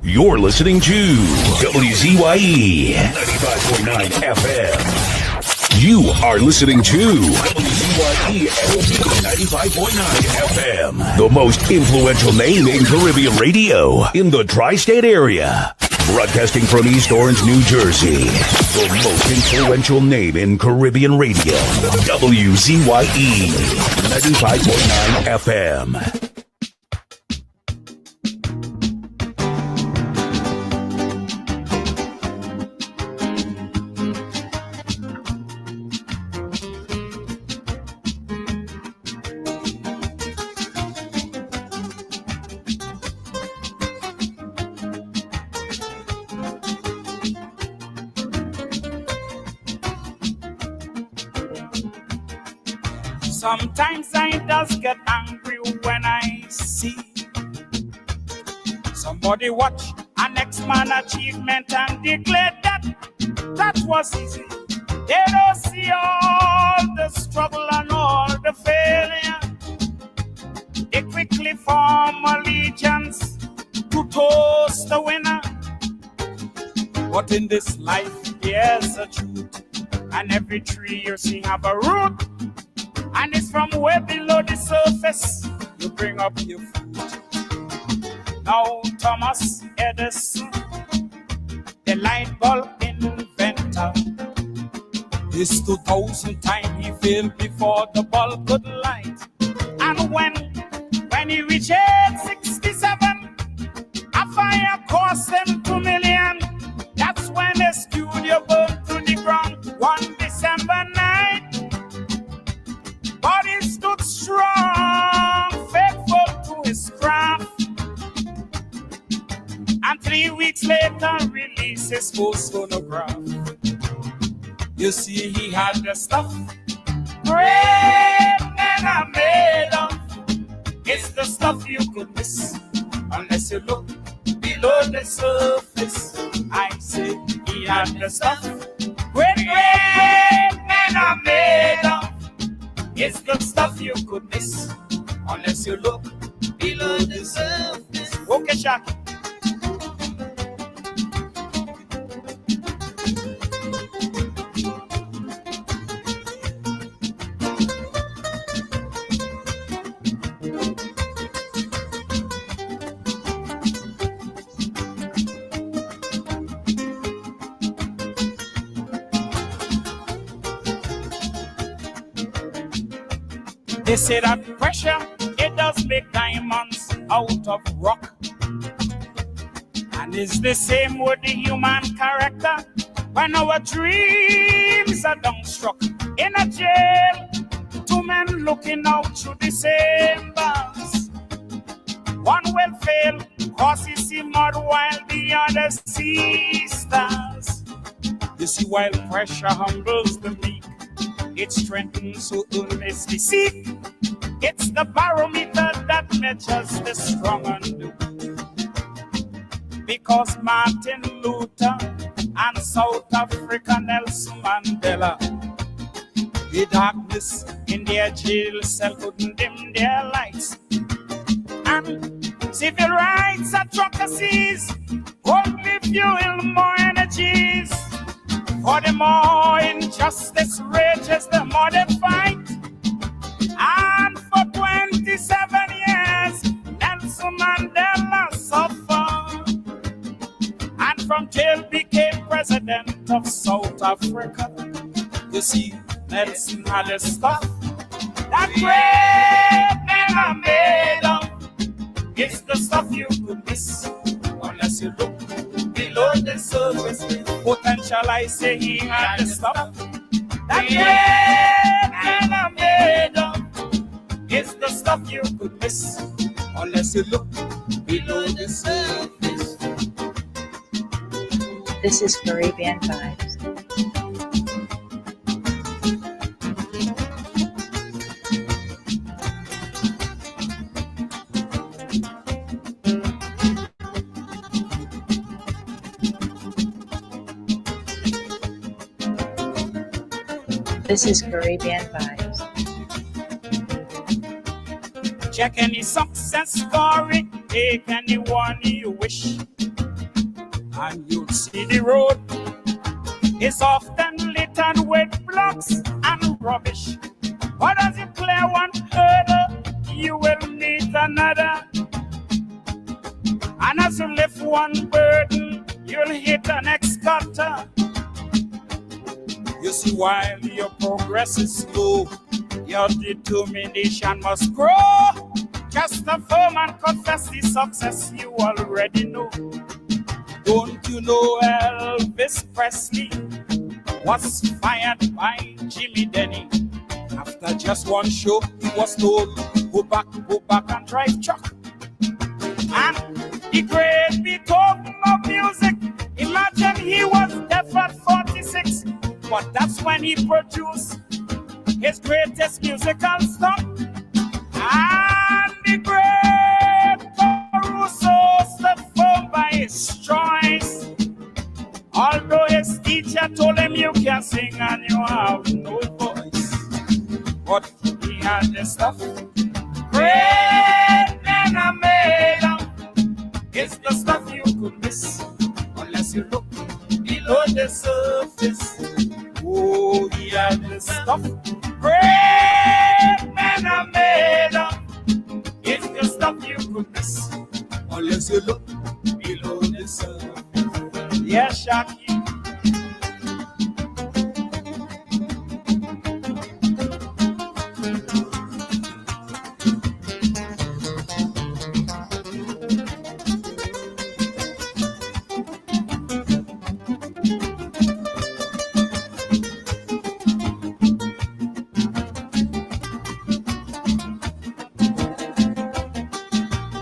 You're listening to WZYE 95.9 FM. You are listening to WZYE 95.9 FM. The most influential name in Caribbean radio in the tri-state area. Broadcasting from East Orange, New Jersey. The most influential name in Caribbean radio. WZYE 95.9 FM. Sometimes I just get angry when I see somebody watch an ex-man achievement and declare that that was easy. They don't see all the struggle and all the failure. They quickly form allegiance to toast the winner. But in this life, there's a truth, and every tree you see have a root. And it's from way below the surface you bring up your food. Now Thomas Edison, the light bulb inventor, his 2,000 times he failed before the bulb could light. And when he reached age 67, a fire cost him 2 million. That's when the studio burned to the ground one December night. But he stood strong, faithful to his craft, and 3 weeks later released his first phonograph. You see, he had the stuff great men are made of. It's the stuff you could miss unless you look below the surface. I say he had the stuff great men are made of. It's the stuff you could miss unless you look below the surface. Okay, Shaq. They say that pressure, it does make diamonds out of rock. And it's the same with the human character. When our dreams are downstruck in a jail, two men looking out through the same bars. One will fail, cause he see mud while the other sees stars. You see, while pressure humbles the meek, it strengthens who earnestly seek. It's the barometer that measures the strong and the weak. Because Martin Luther and South Africa Nelson Mandela, the darkness in their jail cell couldn't dim their lights. And civil rights advocacies only fuel more energies. For the more injustice rages, the more they fight. And for 27 years, Nelson Mandela suffered. And from jail became president of South Africa. You see, Nelson had a stuff that great men are made of. It's the stuff you could miss unless you look below the surface. Potential, I say he had the stuff that great men are made of. It's the stuff you could miss unless you look below the surface. This is Caribbean Vibes. This is Caribbean Vibes. Check any success story, take anyone you wish. and you'll see the road is often littered with blocks and rubbish. But as you clear one hurdle, you will meet another. And as you lift one burden, you'll hit an next cutter. You see, while your progress is slow, your determination must grow. Just affirm and confess the success you already know. Don't you know Elvis Presley was fired by Jimmy Denny? After just one show, he was told, go back and drive truck. And the great Beethoven of music, imagine he was deaf at 46, but that's when he produced his greatest musical stuff. And the great Caruso stood firm by his choice, although his teacher told him you can sing and you have no voice. But he had the stuff. Great men are made of. It's the stuff you could miss unless you look below the surface. Oh, he had the stuff. Great men are made of. It's the stuff you could miss unless you look below the surface. Yeah, Shaki.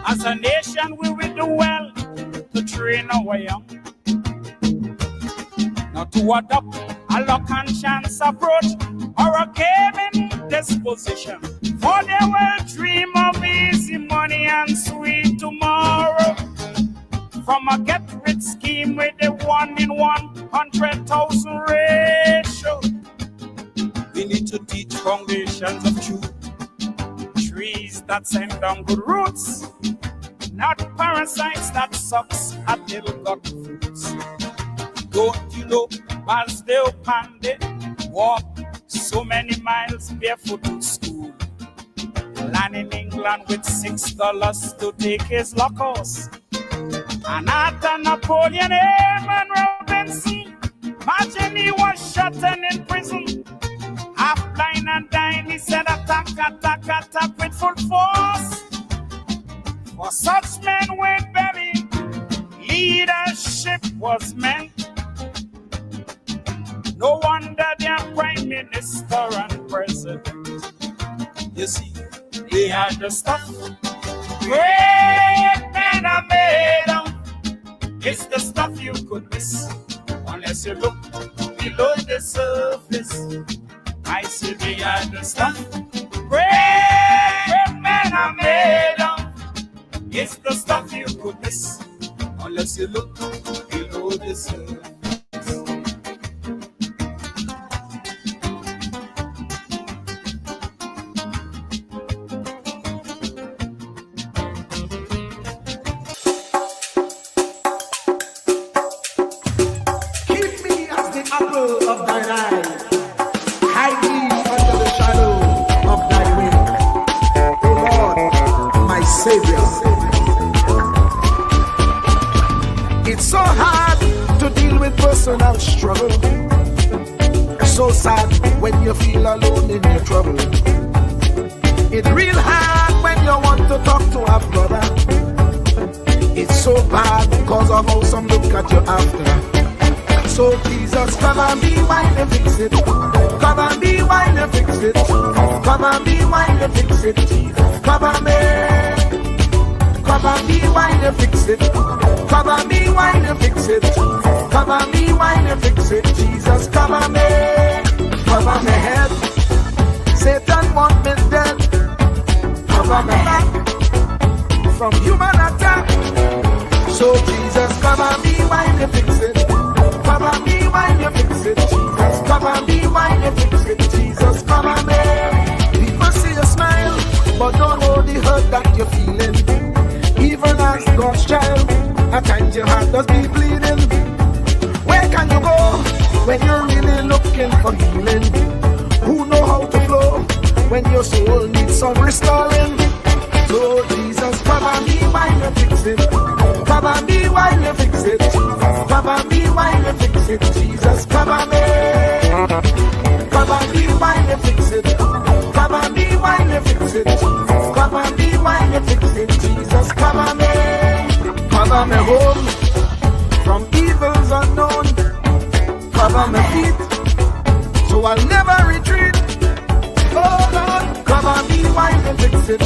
As a nation, we will do well to train our young, not to adopt a luck and chance approach or a gaming disposition. For they will dream of easy money and sweet tomorrow from a get-rich scheme with a 1 in 100,000 ratio. We need to teach foundations of truth, trees that send down good roots, not parasites that sucks at little gut fruits. Don't you know, Basdale Pandey walked so many miles barefoot to school, land in England with $6 to take his luck horse. And after Napoleon Airman Robinson, imagine he was shot and in prison, half blind and dying. He said attack, attack, attack with full force. For such men with belly, leadership was meant. No wonder they're prime minister and president. You see, they had the stuff. Great men are made of. It's the stuff you could miss unless you look below the surface. I say they had the stuff. Great men are made of. It's the stuff you could miss unless you look below the surface. Keep me as the apple of thine eye. Hide me under the shadow of thy wing. O Lord, my Savior. It's so hard to deal with personal struggle. It's so sad when you feel alone in your trouble. It's real hard when you want to talk to a brother. It's so bad because of how some look at you after. So Jesus, come and be while you fix it. Come and be while you fix it. Come and be while you fix it. Jesus, come and be. Come and be while you fix it. Come and be while you fix it. Come and be while you fix it. Jesus, come and be. Cover my head. Satan want me dead. Cover my back from human attack. So Jesus, come and be while you fix it. Come and be while you fix it. Jesus, come and be while you fix it. Jesus, come and be. People see you smile, but don't know the hurt that you're feeling. Even as God's child, at times your heart does be bleeding. when you're really looking for healing? Who know how to flow when your soul needs some restoring? So Jesus, cover me while you fix it. Cover me while you fix it. Cover me while you fix it. Jesus, cover me. Cover me while you fix it. Cover me while you fix it. Cover me while you fix it. Jesus, cover me. Cover me home from evils unknown. Cover my feet so I'll never retreat. Oh Lord, cover me while you fix it.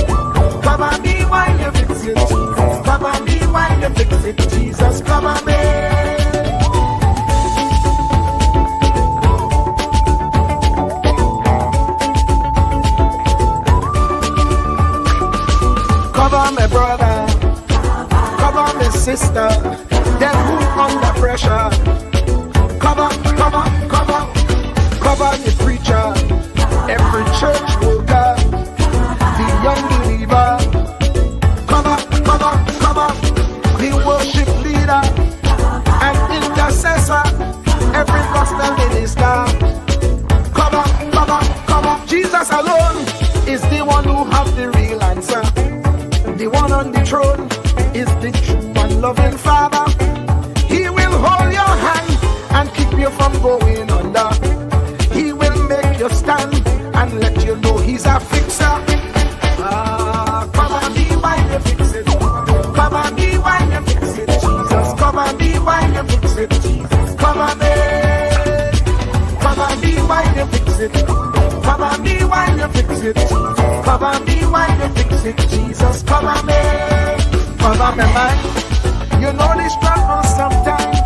Cover me while you fix it. Cover me while you fix it. Jesus, cover me. Cover my brother, cover my sister, them who under pressure. Cover the preacher, every church worker, the young believer. Cover the worship leader and intercessor, every gospel minister. Cover. Jesus alone is the one who have the real answer. The one on the throne is the true and loving Father. He will hold your hand and keep you from going under. He will make you stand and let you know he's a fixer. Cover me while you fix it. Cover me while you fix it. Jesus, cover me while you fix it. Jesus, cover me. Cover me while you fix it. Cover me while you fix it. Cover me while you fix it. Jesus, cover me. Cover me mind. You know the struggle sometimes.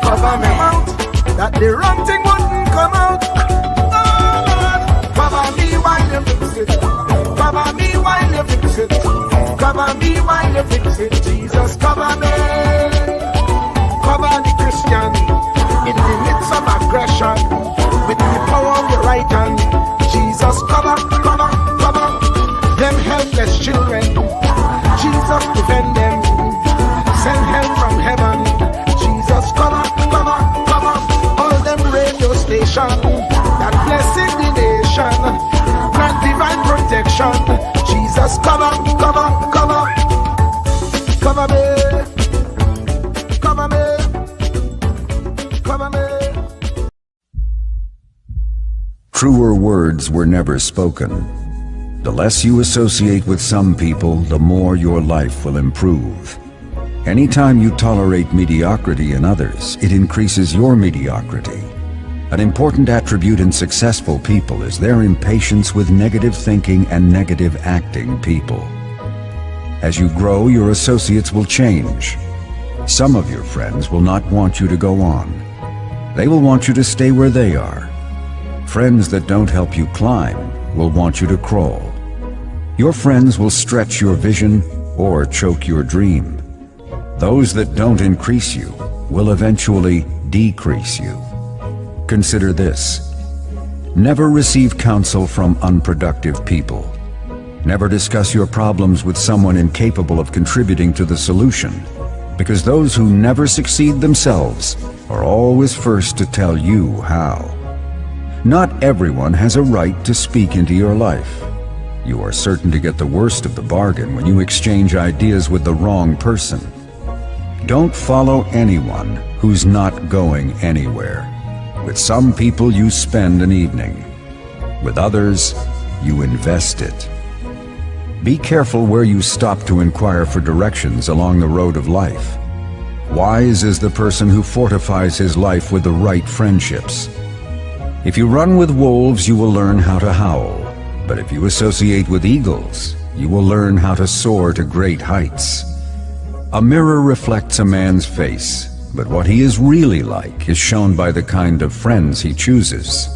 Cover me mouth, that the wrong thing wouldn't come out. Oh Lord, cover me while you fix it. Cover me while you fix it. Cover me while you fix it. Jesus, cover me. Cover the Christian in the midst of aggression with the power of your right hand. Jesus, cover them helpless children. Jesus, defend them. Send help from heaven. Jesus, cover all them radio stations that blessing the nation. Grant divine protection. Jesus, cover me. Truer words were never spoken. The less you associate with some people, the more your life will improve. Anytime you tolerate mediocrity in others, it increases your mediocrity. An important attribute in successful people is their impatience with negative thinking and negative acting people. As you grow, your associates will change. Some of your friends will not want you to go on. They will want you to stay where they are. Friends that don't help you climb will want you to crawl. Your friends will stretch your vision or choke your dream. Those that don't increase you will eventually decrease you. Consider this. Never receive counsel from unproductive people. Never discuss your problems with someone incapable of contributing to the solution, because those who never succeed themselves are always first to tell you how. Not everyone has a right to speak into your life. You are certain to get the worst of the bargain when you exchange ideas with the wrong person. Don't follow anyone who's not going anywhere. With some people you spend an evening. With others, you invest it. Be careful where you stop to inquire for directions along the road of life. Wise is the person who fortifies his life with the right friendships. If you run with wolves, you will learn how to howl. But if you associate with eagles, you will learn how to soar to great heights. A mirror reflects a man's face, but what he is really like is shown by the kind of friends he chooses.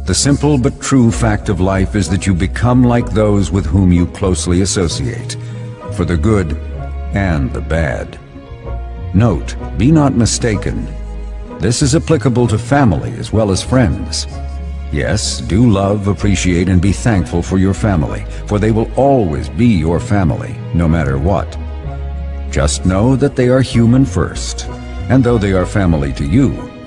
The simple but true fact of life is that you become like those with whom you closely associate, for the good and the bad. Note, be not mistaken. This is applicable to family as well as friends. Yes, do love, appreciate, and be thankful for your family, for they will always be your family, no matter what. Just know that they are human first, and though they are family to you,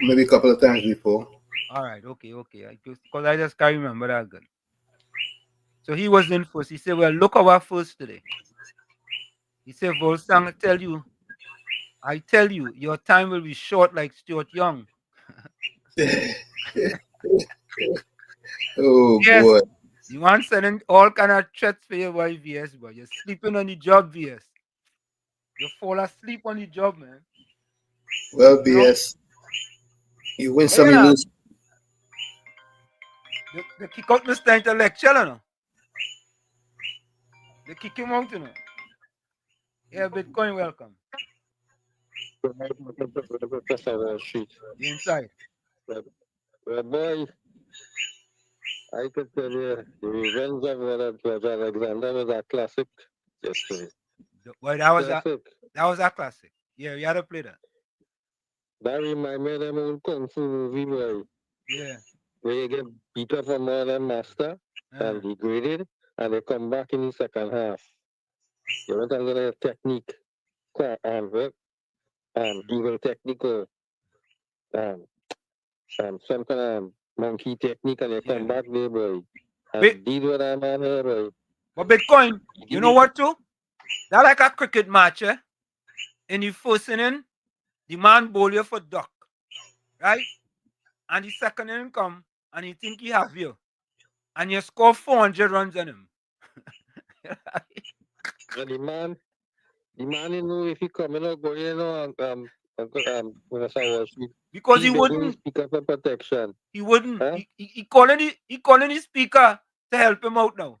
maybe a couple of times before. All right, okay. Because I just can't remember that good. So he was in first. He said, well, look our first today. He said, Volsang, I tell you, your time will be short like Stuart Young. Oh Yes, boy. you want sending all kind of threats for your wife, VS, but you're sleeping on the job, VS. You fall asleep on the job, man. Well, You know? BS. You win But some, you lose. they kick out Mr. Intellectual, you know. They kick him out, you know. Yeah, Bitcoin, welcome. Street. You inside. Well, boy, I could tell you, the Revenge of Roger Alexander was a classic yesterday. Well, that was Classic. a classic. Yeah, we had to play that. That reminds me of them old Kung Fu movie, boy. Yeah. Where you get beat up from all them master and degraded, and they come back in the second half. You want a little technique, work, evil technique, some kind of monkey technique, and you come back there, boy. And these were that man here, boy. But Bitcoin, you know what too? That like a cricket match, eh? In the first inning, the man bowl you for duck, right? And the second inning come, and he think he have you. And you score 400 runs on him. And the man, you know, if he coming out, boy, you know, because he wouldn't speak up for protection. He wouldn't. Huh? He calling the speaker to help him out now.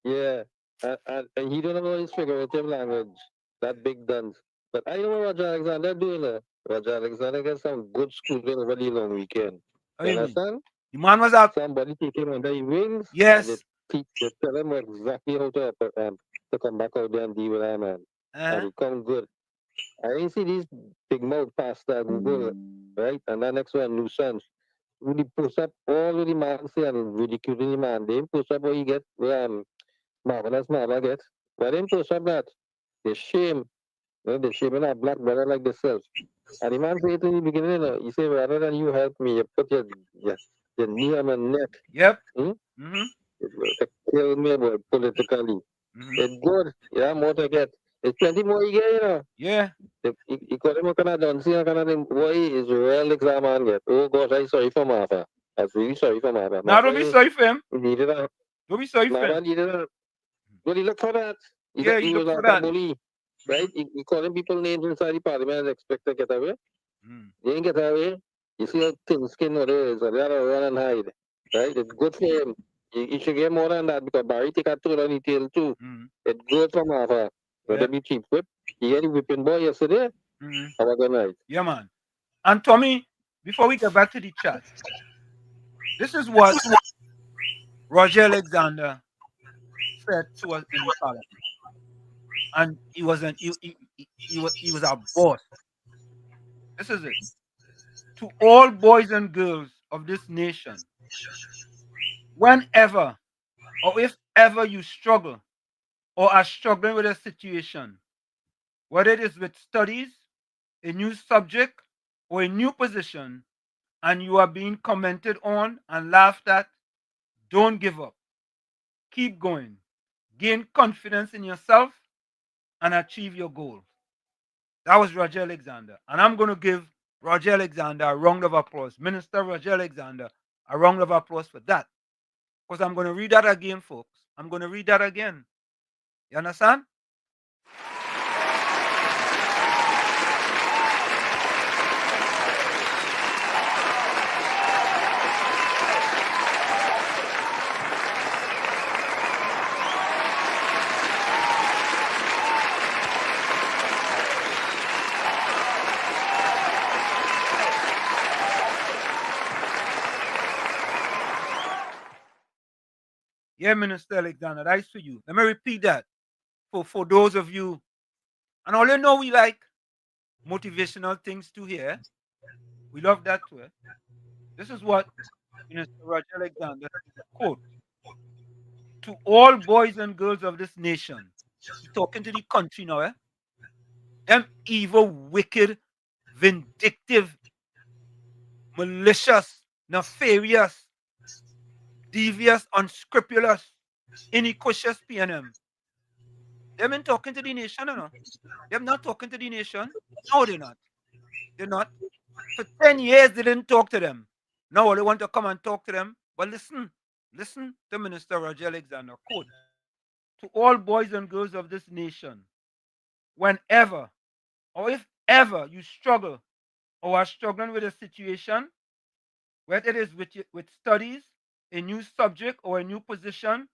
Yeah, and he don't know his figurative language. That big guns. But I know what Roger Alexander doing. Roger Alexander get some good schooling over the long weekend. You understand? The man was up. Somebody take him under his wings. Yes. They tell him exactly how to come back out there and deal with that man. And he come good. I ain't see these big mouth pasta Google, right? And that next one, nuisance. Really push up all of the man say and ridiculing the man. They push up what you get marvelous Marva gets. But they push up that. They shame. They shaming a black brother like themselves. And the man say it in the beginning, he say, rather than you help me, you put your knee on my neck. Yep. It kill me, boy, politically. It's good. Yeah, more to get. It's plenty more you get, you know. Yeah. He call him a kind of dancing, a kind of thing. Boy, is real exam man get. Oh gosh, I'm sorry for Martha. I'm really sorry for Martha. Now don't be sorry for him. He needed a. Don't be sorry for him. Needed a. Well, he looked for that. He looked was for that. Bully, right? He calling people names inside the parliament and expect to get away. They ain't get away. You see how thin skin it is, so they have to run and hide. Right? It's good for him. He should get more than that because Barry take a toll on the tail too. It's good for Martha. Let me cheap whip. He had the whipping boy yesterday. Have a good night. Yeah, man. And Tommy, before we get back to the chat, this is what Roger Alexander said to us in the parliament. And he was a boss. This is it. To all boys and girls of this nation, whenever or if ever you struggle or are struggling with a situation, whether it is with studies, a new subject, or a new position, and you are being commented on and laughed at, don't give up. Keep going. Gain confidence in yourself and achieve your goals. That was Roger Alexander. And I'm going to give Roger Alexander a round of applause. Minister Roger Alexander, a round of applause for that. Because I'm going to read that again, folks. I'm going to read that again. You understand? Yeah, Minister Alexander, that's for you. Let me repeat that for those of you. And all you know, we like motivational things to hear. We love that too. This is what Minister Roger Alexander quote. To all boys and girls of this nation, he's talking to the country now, them evil, wicked, vindictive malicious, nefarious, devious, unscrupulous, iniquitous PNM. They've been talking to the nation, you know. They're not talking to the nation. No, they're not. They're not. For 10 years, they didn't talk to them. Now they want to come and talk to them. But listen to Minister Roger Alexander. Quote, to all boys and girls of this nation, whenever or if ever you struggle or are struggling with a situation, whether it is with studies, a new subject, or a new position,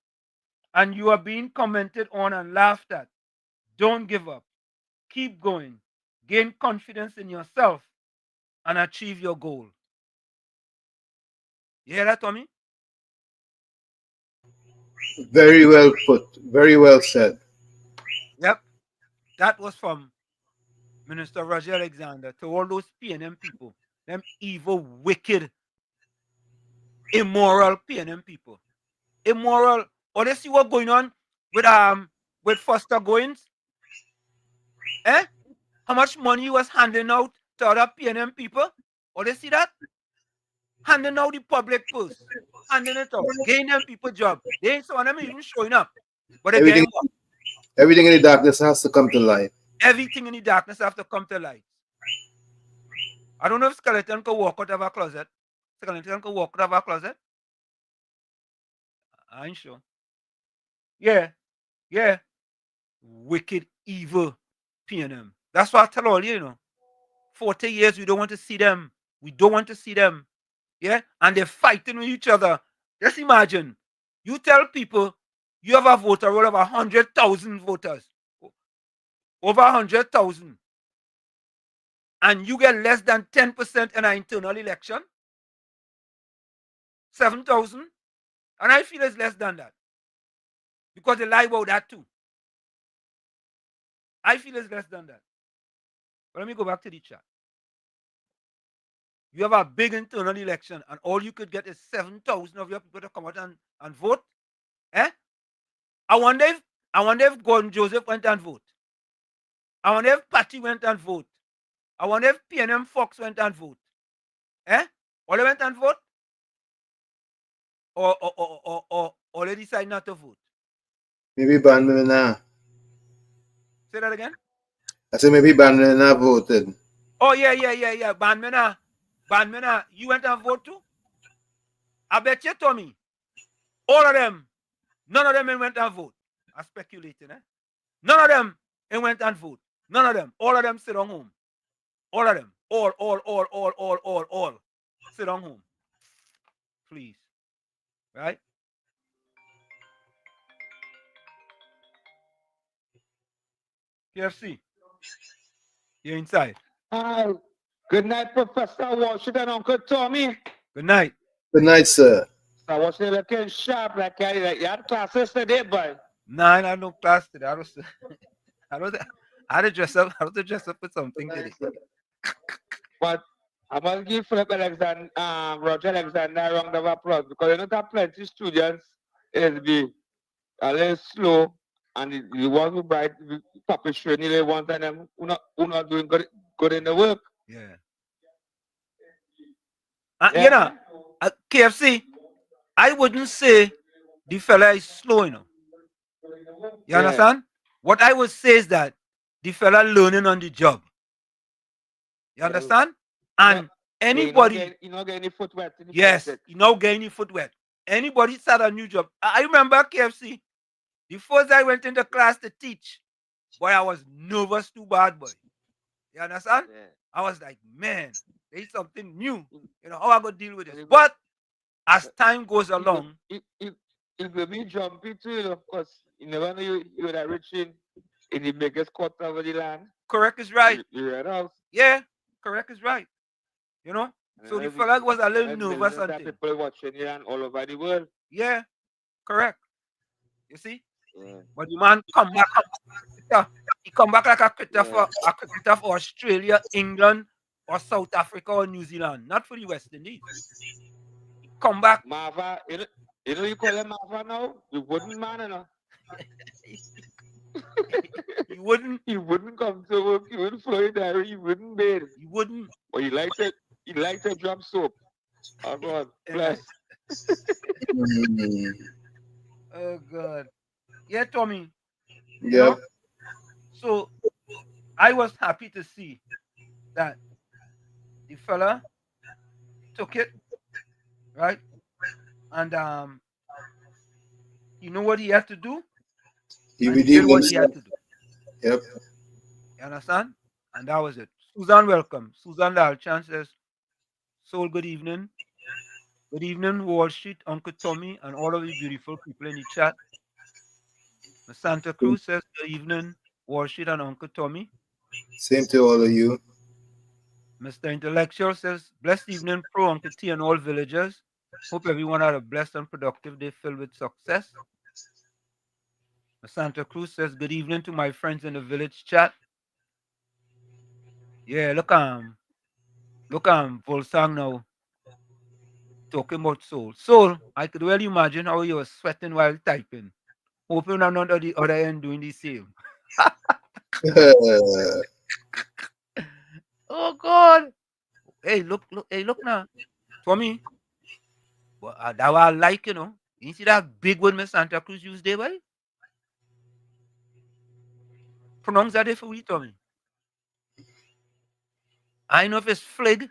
and you are being commented on and laughed at, don't give up. Keep going. Gain confidence in yourself and achieve your goal. You hear that, Tommy? Very well put. Very well said. Yep. That was from Minister Roger Alexander to all those PNM people. Them evil, wicked, immoral PNM people. Immoral. Or they see what's going on with Foster Goins? Eh? How much money he was handing out to other PNM people? Or they see that? Handing out the public purse. Handing it out. Getting them people job. They ain't some of them even showing up. But again, everything in the darkness has to come to light. Everything in the darkness has to come to light. I don't know if skeleton can walk out of a closet. Skeleton can walk out of a closet. I ain't sure. Yeah. Wicked, evil PNM. That's what I tell all you know. 40 years, we don't want to see them. We don't want to see them. Yeah? And they're fighting with each other. Just imagine. You tell people you have a voter roll of 100,000 voters. Over 100,000. And you get less than 10% in an internal election. 7,000. And I feel it's less than that. Because they lie about that too. I feel it's less than that. But let me go back to the chat. You have a big internal election and all you could get is 7,000 of your people to come out and vote. Eh? I wonder if Gordon Joseph went and vote. I wonder if Patty went and vote. I wonder if PNM Fox went and vote. Eh? Or they went and vote? Or they decide not to vote? Maybe Banmena. Say that again? I said maybe Banmena voted. Oh, yeah. Banmena, you went and vote too? I bet you, Tommy. All of them, none of them went and vote. I'm speculating, eh? None of them went and vote. None of them. All of them sit on home. All of them. All. Sit on home. Please. Right? KFC. You're inside. Hi. Good night, Professor Washington, Uncle Tommy. Good night. Good night, sir. I was looking sharp like you had classes today, boy. No, I had no class today. I had to dress up. I had to dress up with something today. But I'm gonna give Philip Alexander, Roger Alexander a round of applause because you know that plenty students is be a little slow and the ones who write publish training the ones and them who not doing good in the work. Yeah. You know, KFC, I wouldn't say the fella is slow, you know. You understand? What I would say is that the fella learning on the job. You understand? And anybody, you not getting any foot wet. Yes, you not getting any foot wet. Anybody start a new job. I remember KFC. The first I went into class to teach, boy, I was nervous too bad, boy. You understand? Yeah. I was like, man, there's something new. You know, how I gonna deal with this? But as time goes along, it will be jumpy too, you know, because you never know you're that rich in the biggest quarter of the land. Correct is right. You read house. Yeah, correct is right. You know? So the fella was a little nervous and people watching you and all over the world. Yeah, correct. You see? Yeah. But the man come back. He come back like a cricketer for Australia, England, or South Africa or New Zealand, not for the West Indies. He come back. Marva, you know you call him Marva now? You wouldn't man, you know. He wouldn't come to work, you wouldn't flow in there, you wouldn't bathe. He wouldn't. But he liked lighter drop soap. Oh God, bless. Oh God. Yeah, Tommy. You Yeah. know? So I was happy to see that the fella took it, right? And he knew what he had to do, He and he did redeemed what he had himself. to do. Yep. You understand? And that was it. Susan, welcome. Susan Dalchan says, Soul, good evening. Good evening, Wall Street, Uncle Tommy, and all of you beautiful people in the chat. Miss Santa Cruz says, good evening, Wall Street and Uncle Tommy. Same to all of you. Mr. Intellectual says, blessed evening, Pro Uncle T and all villagers. Hope everyone had a blessed and productive day filled with success. Miss Santa Cruz says, good evening to my friends in the village chat. Yeah, look Volsang now talking about soul. Soul, I could well imagine how you were sweating while typing. Hoping I'm not at the other end doing the same. Oh God. Hey, look now. Tommy. Well, that was like, you see that big word Miss Santa Cruz used there, boy? Pronounce that for we, Tommy. I know if it's flig,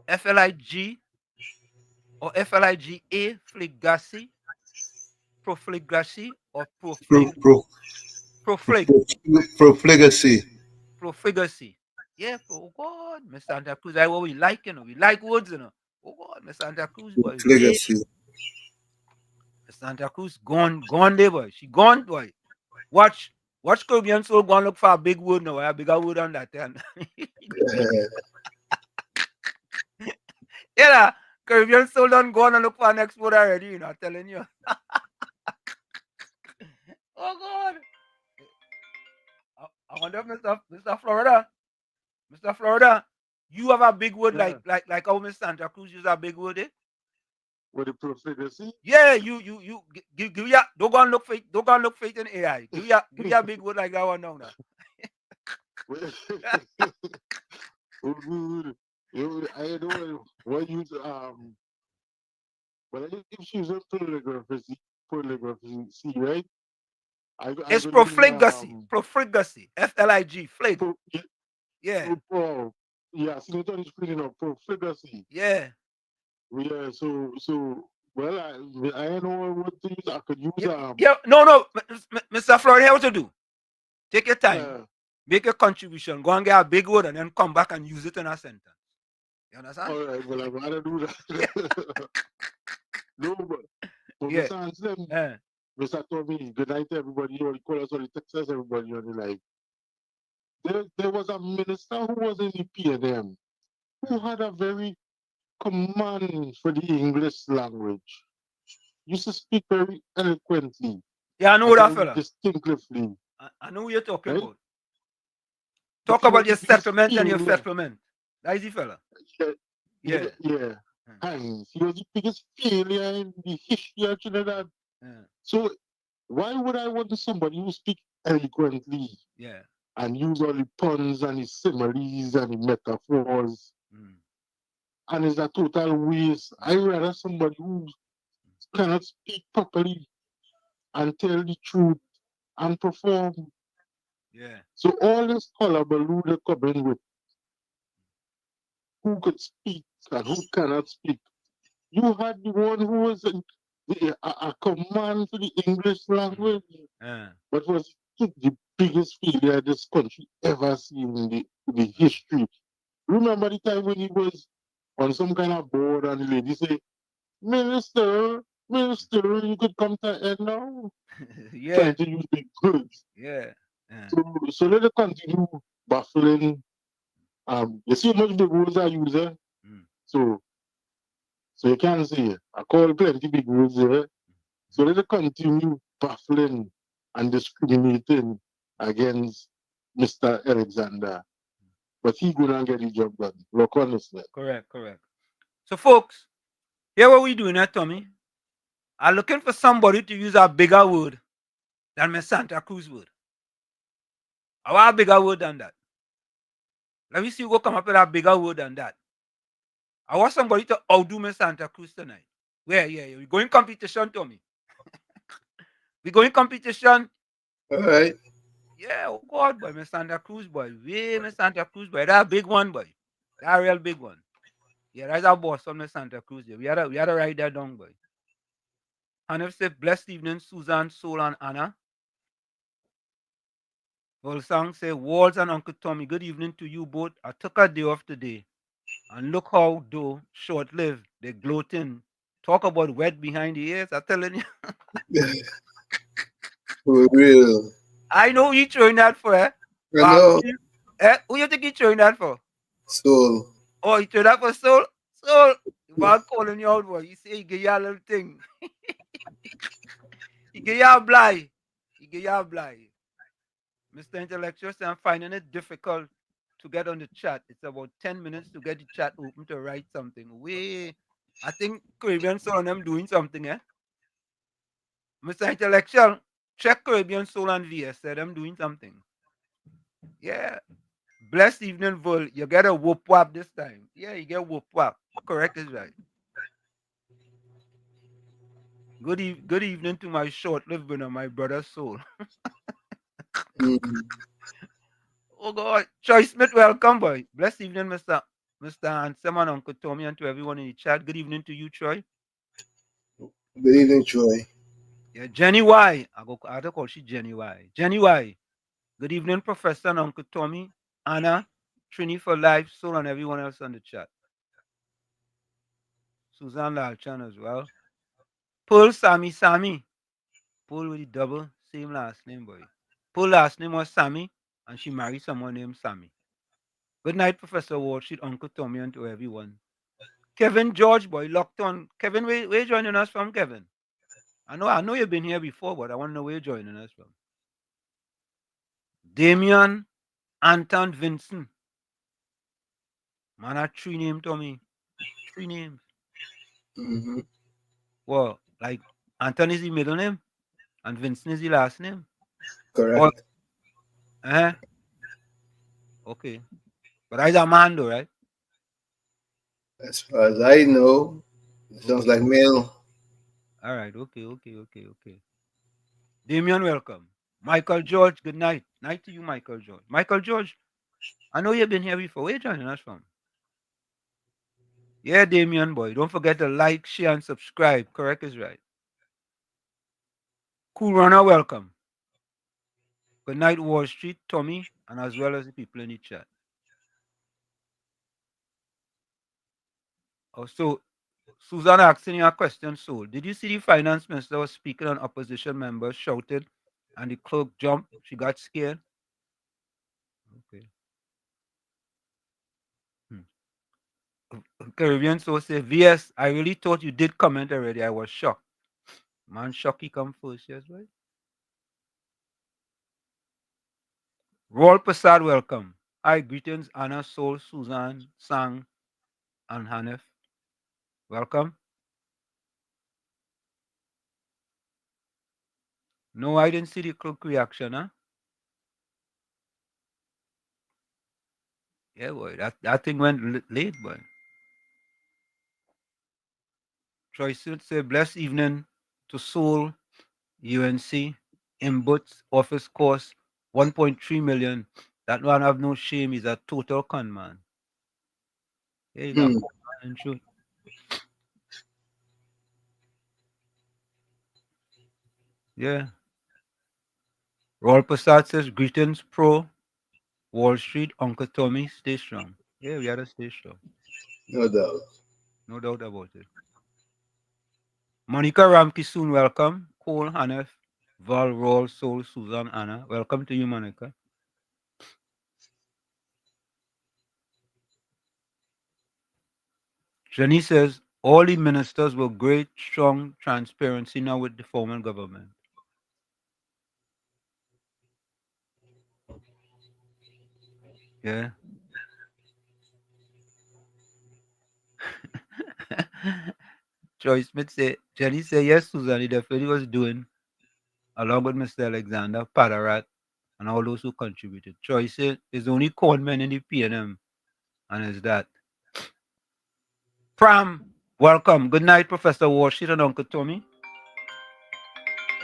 F-L-I-G, or F-L-I-G-A, fligacy, profligacy, or proflig. Proflig. Profligacy. Profligacy. Yeah, oh God, Miss Santa Cruz, that's what we like, We like words, Oh God, Miss Santa Cruz, boy. Profligacy. Miss Santa Cruz gone there, boy. She gone, boy. Watch Caribbean Soul go and look for a big word now, a bigger word on that. Yeah, Caribbean Soul done go on and look for an next word already, I'm telling you. Oh God. I wonder if Mr. Florida. Mr. Florida, you have a big word like how Miss Santa Cruz use a big word, eh? With the profligacy? Yeah, you give ya don't go and look for it in AI. Give ya a big word like that one now. I know what you but if she's a polygraphy, right? It's profligacy. F-L-I-G, flig. Yeah. Yeah, see it on the screen now, profligacy. Yeah. Yeah, so well I know what to use. I could use yeah. No, Mr. Florida, what to do? Take your time, make a contribution, go and get a big word and then come back and use it in a sentence. You understand? All right, well, I'd rather do that. No, but Yeah. Mr. Tommy, good night to everybody. You call us on the Texas, everybody on the live. There was a minister who was in the PNM who had a very command for the English language. Used to speak very eloquently. Yeah, I know that fella. Distinctively. I know what you're talking about. Talk about your settlement and your settlement. That is the fella. Yeah. And he was the biggest failure in the history of Trinidad. So why would I want somebody who speaks eloquently? Yeah. And use all the puns and the similes and the metaphors. And it's a total waste. I rather somebody who cannot speak properly and tell the truth and perform. Yeah. So all this hullabaloo they come in with who could speak and who cannot speak. You had the one who was a command for the English language, but was the biggest failure this country ever seen in the history. Remember the time when he was on some kind of board and the lady say, Minister, you could come to end now. Yeah. Trying to use big words. Yeah. So let it continue baffling. You see how much big words I use there? So you can see I call plenty big words there. So let it continue baffling and discriminating against Mr. Alexander. But he gonna get the job done. Look honestly. Correct. So folks, here what we doing now, Tommy. I'm looking for somebody to use a bigger word than my Santa Cruz word. I want a bigger word than that. Let me see who come up with a bigger word than that. I want somebody to outdo me Santa Cruz tonight. Yeah. We going competition, Tommy. We going competition. All right. Yeah, oh God, boy, my Santa Cruz boy. My Santa Cruz boy. That big one, boy. That real big one. Yeah, that's our boss from the Santa Cruz. Yeah. We had to write that down, boy. And if say blessed evening, Susan, Soul, and Anna. Well, song say Walls and Uncle Tommy. Good evening to you both. I took a day off today. And look how though short-lived, they gloating. Talk about wet behind the ears. I'm telling you. For real. I know you throwing that for, eh? I know. Who you think you throwing that for? Soul. Oh, you throwing that for Soul? Soul. While calling you out, boy. You say you get your little thing. You get your blind. You get your blind. Mr. Intellectual say I'm finding it difficult to get on the chat. It's about 10 minutes to get the chat open to write something. I think Caribbean Soul and them doing something, eh? Mr. Intellectual, check Caribbean Soul and VS. Said I'm doing something. Yeah. Blessed evening, Vol. You get a whoop whop this time. Yeah, you get whoop whop. Correct is right. Good evening to my short-lived winner, my brother Soul. Oh God. Troy Smith, welcome, boy. Blessed evening, Mr. Handsome and Uncle Tommy, and to everyone in the chat. Good evening to you, Troy. Good evening, Troy. Yeah, Jenny Y. I have to call she Jenny Y. Jenny Y. Good evening, Professor and Uncle Tommy, Anna, Trini for life, Soul, and everyone else on the chat. Suzanne Lalchan as well. Pearl Sammy. Pearl with the double, same last name, boy. Pearl last name was Sammy, and she married someone named Sammy. Good night, Professor Walsheet, Uncle Tommy, and to everyone. Kevin George, boy, locked on. Kevin, where you joining us from, Kevin? I know you've been here before, but I want to know where you're joining us from. Damian Anton Vincent. Man, I 3 names, Tommy. 3 names. Mm-hmm. Well, like Anton is the middle name and Vincent is the last name. Correct. Okay. But I a man though, right? As far as I know, it sounds like male. All right. Okay. Damian, welcome. Michael George, good night. Night to you, Michael George. Michael George, I know you've been here before. Where you joining us from? Yeah, Damian, boy. Don't forget to like, share, and subscribe. Correct is right. Cool Runner, welcome. Good night, Wall Street, Tommy, and as well as the people in the chat. So, Susan asking you a question, Soul. Did you see the finance minister was speaking and opposition members shouted and the clerk jumped? She got scared? Okay. Caribbean Soul say, VS, I really thought you did comment already. I was shocked. Man, shocky come first, yes, right? Roll Prasad, welcome. Hi, greetings, Anna, Soul, Susan, Sang, and Hanif. Welcome. No, I didn't see the clerk reaction, huh? Yeah, boy, that thing went late, boy. Troy say, blessed evening to Soul, UNC, Inputs, office cost, 1.3 million. That man have no shame. He's a total con man. Yeah, he's a con man in truth. Yeah. Roll Prasad says, greetings, pro Wall Street, Uncle Tommy, stay strong. Yeah, we gotta stay strong. No doubt. No doubt about it. Monica Ramki soon, welcome. Cole, Hanef, Val, Roll, Soul, Susan, Anna. Welcome to you, Monica. Jenny says, all the ministers were great, strong transparency now with the former government. Yeah. Joyce Smith say, Jenny say, yes, Susan, he definitely was doing, along with Mr. Alexander, Padarat, and all those who contributed. Joyce said, there's only con men in the PNM, and it's that. Pram, welcome. Good night, Professor Warsheet and Uncle Tommy.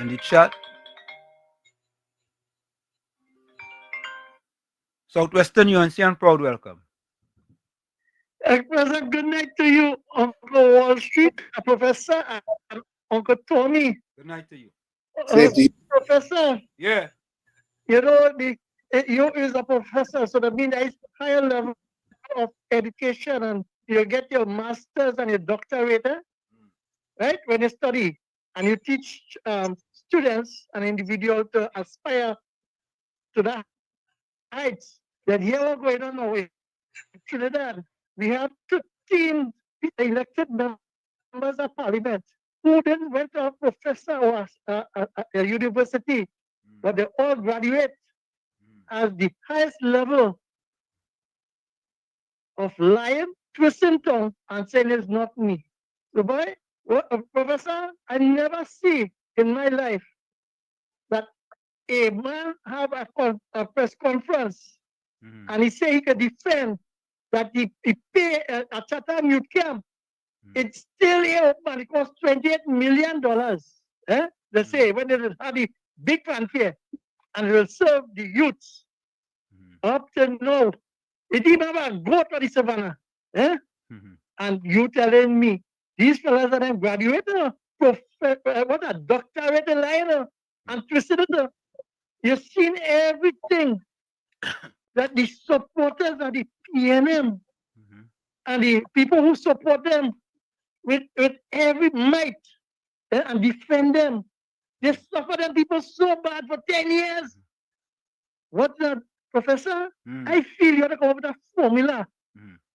In the chat. Southwestern UNC and proud welcome. A pleasant good night to you, Uncle Wall Street, Professor, and Uncle Tommy. Good night to you. Same to you. Professor, Yeah. you know, you is a professor, so that means there's higher level of education, and you get your master's and your doctorate, right? When you study and you teach students and individuals to aspire to the heights that here we're going on now in Trinidad. We have 15 elected members of parliament who then went to a professor or a university, but they all graduate as the highest level of lying, twisting tongue, and saying it's not me. So, boy, Professor, I never see in my life that a man have a press conference and he say he can defend that he pay a Chatham youth camp. It's still here, man. It costs $28 million. They say when they have the big fanfare and it will serve the youths. Up to now, it even have a goat on the savannah. And you telling me these fellas are them graduated, what a doctorate line and twisted it. You've seen everything that the supporters of the PNM and the people who support them with every might and defend them. They suffer them people so bad for 10 years. What the Professor? I feel you have to come up with a formula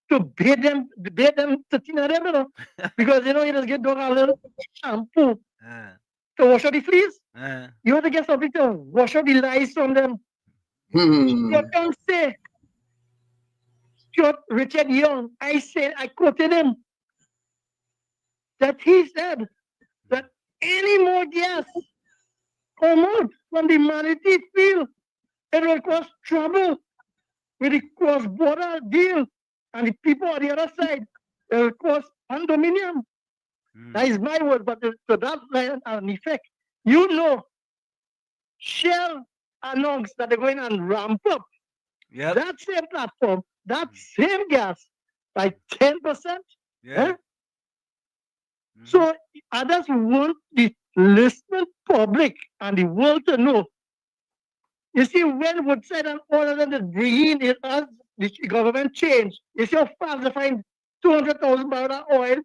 to bathe them to thinner them, you know, because you know you just get done a little shampoo to wash out the fleas. You have to get something to wash out the lies from them. You can't say Stuart Richard Young, I quoted him that he said that any more gas come out from the Manatee field, it will cause trouble with the cross-border deal, and the people on the other side, it will cause condominium. That is my word, but to that line an effect. You know, Shell announced that they're going and ramp up that same platform, that same gas by 10%. So I just want the listening public and the world to know. You see, when Woodside and all of them that bring in as the government change, you see how fast they find 200,000 barrels of oil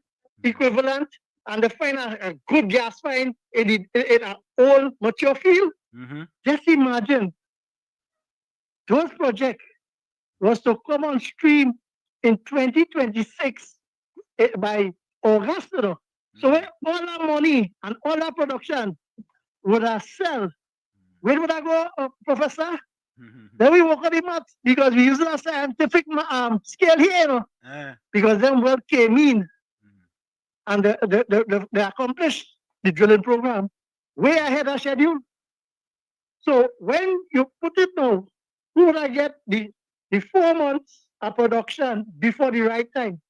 equivalent, and they find a good gas find in an old mature field. Just imagine those projects was to come on stream in 2026 by August. You know? So when all our money and all our production would have sold, where would I go, Professor? Then we work on the math because we use a scientific scale here, you know? Because them well came in and they accomplished the drilling program way ahead of schedule. So when you put it now, who would I get the 4 months of production before the right time?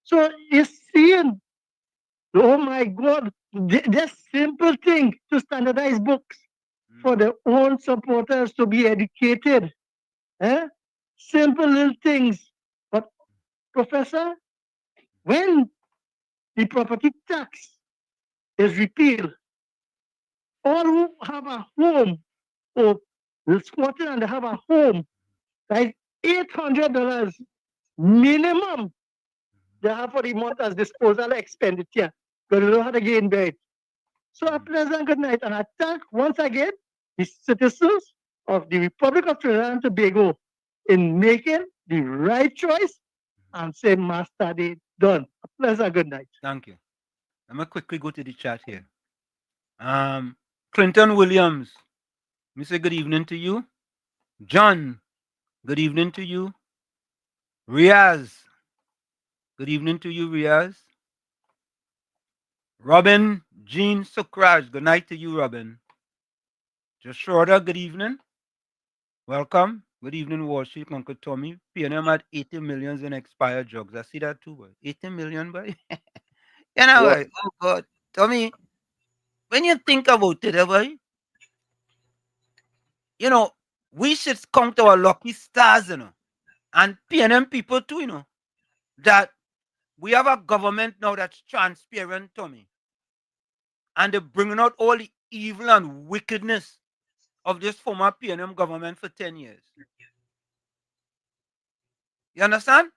So you're seeing, oh my God, this simple thing to standardize books for their own supporters to be educated. Simple little things. But Professor, when the property tax is repealed, all who have a home or the squatter and they have a home, like $800 minimum they have for the month as disposal expenditure, because they don't have to gain bed. So a pleasant good night, and I thank once again the citizens of the Republic of Trinidad and Tobago in making the right choice and say, Master, they done. A pleasant good night. Thank you. I'm going to quickly go to the chat here. Clinton Williams, me say good evening to you. John, good evening to you. Riaz, good evening to you, Riaz. Robin Jean Sukraj, good night to you, Robin. Just shorter, good evening. Welcome. Good evening, Wall Street, Uncle Tommy. PNM had 80 millions in expired drugs. I see that too, boy. 80 million, boy. You know, What? boy. Oh, God. Tommy, when you think about it, boy, you know, we should count our lucky stars, you know, and PNM people too, you know, that we have a government now that's transparent, Tommy, and they're bringing out all the evil and wickedness of this former PNM government for 10 years. You understand?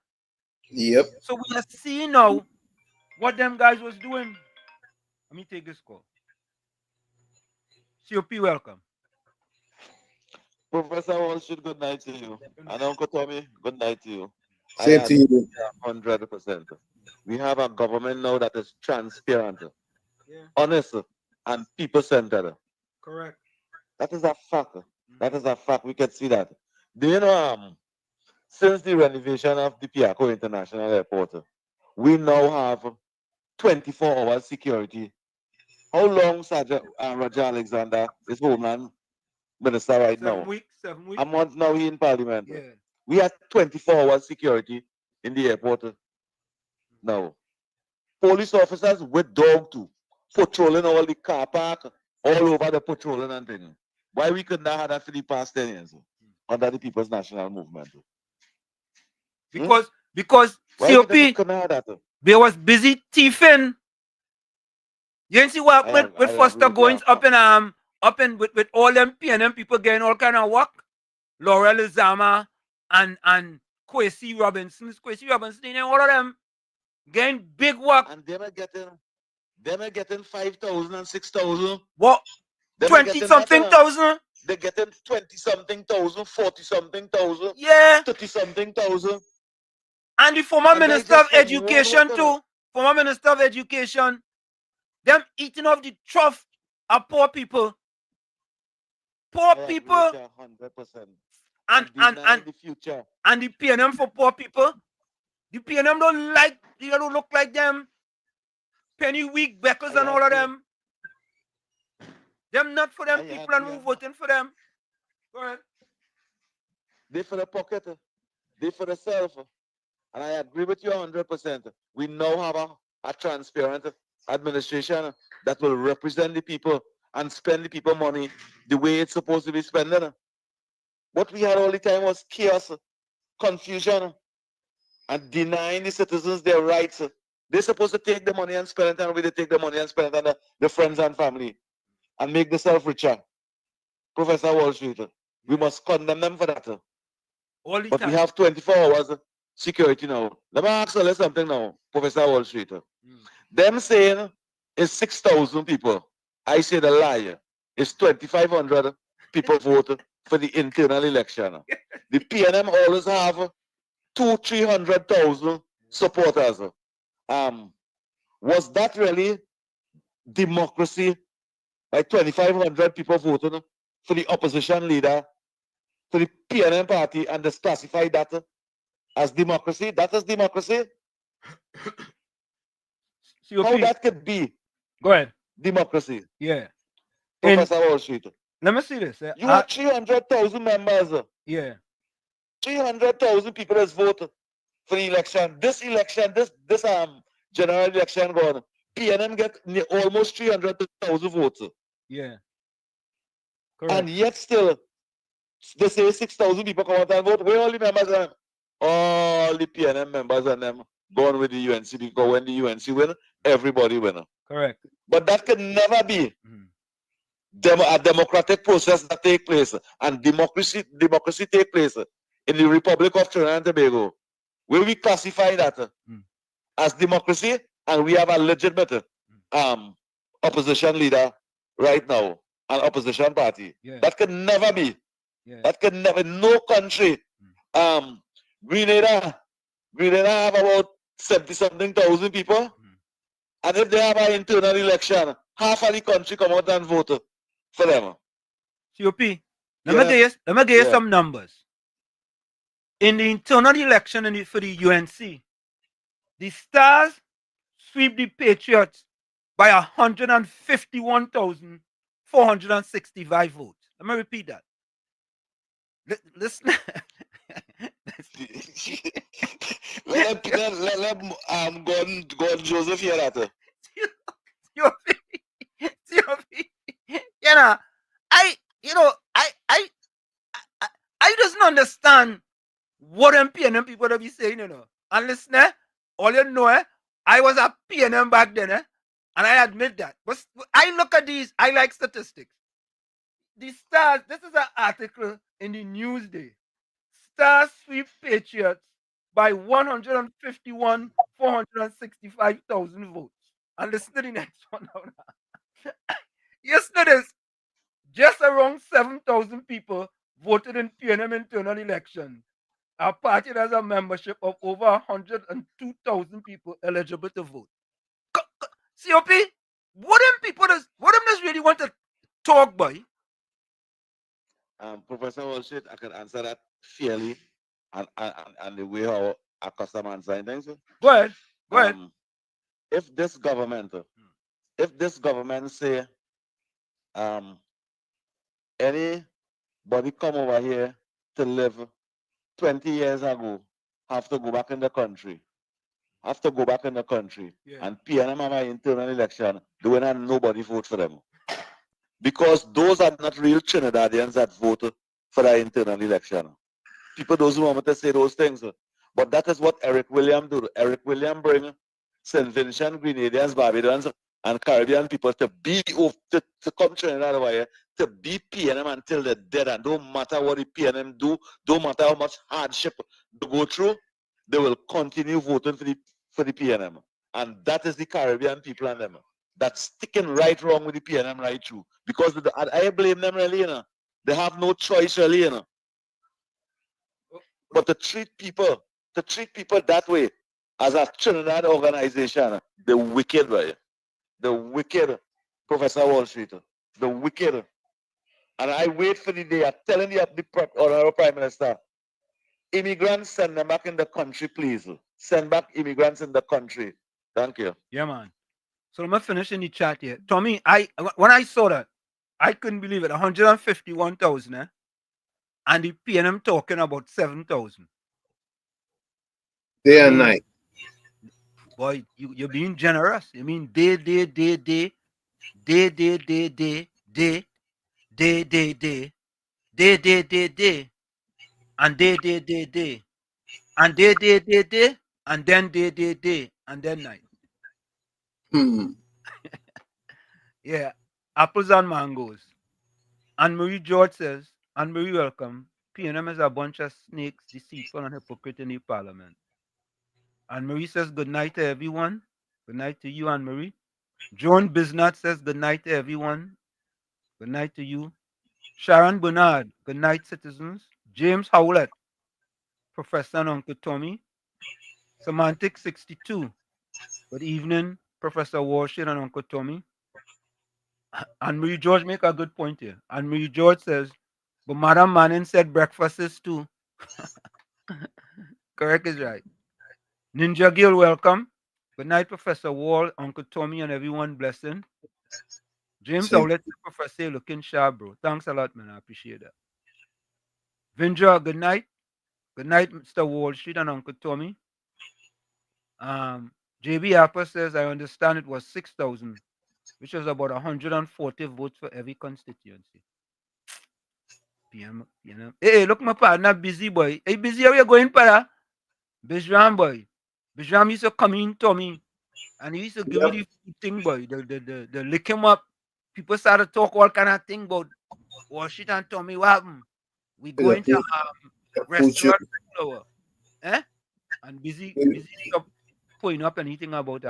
Yep. So we are seeing now what them guys was doing. Let me take this call. COP, welcome. Professor Walsh, good night to you. And Uncle Tommy, good night to you. Same to you. 100%. We have a government now that is transparent, honest, and people-centered. Correct. That is a fact. That is a fact. We can see that. Do you know, since the renovation of the Piaco International Airport, we now have 24-hour security. How long Roger Alexander is Homeland Minister right now? 7 weeks, 7 weeks. A month now he in Parliament. Yeah. We have 24-hour security in the airport now. Police officers with dog too, patrolling all the car park, all over the patrolling and thing. Why we could not have that for the past 10 years under the People's National Movement? Because Why COP, we couldn't have that? they was busy thieving. You didn't see what with Foster Goings up in with all them PNM people getting all kind of work. Laurel Izama and Kwesi Robinson, and all of them getting big work. And them are getting 5,000 and 6,000. What? 20-something thousand? They're getting 20-something thousand, 40-something thousand, yeah, 30-something thousand. And the former Minister of Education too. Former Minister of Education. Them eating off the trough of poor people. Poor people. 100%. And the future. And the PNM for poor people. The PNM don't look like them. Penny Week, Beckles and all of them. Them not for them people and who voting for them. Go ahead. They for the pocket. They for the self. And I agree with you 100%. We now have a transparent administration that will represent the people and spend the people money the way it's supposed to be spending. What we had all the time was chaos, confusion, and denying the citizens their rights. They're supposed to take the money and spend it on where they take the money and spend it on the friends and family and make themselves richer. Professor Wall Street, we must condemn them for that. But we have 24 hours security now. Let me ask you something now, Professor Wall Street. Them saying it's 6,000 people. I say the lie. It's 2,500 people voted for the internal election. The PNM always have 200,000-300,000 supporters. Was that really democracy? Like 2,500 people voting for the opposition leader, for the PNM party, and they classify that as democracy? That is democracy? How that could be? Go ahead. Democracy. Yeah. Professor Wall Street. Let me see this. You have 300,000 members. Yeah. 300,000 people has voted for the election. This election, this general election gone. PNM get almost 300,000 votes. Yeah. Correct. And yet still, they say 6,000 people come out and vote. Where all the members are? All the PNM members and them gone with the UNC because when the UNC win, everybody win. Correct. But that can never be a democratic process that take place, and democracy take place in the Republic of Trinidad and Tobago, where we classify that as democracy, and we have a legitimate opposition leader right now, an opposition party. Yeah. That can never be. Yeah. That can never. No country. Grenada have about 70-something thousand people, and if they have an internal election, half of the country come out and vote for them. COP, let me give you some numbers. In the internal election for the UNC, the Stars sweep the Patriots by 151,465 votes. Let me repeat that. Listen. let God Joseph hear that. You know, I doesn't understand what them PNM people that be saying, you know. And listen, all you know, I was a PNM back then, and I admit that. But I look at these, I like statistics. The Stars, this is an article in the Newsday. Stars sweep Patriots by 465,000 votes. And listen to the next one now. Yesterday, just around 7,000 people voted in PNM internal election. Our party has a membership of over 102,000 people eligible to vote. COP, what them just really want to talk, boy? Professor Walshit, I can answer that fairly and the way how a customer answering things. Go ahead. Go ahead. If this government say anybody come over here to live 20 years ago have to go back in the country. Yeah. And PNM have an internal election, they will not nobody vote for them. Because those are not real Trinidadians that vote for the internal election. People, those who want to say those things. But that is what Eric William do. Eric William bring St. Vincent, Grenadians, Barbadians, and Caribbean people to come Trinidad over here, to be PNM until they're dead. And don't matter what the PNM do, don't matter how much hardship they go through, they will continue voting for the PNM. And that is the Caribbean people and them. That's sticking right wrong with the PNM right through. Because I blame them really, you know. They have no choice really, you know. But to treat people that way as a Trinidad organization, the wicked way. The wicked Professor Wall Street. The wicked. And I wait for the day. I'm telling you, the Honorable Prime Minister, immigrants, send them back in the country, please. Send back immigrants in the country. Thank you. Yeah, man. So I'm finishing the chat here. Tommy, when I saw that, I couldn't believe it. 151,000, and the PNM talking about 7,000. Day and night. Boy, you're being generous. You mean day, and day, and then night. Yeah, apples and mangoes. And Marie George says, and Marie welcome, PNM is a bunch of snakes, deceitful and hypocrite in the parliament. And Marie says, good night to everyone. Good night to you, Anne Marie. Joan Biznat says, good night to everyone. Good night to you. Sharon Bernard, good night, citizens. James Howlett, Professor and Uncle Tommy. Semantic 62, good evening, Professor Warshid and Uncle Tommy. And Marie George make a good point here. And Marie George says, but Madam Manning said breakfast is too. Correct is right. Ninja Gill, welcome. Good night, Professor Wall, Uncle Tommy, and everyone. Blessing. James Howlett, Professor, looking sharp, bro. Thanks a lot, man. I appreciate that. Vindra, good night. Good night, Mr. Wall Street and Uncle Tommy. JB Harper says, I understand it was 6,000, which is about 140 votes for every constituency. PM, you know. Hey, look, my partner, Busy Boy. Hey, Busy, how you going, para? Bijram boy. Bijram used to come in to me, and he used to give me the thing, boy. The lick him up. People started to talk all kind of thing about Washington and Tommy. What happened? We going to restaurant flower. Eh? And busy stop putting up anything about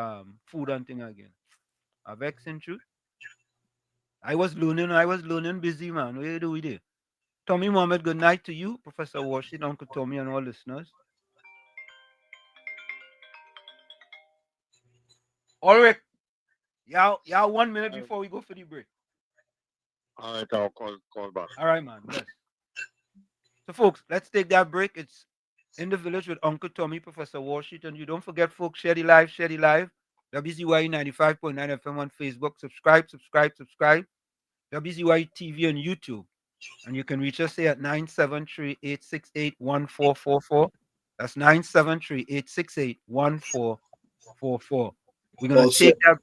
food and thing again. A vexing truth. I was learning busy, man. What you do with it? Tommy Mohammed, good night to you, Professor Washington, Uncle Tommy, and all listeners. All right. Yeah, 1 minute before we go for the break. All right, I'll call back. All right, man. Bless. So, folks, let's take that break. It's In the Village with Uncle Tommy, Professor Washington. You don't forget, folks, share the live. WZYE 95.9 FM on Facebook. Subscribe. WZYE TV on YouTube. And you can reach us here at 973-868-1444. That's 973-868-1444. We're going to Also, take that.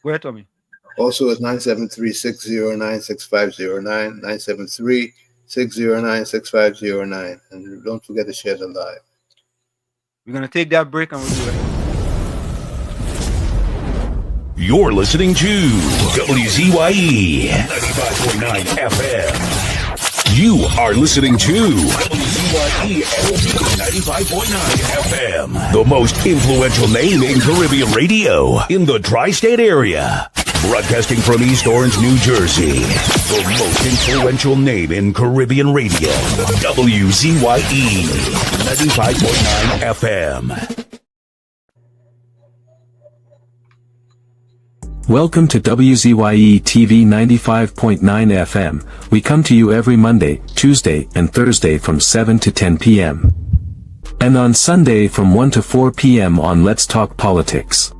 Go ahead, Tommy. Also at 973-609-6509, 973-609-6509. And don't forget to share the live. We're going to take that break and we'll do it. You're listening to WZYE 95.9 FM. You are listening to WZYE 95.9 FM, the most influential name in Caribbean radio in the tri-state area. Broadcasting from East Orange, New Jersey, the most influential name in Caribbean radio, WZYE 95.9 FM. Welcome to WZYE TV 95.9 FM. We come to you every Monday, Tuesday, and Thursday from 7 to 10 p.m. And on Sunday from 1 to 4 p.m. on Let's Talk Politics.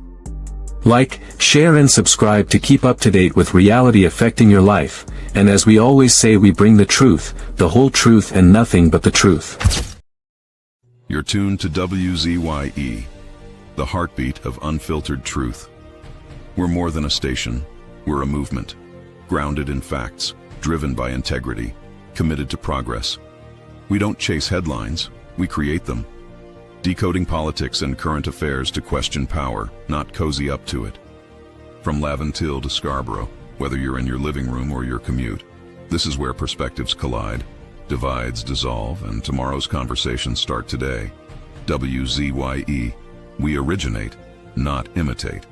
Like, share and subscribe to keep up to date with reality affecting your life, and as we always say, we bring the truth, the whole truth and nothing but the truth. You're tuned to WZYE, the heartbeat of unfiltered truth. We're more than a station, we're a movement, grounded in facts, driven by integrity, committed to progress. We don't chase headlines, we create them. Decoding politics and current affairs to question power, not cozy up to it. From Laventille to Scarborough, whether you're in your living room or your commute, this is where perspectives collide, divides dissolve, and tomorrow's conversations start today. WZYE, we originate, not imitate.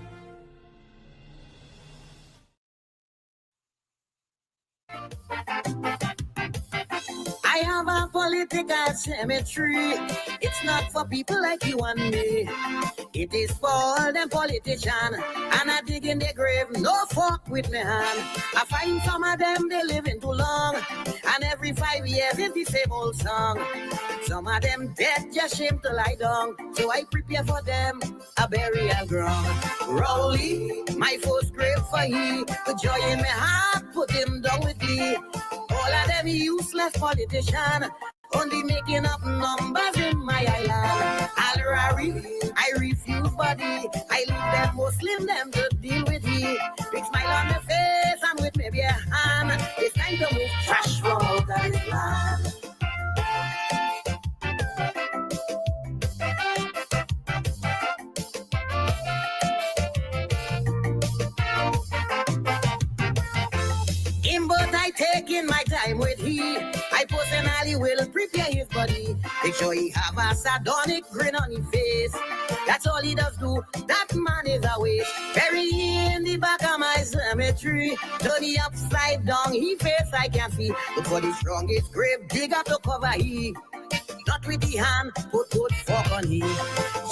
I have a political cemetery. It's not for people like you and me. It is for all them politicians. And I dig in their grave, no fuck with me hand. I find some of them, they living too long. And every 5 years, it's the same old song. Some of them dead, just shame to lie down. So I prepare for them a burial ground. Rowley, my first grave for he. The joy in my heart, put him down with me. All of them useless politicians, only making up numbers in my island. Al-Rari, I refuse body. I leave them Muslim, them to deal with me. Big smile on my face, and with me bare hand. It's time to move trash from out of this land. But I take in my time with he. I personally will prepare his body. Make sure he have a sardonic grin on his face. That's all he does do. That man is a waste. Bury him in the back of my cemetery. Turn he upside down. He face I can see. Look for the strongest grave. Dig up to cover he. Not with the hand, put fork on him.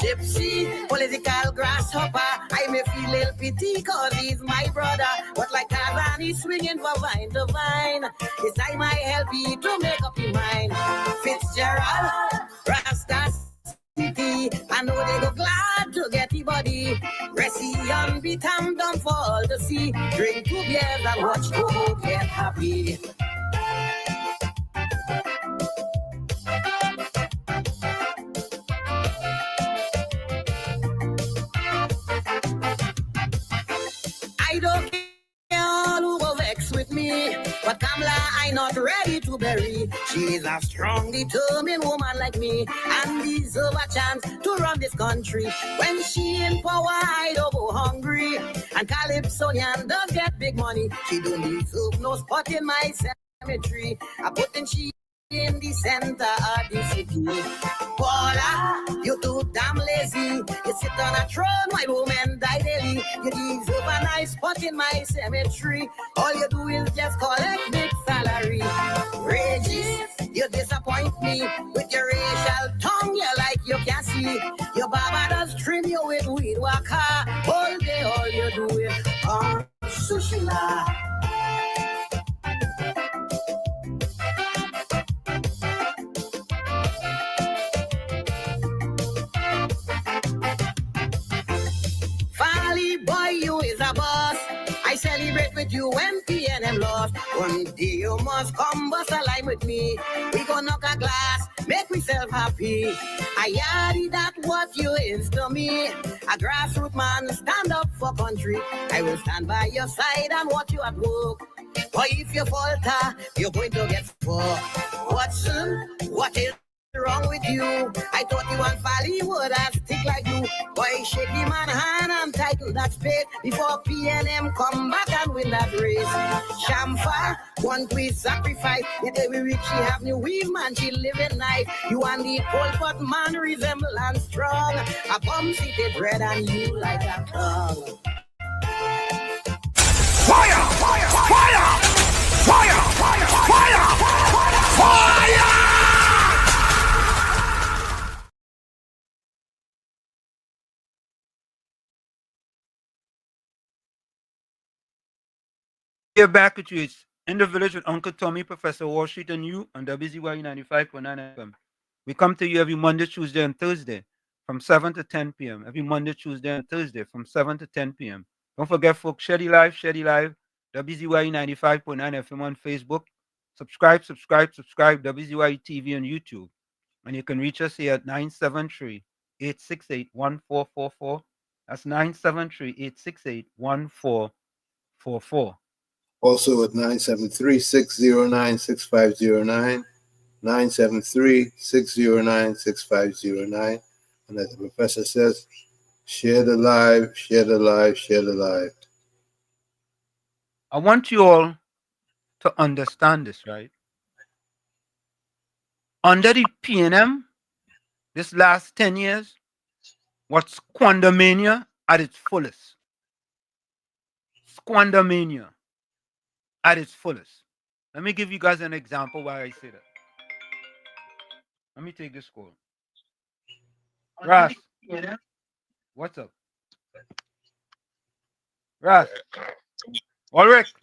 Gypsy, political grasshopper. I may feel a little pity cause he's my brother. But like Tarzan, he's swinging from vine to vine. It's time I help you to make up your mind. Fitzgerald, Rasta City. I know they go glad to get the body. Resi on beat and down for all to see. Drink 2 beers and watch Togo get happy. I don't care all who go vex with me, but Kamala I not ready to bury. She is a strong, determined woman like me, and deserve a chance to run this country. When she in power, I don't go hungry, and Calypsonian does get big money. She don't deserve no spot in my cemetery. I put in she in the center of the city. Paula, you too damn lazy. You sit on a throne while women die daily. You deserve a nice spot in my cemetery. All you do is just collect big salary. Regis, you disappoint me with your racial tongue. You like you can see. Your barber does trim you with weed waka. All day all you do is sushila. Boy, you is a boss. I celebrate with with you when PNM lost. One day you must come bust a line with me. We gonna knock a glass, make myself happy. I yardy that what you is to me. A grassroots man, stand up for country. I will stand by your side and watch you at work. But if you falter, you're going to get fucked. Watson, what is wrong with you? I thought you and Fally would have stick like you. Boy, shake the man hand and tighten that spade before PNM come back and win that race. Shamfa, one quiz sacrifice. The day we reach, she have new weave, man, she live at night. You and the cold but man resemble and strong. A bum city bread and you like a tongue. Fire! Fire! Fire! Fire! Fire! Fire! Fire! We're back with you. It's In the Village with Uncle Tommy, Professor Wall Street, and you on WZYE 95.9 FM. We come to you every Monday, Tuesday, and Thursday from 7 to 10 p.m. Every Monday, Tuesday, and Thursday from 7 to 10 p.m. Don't forget, folks, share the live, WZYE 95.9 FM on Facebook. Subscribe, WZYE TV on YouTube. And you can reach us here at 973-868-1444. That's 973-868-1444. Also at 973-609-6509, 973-609-6509. And as the professor says, share the live, share the live, share the live. I want you all to understand this, right? Under the PNM, this last 10 years, what's squandermania at its fullest. Squandermania at its fullest. Let me give you guys an example why I say that. Let me take this call. Ras, what's up? Ras. Ulrich.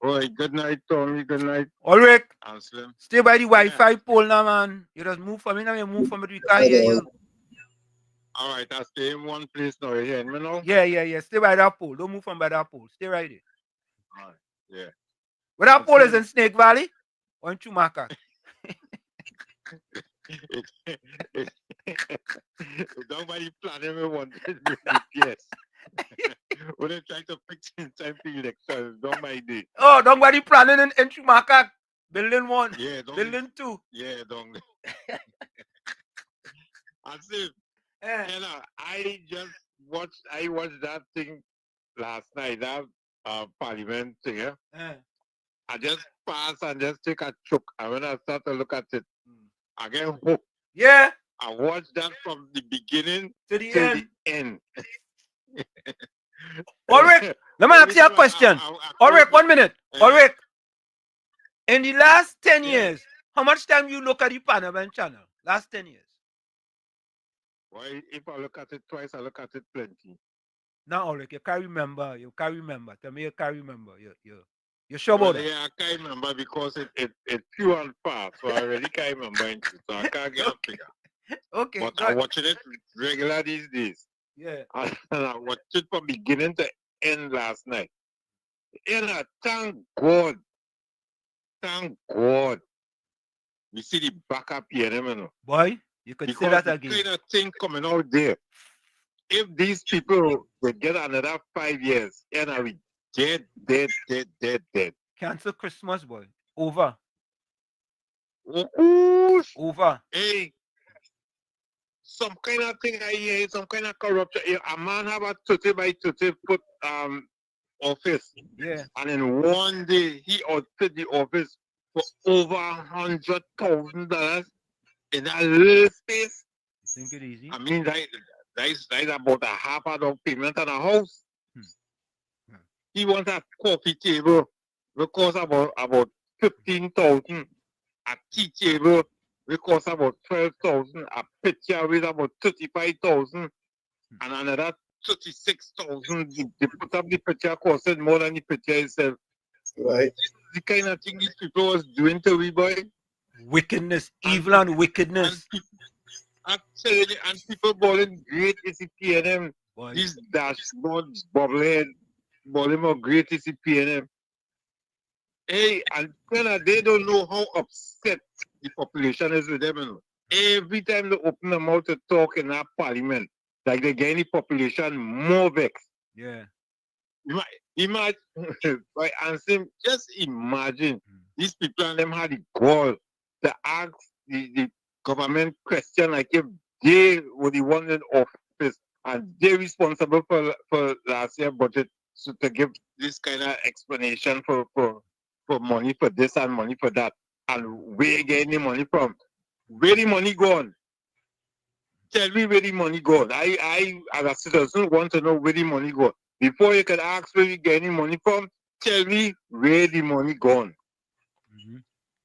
Oi, good night, Tommy. Good night. Ulrich. I'm Slim. Stay by the Wi-Fi pole now, man. You just move from me now, you move from it. We can't hear you. All right, I stay in one place now. You hear me now? Yeah. Stay by that pole. Don't move from by that pole. Stay right there. All right, yeah. Where that pole is in Snake Valley? Or in Chumaka? Nobody planning me one. Yes. When they try to fix in time for elections, don't mind it. Oh, nobody planning in Chumaka. Building 1. Yeah, don't. Building 2. Yeah, don't. I said, you know, I watched that thing last night, that parliament thing, yeah? I just pass and just take a choke. And when I start to look at it, I get hooked. Yeah. I watched that from the beginning to the end. Ulrich, let me ask you a question. Ulrich, 1 minute. Ulrich, in the last 10 years, how much time you look at the Panama channel? Last 10 years. Well, if I look at it twice, I look at it plenty. No, Ulrich, you can't remember. Tell me you can't remember. You're sure about that? Yeah, I can't remember because it's few and far, so I really can't remember it, so I can't get a figure. Okay. But I'm watching it regular these days. Yeah. And I watched it from beginning to end last night. And thank God. Thank God. We see the backup PNM, you know. Boy, you could say that again. Kind of thing coming out there. If these people will get another 5 years, and I will dead. Cancel Christmas, boy. Over. Over. Hey, some kind of thing I hear, some kind of corruption. A man have a 30 by 30 foot office. Yeah. And in one day he outfit the office for over $100,000 in that little space. You think it easy? I mean, that's about a half a down payment on a house. He wants a coffee table, will cost about 15,000. A tea table will cost about 12,000. A picture with about 35,000, and another 36,000. They put up the picture costed more than the picture itself. Right. This is the kind of thing these people was doing to we, boy. Wickedness, evil and wickedness. And people balling great is the PNM. These dashboards, bobblehead. Baltimore great is the PNM. Hey, and they don't know how upset the population is with them. You know. Every time they open their mouth to talk in that parliament, like they get the population more vexed. Yeah. Imagine, by answering, just imagine these people and them had the gall to ask the government question like if they were the ones in office and they're responsible for last year's budget, so to give this kind of explanation for money for this and money for that, and where you getting the money from? Where the money gone? Tell me where the money gone. I as a citizen want to know where the money gone. Before you can ask where you getting money from, tell me where the money gone.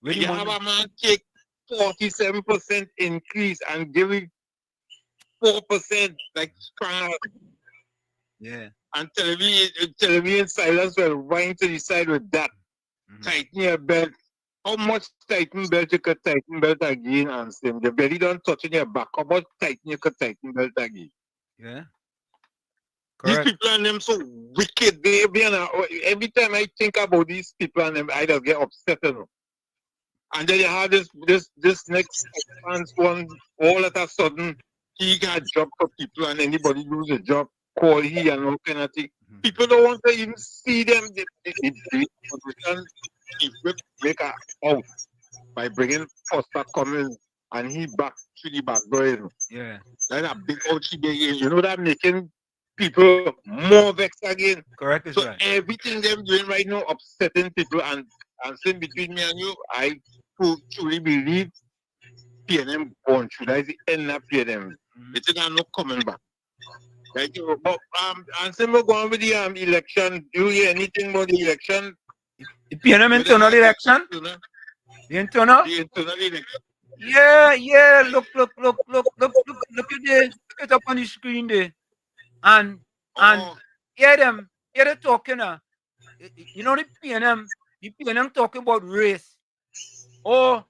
Where the you money? have a man take 47% increase and give it 4% like strong. Yeah. And television silence will wind to the side with that. Tighten your belt. How much tighten belt you could tighten belt again and same. The belly don't touch in your back. How much tighten you could tighten belt again? Yeah. These people and them so wicked. Every time I think about these people and them, I just get upset. You know? And then you have this next one, all of a sudden, he got job for people and anybody lose a job, call he and all kind of thing. People don't want to even see them. They make a out by bringing Foster Cummins and he back to the back door. You know? Yeah. That's a big out you know that making people more vexed again. Correct. So right. everything they're doing right now upsetting people and saying between me and you, I truly believe PNM gone through. That is the end of PNM. It's not coming back. Like, but and same we're going with the election. Do you hear anything about the election? The PNM internal election? The internal? The internal election. Yeah. Look at it up on the screen there. And hear them talking. You know the PNM talking about race. Or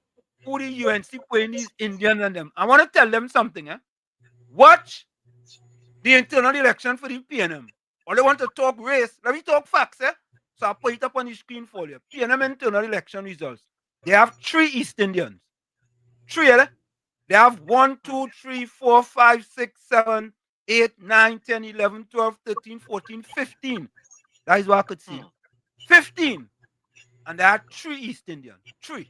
who the UNC playing these Indians and them. I want to tell them something. Watch the internal election for the PNM. Or they want to talk race. Let me talk facts. So I'll put it up on the screen for you. PNM internal election results. They have 3 East Indians. 3, They have 1, 2, 3, 4, 5, 6, 7, 8, 9, 10, 11, 12, 13, 14, 15. That is what I could see. 15. And they are 3 East Indians. 3.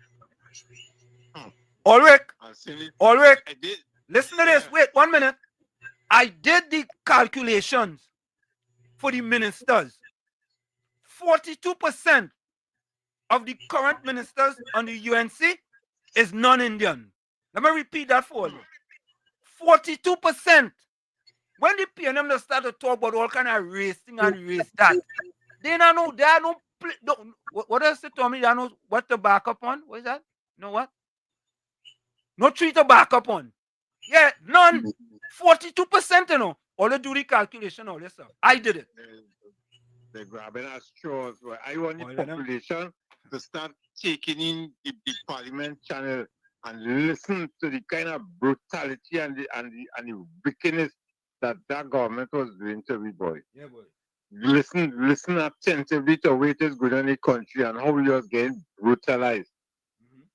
Ulrich, listen to this. Wait 1 minute. I did the calculations for the ministers. 42% of the current ministers on the UNC is non-Indian. Let me repeat that for you. 42%. When the PNM start to talk about all kind of racing and race that, they don't know. They are no. What else they told me? They don't know what to back up on. What is that? You know what? No tree to back up on. Yeah, none. 42%, you know. All they do the calculation, all this stuff. I did it. They're grabbing at straws. I want the population to start taking in the parliament channel and listen to the kind of brutality and the wickedness that government was doing to everybody. Yeah, boy. Listen attentively to what is good in the country and how we are getting brutalized.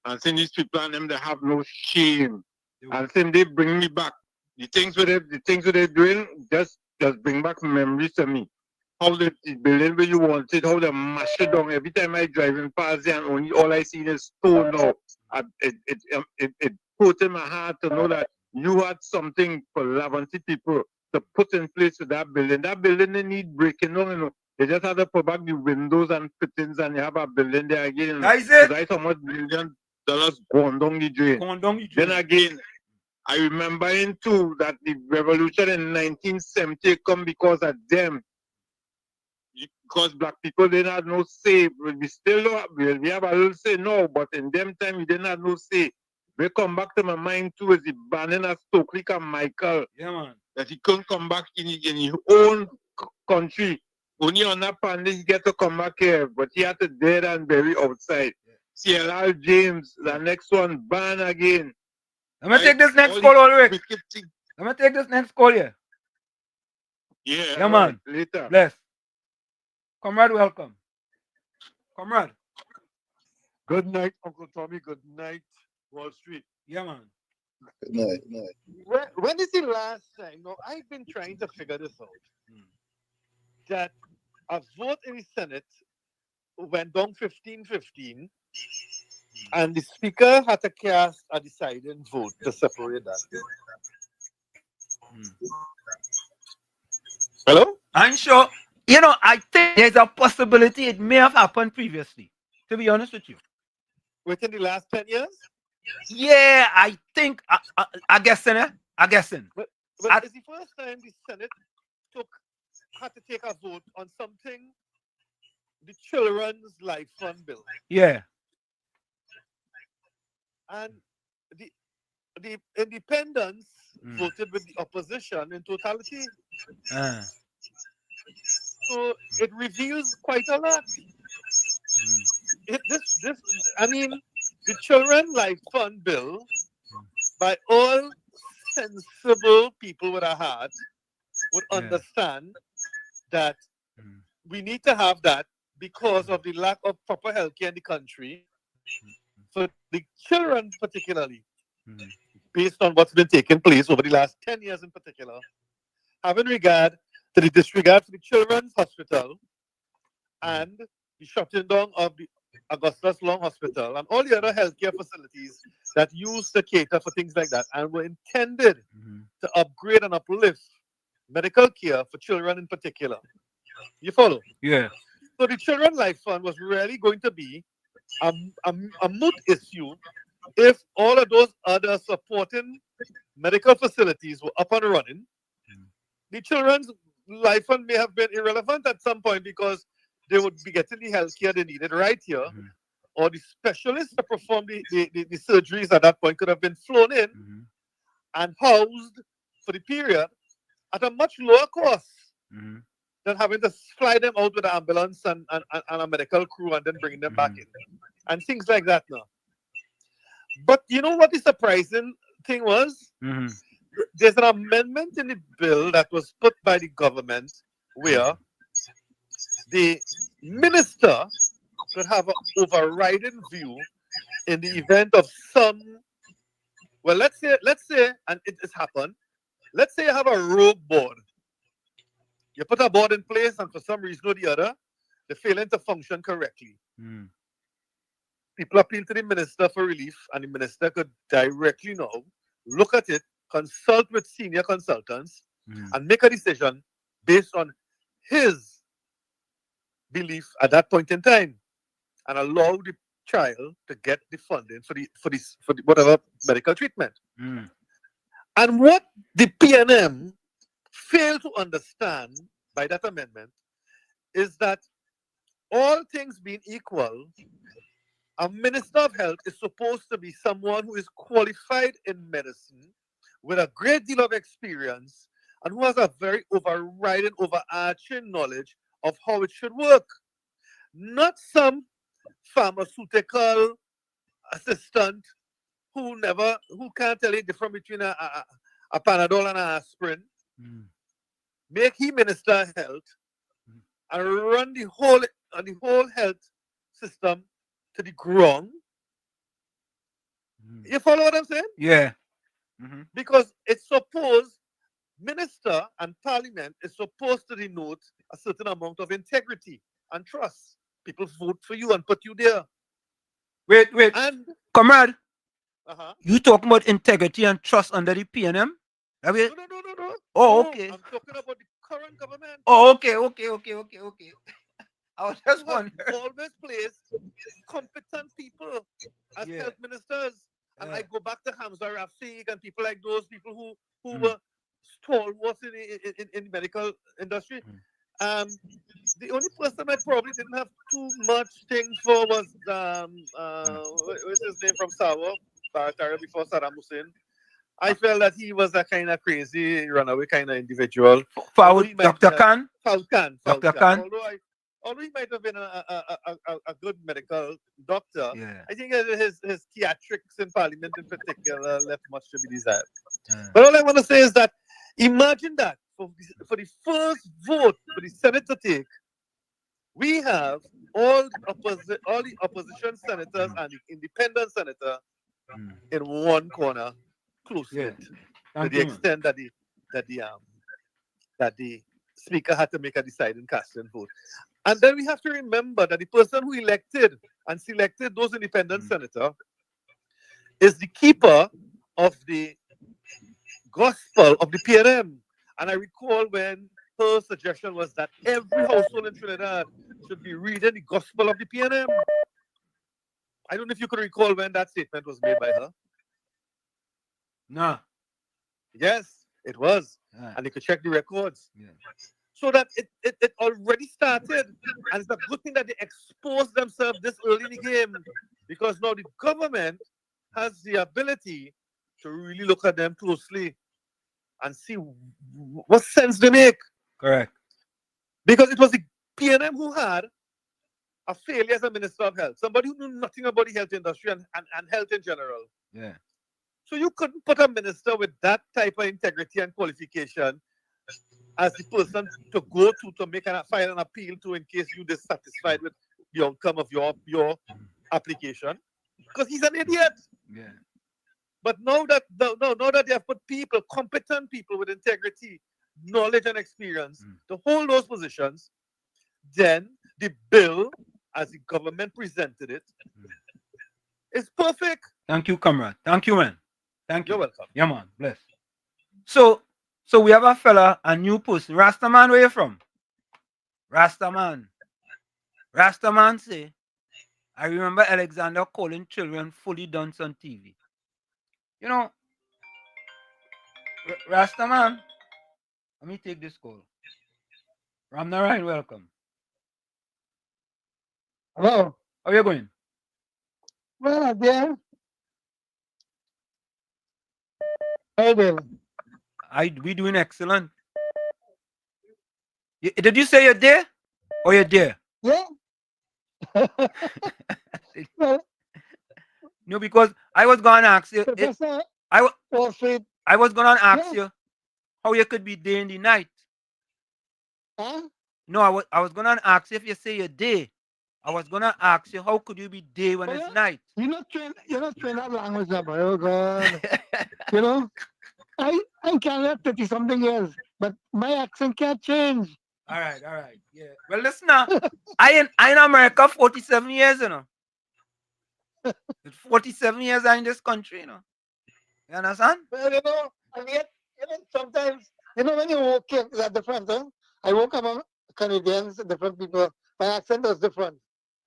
And seeing these people and them, they have no shame. And seeing they bring me back. The things that they're doing just bring back memories to me. How the building where you wanted, how they mash it down. Every time I driving past there and all I see is stone now. It put in my heart to know that you had something for Laventry people to put in place with that building. That building they need breaking down, you know. They just have to put back the windows and fittings and you have a building there again. You know. That is it. So that's how much $1 billion gone down the drain. Then again, I remember in too that the revolution in 1970 come because of them. Because black people didn't have no say. We still don't have, we have a little say now, but in them time we didn't have no say. We come back to my mind too is the banning of Stokely and Michael. Yeah, man. That he couldn't come back in his own country. Only on that pandemic he get to come back here, but he had to dead and bury outside. CLR James, the next one, ban again. I'm gonna take this next call, Ulrich. I'm gonna take this next call here. Yeah, Yeah, man. Later. Bless. Comrade, welcome. Comrade. Good night, Uncle Tommy. Good night, Wall Street. Yeah, man. Good night. When is the last time? No, I've been trying to figure this out. That a vote in the Senate went down 15-15, and the Speaker had to cast a deciding vote to separate that. Hello? I'm sure. You know, I think there's a possibility it may have happened previously, to be honest with you. Within the last 10 years? Yeah, I think, I guessing. But it's the first time the Senate had to take a vote on something, the Children's Life Fund bill. Yeah. And the independents voted with the opposition in totality. So it reveals quite a lot. The Children's Life Fund bill, by all sensible people with a heart, would understand that we need to have that because of the lack of proper health care in the country. For the children particularly, based on what's been taking place over the last 10 years in particular, having regard to the disregard for the Children's Hospital and the shutting down of the Augustus Long Hospital and all the other healthcare facilities that used to cater for things like that and were intended to upgrade and uplift medical care for children in particular. You follow? Yeah. So the Children's Life Fund was really going to be a moot issue if all of those other supporting medical facilities were up and running. The Children's Life Fund may have been irrelevant at some point because they would be getting the health care they needed right here, or the specialists to perform the surgeries at that point could have been flown in and housed for the period at a much lower cost than having to fly them out with an ambulance and a medical crew and then bringing them back in. And things like that now. But you know what the surprising thing was? There's an amendment in the bill that was put by the government where the minister could have an overriding view in the event of some, well, let's say, and it has happened, let's say you have a rogue board. You put a board in place and for some reason or the other, they're failing to function correctly. People appeal to the minister for relief, and the minister could directly now look at it, consult with senior consultants, and make a decision based on his belief at that point in time, and allow the child to get the funding for the whatever medical treatment. And what the PNM failed to understand by that amendment is that all things being equal, a minister of health is supposed to be someone who is qualified in medicine with a great deal of experience and who has a very overriding, overarching knowledge of how it should work. Not some pharmaceutical assistant who can't tell you the difference between a Panadol and an aspirin. Make him minister of health and run the whole health system to the ground. You follow what I'm saying? Yeah. Because it's supposed, minister and parliament is supposed to denote a certain amount of integrity and trust. People vote for you and put you there. Wait. And Comrade, you talking about integrity and trust under the PNM? No. Oh, okay. I'm talking about the current government. Oh, okay. I was just wondering. Always placed competent people as health ministers. And I go back to Hamza Rafiq and people like those people who were stalwarts in the medical industry. The only person I probably didn't have too much things for was what's his name from Sawa, Baratara before Saddam Hussein. I felt that he was a kind of crazy runaway kind of individual. Dr. Khan? Dr. Khan? Although he might have been a good medical doctor, I think his theatrics in Parliament in particular left much to be desired. But all I want to say is that imagine that for the first vote for the Senate to take, We have all the opposition senators and the independent senator in one corner, close knit, to Thank the you, man. extent that the speaker had to make a deciding casting vote. And then we have to remember that the person who elected and selected those independent senators is the keeper of the gospel of the PNM. And I recall when her suggestion was that every household in Trinidad should be reading the gospel of the PNM. I don't know if you could recall when that statement was made by her. No. Yes, it was. And you could check the records. So that it already started. And it's a good thing that they exposed themselves this early in the game. Because now the government has the ability to really look at them closely and see what sense they make. Correct. Because it was the PNM who had a failure as a minister of health, somebody who knew nothing about the health industry and health in general. Yeah. So you couldn't put a minister with that type of integrity and qualification as the person to go to make a file an appeal to in case you're dissatisfied with the outcome of your application. Because he's an idiot. Yeah. But now that they have put people, competent people with integrity, knowledge, and experience to hold those positions, then the bill, as the government presented it, is perfect. Thank you, comrade. Thank you, man. Thank you. You're welcome. Yeah, man. Bless. So we have a fella, a new person. Rastaman, where you from? Rastaman. Rastaman say, I remember Alexander calling children fully dunce on TV. You know, Rastaman, let me take this call. Ramnarayan, welcome. Hello. How are you going? Well, there. How well? We doing excellent. Did you say you're there? Or you're there? Yeah. Well, no, because I was going to ask you. I was going to ask you how you could be day in the night. Huh? No, I was going to ask you if you say you're day. I was going to ask you how could you be day when it's night? You're not trained that language, boy. Oh, God. You know, I can 30 something years, but my accent can't change. All right. Yeah. Well, listen now. I in America 47 years, you know. 47 years I'm in this country, you know. You understand? Well, you know, and yet, sometimes, when you walk in, it's different, huh? I woke up Canadians, different people. My accent is different.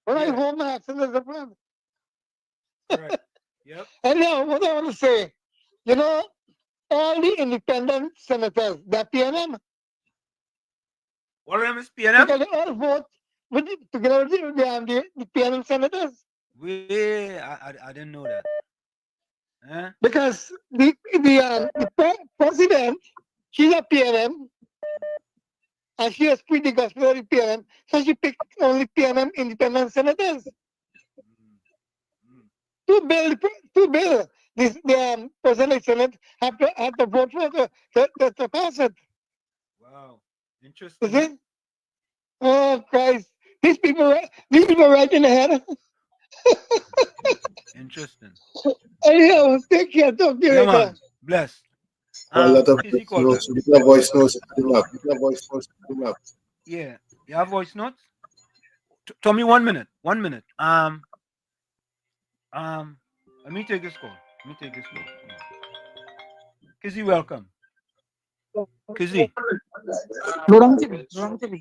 When I home, my accent is different. Right. Yep. And now, what I want to say, all the independent senators, they're PNM. All of them is PNM? Because they all vote together with the PNM senators. I didn't know that. Huh? Because the president, she's a PNM, and she has pretty gospel of the PNM, so she picked only PNM independent senators. To bill, the president of the Senate have to vote for to pass it. Wow, interesting. Is it? Oh Christ! These people right in the head. Interesting. Anyhow, take care. Talk to you later. Man. Bless. A lot of voice notes coming up. Yeah, you have voice notes. Tell me 1 minute. 1 minute. Let me take this call. Kizzy, welcome. Kizzy. Wrong TV.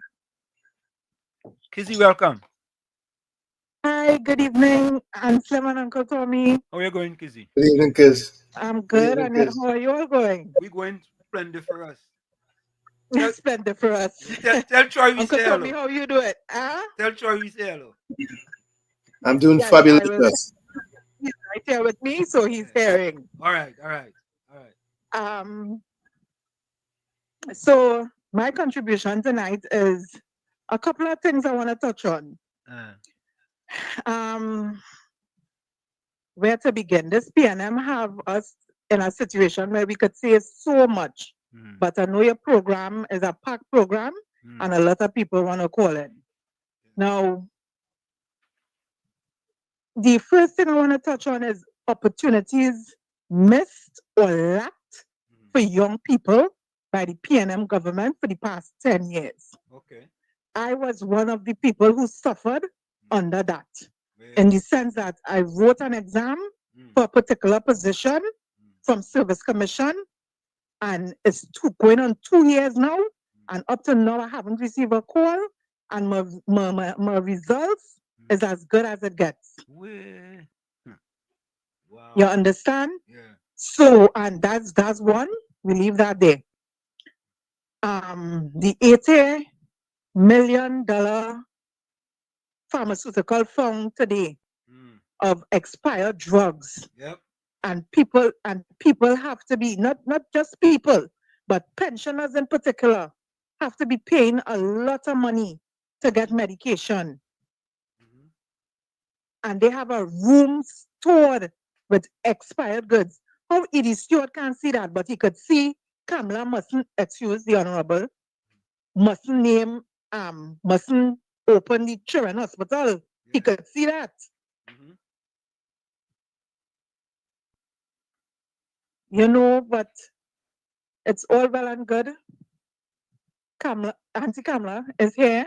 Kizzy, welcome. Hi, good evening, Anselm and Uncle Tommy. How are you going, Kizzy? Good evening, Kiz. I'm good, and how are you all going? We're going splendid for us. Splendid for us. Tell Troy we Uncle say Tommy, hello. how you do it? Huh? Tell Troy we say hello. I'm doing fabulous. He's right here with me, so he's hearing. All right. So my contribution tonight is a couple of things I want to touch on. Where to begin? This PNM have us in a situation where we could say so much, but I know your program is a packed program, and a lot of people want to call in. Now, the first thing I want to touch on is opportunities missed or lacked for young people by the PNM government for the past 10 years. Okay. I was one of the people who suffered under that, in the sense that I wrote an exam for a particular position from Service Commission, and it's going on 2 years now, and up to now I haven't received a call, and my results is as good as it gets. Wow. You understand? Yeah. So, and that's one. We leave that there. The $80 million pharmaceutical found today of expired drugs. Yep. And people have to be not just people, but pensioners in particular have to be paying a lot of money to get medication. And they have a room stored with expired goods. How Edie Stewart can't see that, but he could see Kamala mustn't, excuse the honorable, mustn't name, mustn't open the children hospital. He could see that. You know, but it's all well and good. Kamala, Auntie Kamala is here.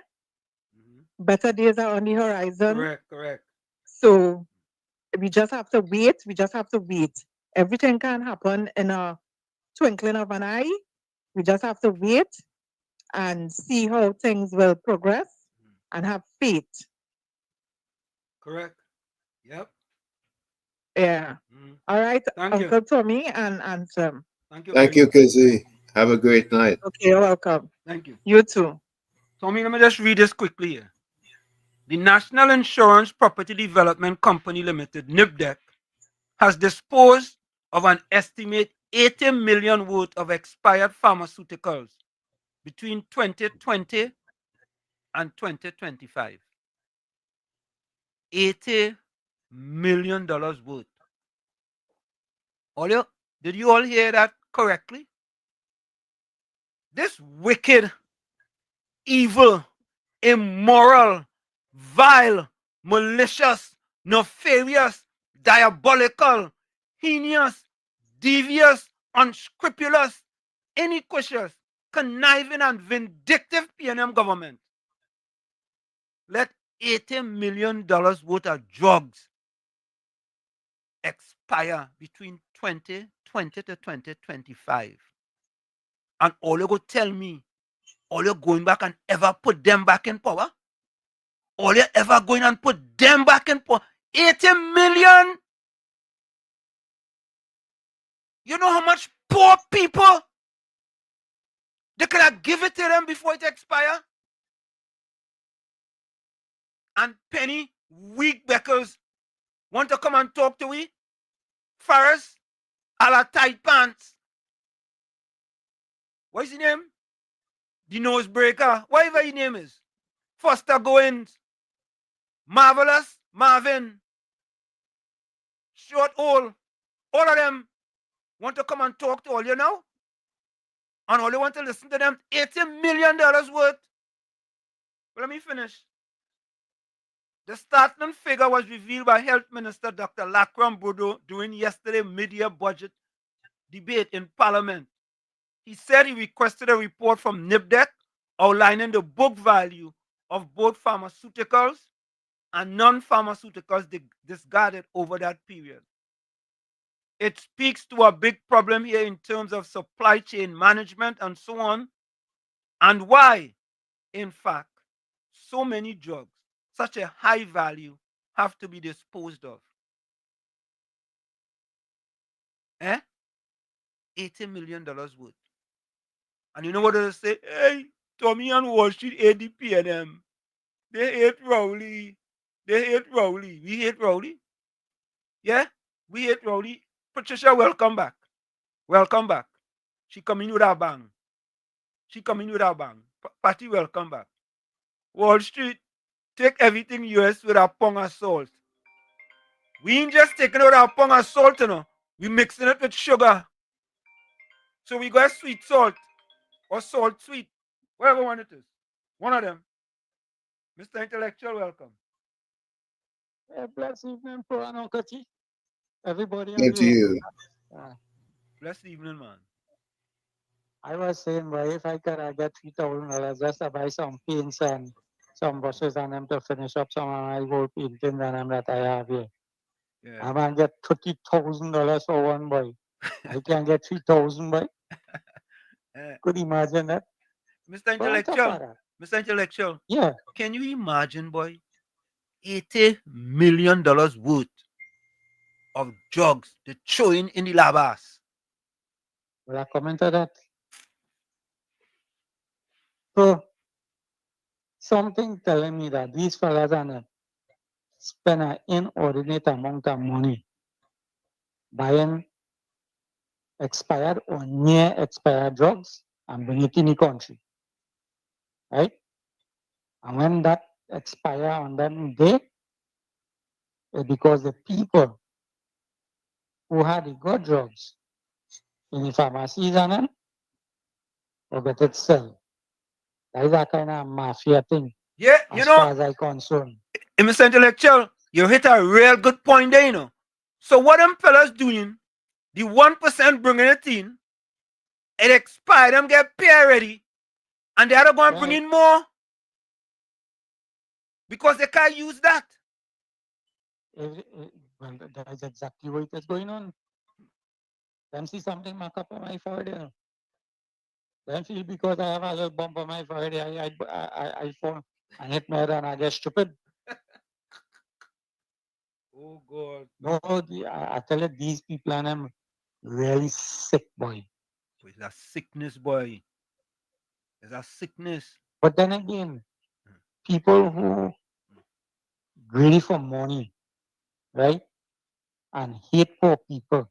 Better days are on the horizon. Correct. So we just have to wait. Everything can happen in a twinkling of an eye. We just have to wait and see how things will progress and have faith. Correct. Yep. Yeah. All right, Thank Uncle you. Tommy and Ansem. Thank you, Kizzy. Have a great night. Okay, you're welcome. Thank you. You too. Tommy, let me just read this quickly here. The National Insurance Property Development Company Limited, NIPDEC, has disposed of an estimated 80 million worth of expired pharmaceuticals between 2020 and 2025. $80 million worth. Did you all hear that correctly? This wicked, evil, immoral, vile, malicious, nefarious, diabolical, heinous, devious, unscrupulous, iniquitous, conniving, and vindictive PNM government let $80 million worth of drugs expire between 2020 to 2025. And all you go tell me, all you're going back and ever put them back in power? All you're ever going and put them back in power? 80 million? You know how much poor people they could have given it to them before it expire? And penny weak beckers want to come and talk to we? Farris, a la tight pants. What's his name? The nose breaker, whatever his name is. Foster Goins, Marvelous, Marvin, Short Hole, all of them want to come and talk to all you now? And all you want to listen to them? $80 million worth. Well, let me finish. The startling figure was revealed by Health Minister Dr. Lakram Bodo during yesterday's mid-year budget debate in Parliament. He said he requested a report from NIPDEC outlining the book value of both pharmaceuticals and non-pharmaceuticals discarded over that period. It speaks to a big problem here in terms of supply chain management and so on, and why, in fact, so many drugs, such a high value, have to be disposed of. $80 million worth. And you know what they say? Hey, Tommy and Wall Street hate the PNM. They hate Rowley. They hate Rowley. We hate Rowley. Yeah, we hate Rowley. Patricia, welcome back. Welcome back. She coming with her bang. She coming with her bang. Patty, welcome back. Wall Street, take everything US with a pound of salt. We ain't just taking out our pound of salt, you know. We mixing it with sugar. So we got sweet salt or salt sweet, whatever one it is. One of them. Mr. Intellectual, welcome. Blessed evening, Puranokati. Everybody on Same to the you. Blessed evening, man. I was saying, boy, if I could get $3,000 just to buy some paints and some brushes and them to finish up some of my gold paintings and them that I have here. Yeah. I might get $30,000 for one, boy. I can get 3,000, boy. Could imagine that? Mr. Intellectual, Mr. Intellectual. Yeah. Can you imagine, boy? $80 million worth of drugs they're throwing in the labas. Will I comment on that? So, something telling me that these fellas are spend an inordinate amount of money buying expired or near expired drugs and bring it in the country. Right? And when that expire on them day, it's because the people who had the good drugs in the pharmacies and them will get it sell. That is a kind of mafia thing. Yeah, as far as I'm concerned. Mr. Intellectual, you hit a real good point there, you know. So what them fellas doing, the 1% bringing it in, it expired, them get pay already, and the other going to bring in more because they can't use that. Well, that is exactly what is going on. Them see something mark up on my forehead, you know. Then feel because I have a little bump on my forehead, I fall and hit my head and I get stupid. Oh God. No, I tell you, these people and them really sick, boy. It's a sickness, boy. It's a sickness. But then again, people who greedy for money, right? And hate poor people,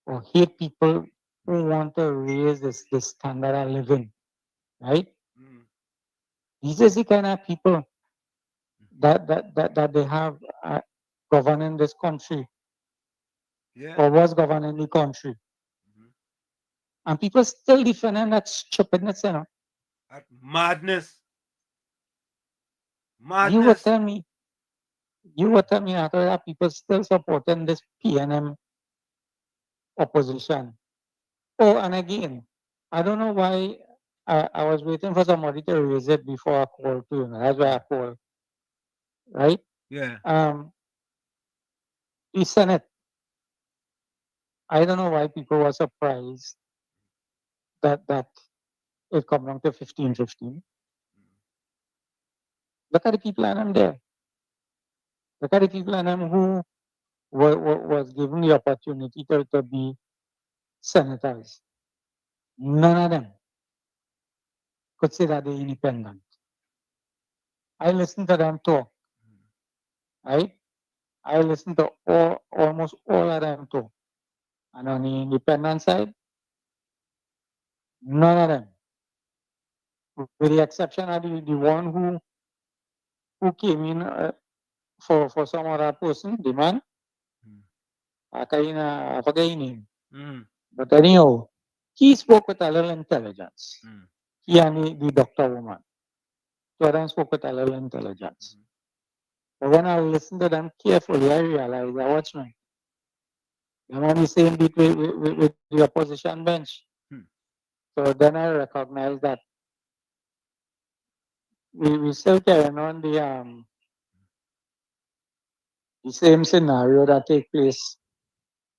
or hate people who want to raise this standard of living, right? These are the kind of people that they have governing this country, or was governing the country. And people still defending that stupidness, you know. That madness. You would tell me that there are people still supporting this PNM opposition. Oh, and again, I don't know why I was waiting for somebody to raise it before I called too. That's why I called. Right? Yeah. The Senate. I don't know why people were surprised that it come down to 15-15. Look at the people and them there. Look at the people and them who was given the opportunity to be senators. None of them could say that they're independent. I listened to them talk. Right? I listened to almost all of them talk. And on the independent side, none of them. With the exception of the one who came in for some other person, the man. I forget his name. But anyhow, he spoke with a little intelligence. He and the doctor woman. Two of them spoke with a little intelligence. But when I listened to them carefully, I realized that what's wrong. They're on the same beat with the opposition bench. So then I recognized that we still carrying on the same scenario that take place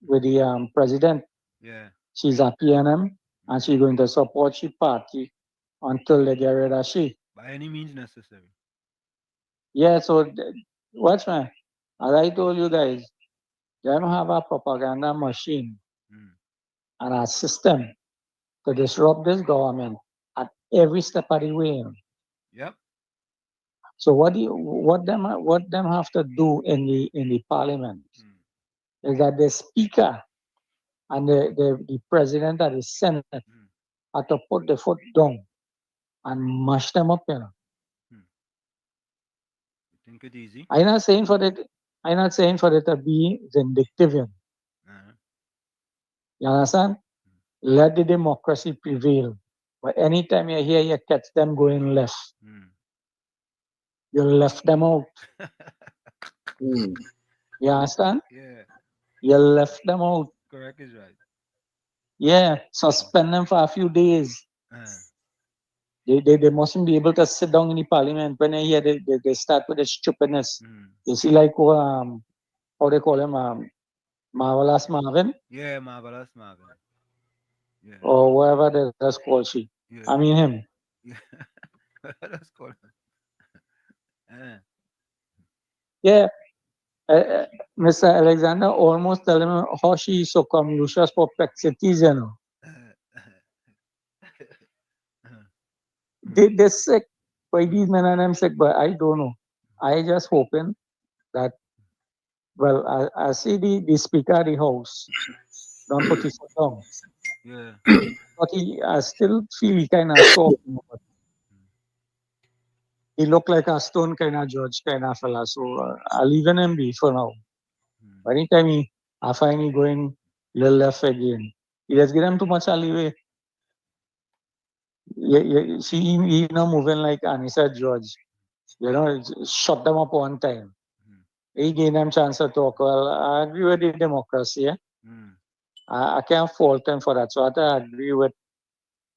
with the president. Yeah. She's a PNM and she's going to support she party until they get rid of she. By any means necessary. Yeah, so what's right? As I told you guys, they don't have a propaganda machine and a system to disrupt this government at every step of the way. Yep. So what them have to do in the parliament is that the speaker and the president of the Senate have to put the foot down and mash them up, you know. Think it easy. I'm not saying for it to be vindictive. You understand? Let the democracy prevail. But anytime you hear you catch them going left, You left them out. Mm. You understand? Yeah. You left them out. Correct is right. Yeah, suspend them for a few days. Uh, They mustn't be able to sit down in the parliament. When they hear they start with the stupidness. You see, like how they call him, Marvelous Marvin, yeah, marvelous Marvin. Yeah. or whatever they just call she. Yeah. I mean him. Yeah. That's cool. Yeah, Mr. Alexander almost tell him how she is so communications for perplexities, you know. They're sick. Why these men and them sick, but I don't know. I just hoping that, well, I see the speaker of the house don't put his foot down. Yeah. But I still feel he kind of soft. He look like a stone kind of judge kind of fella. So I'll leave him be for now. Anytime I find he going little left again, he just give him too much alleyway. See, he not moving like Anissa George. You know, shut them up one time. He gave them chance to talk. Well, I agree with the democracy. Yeah? I can't fault him for that. So I agree with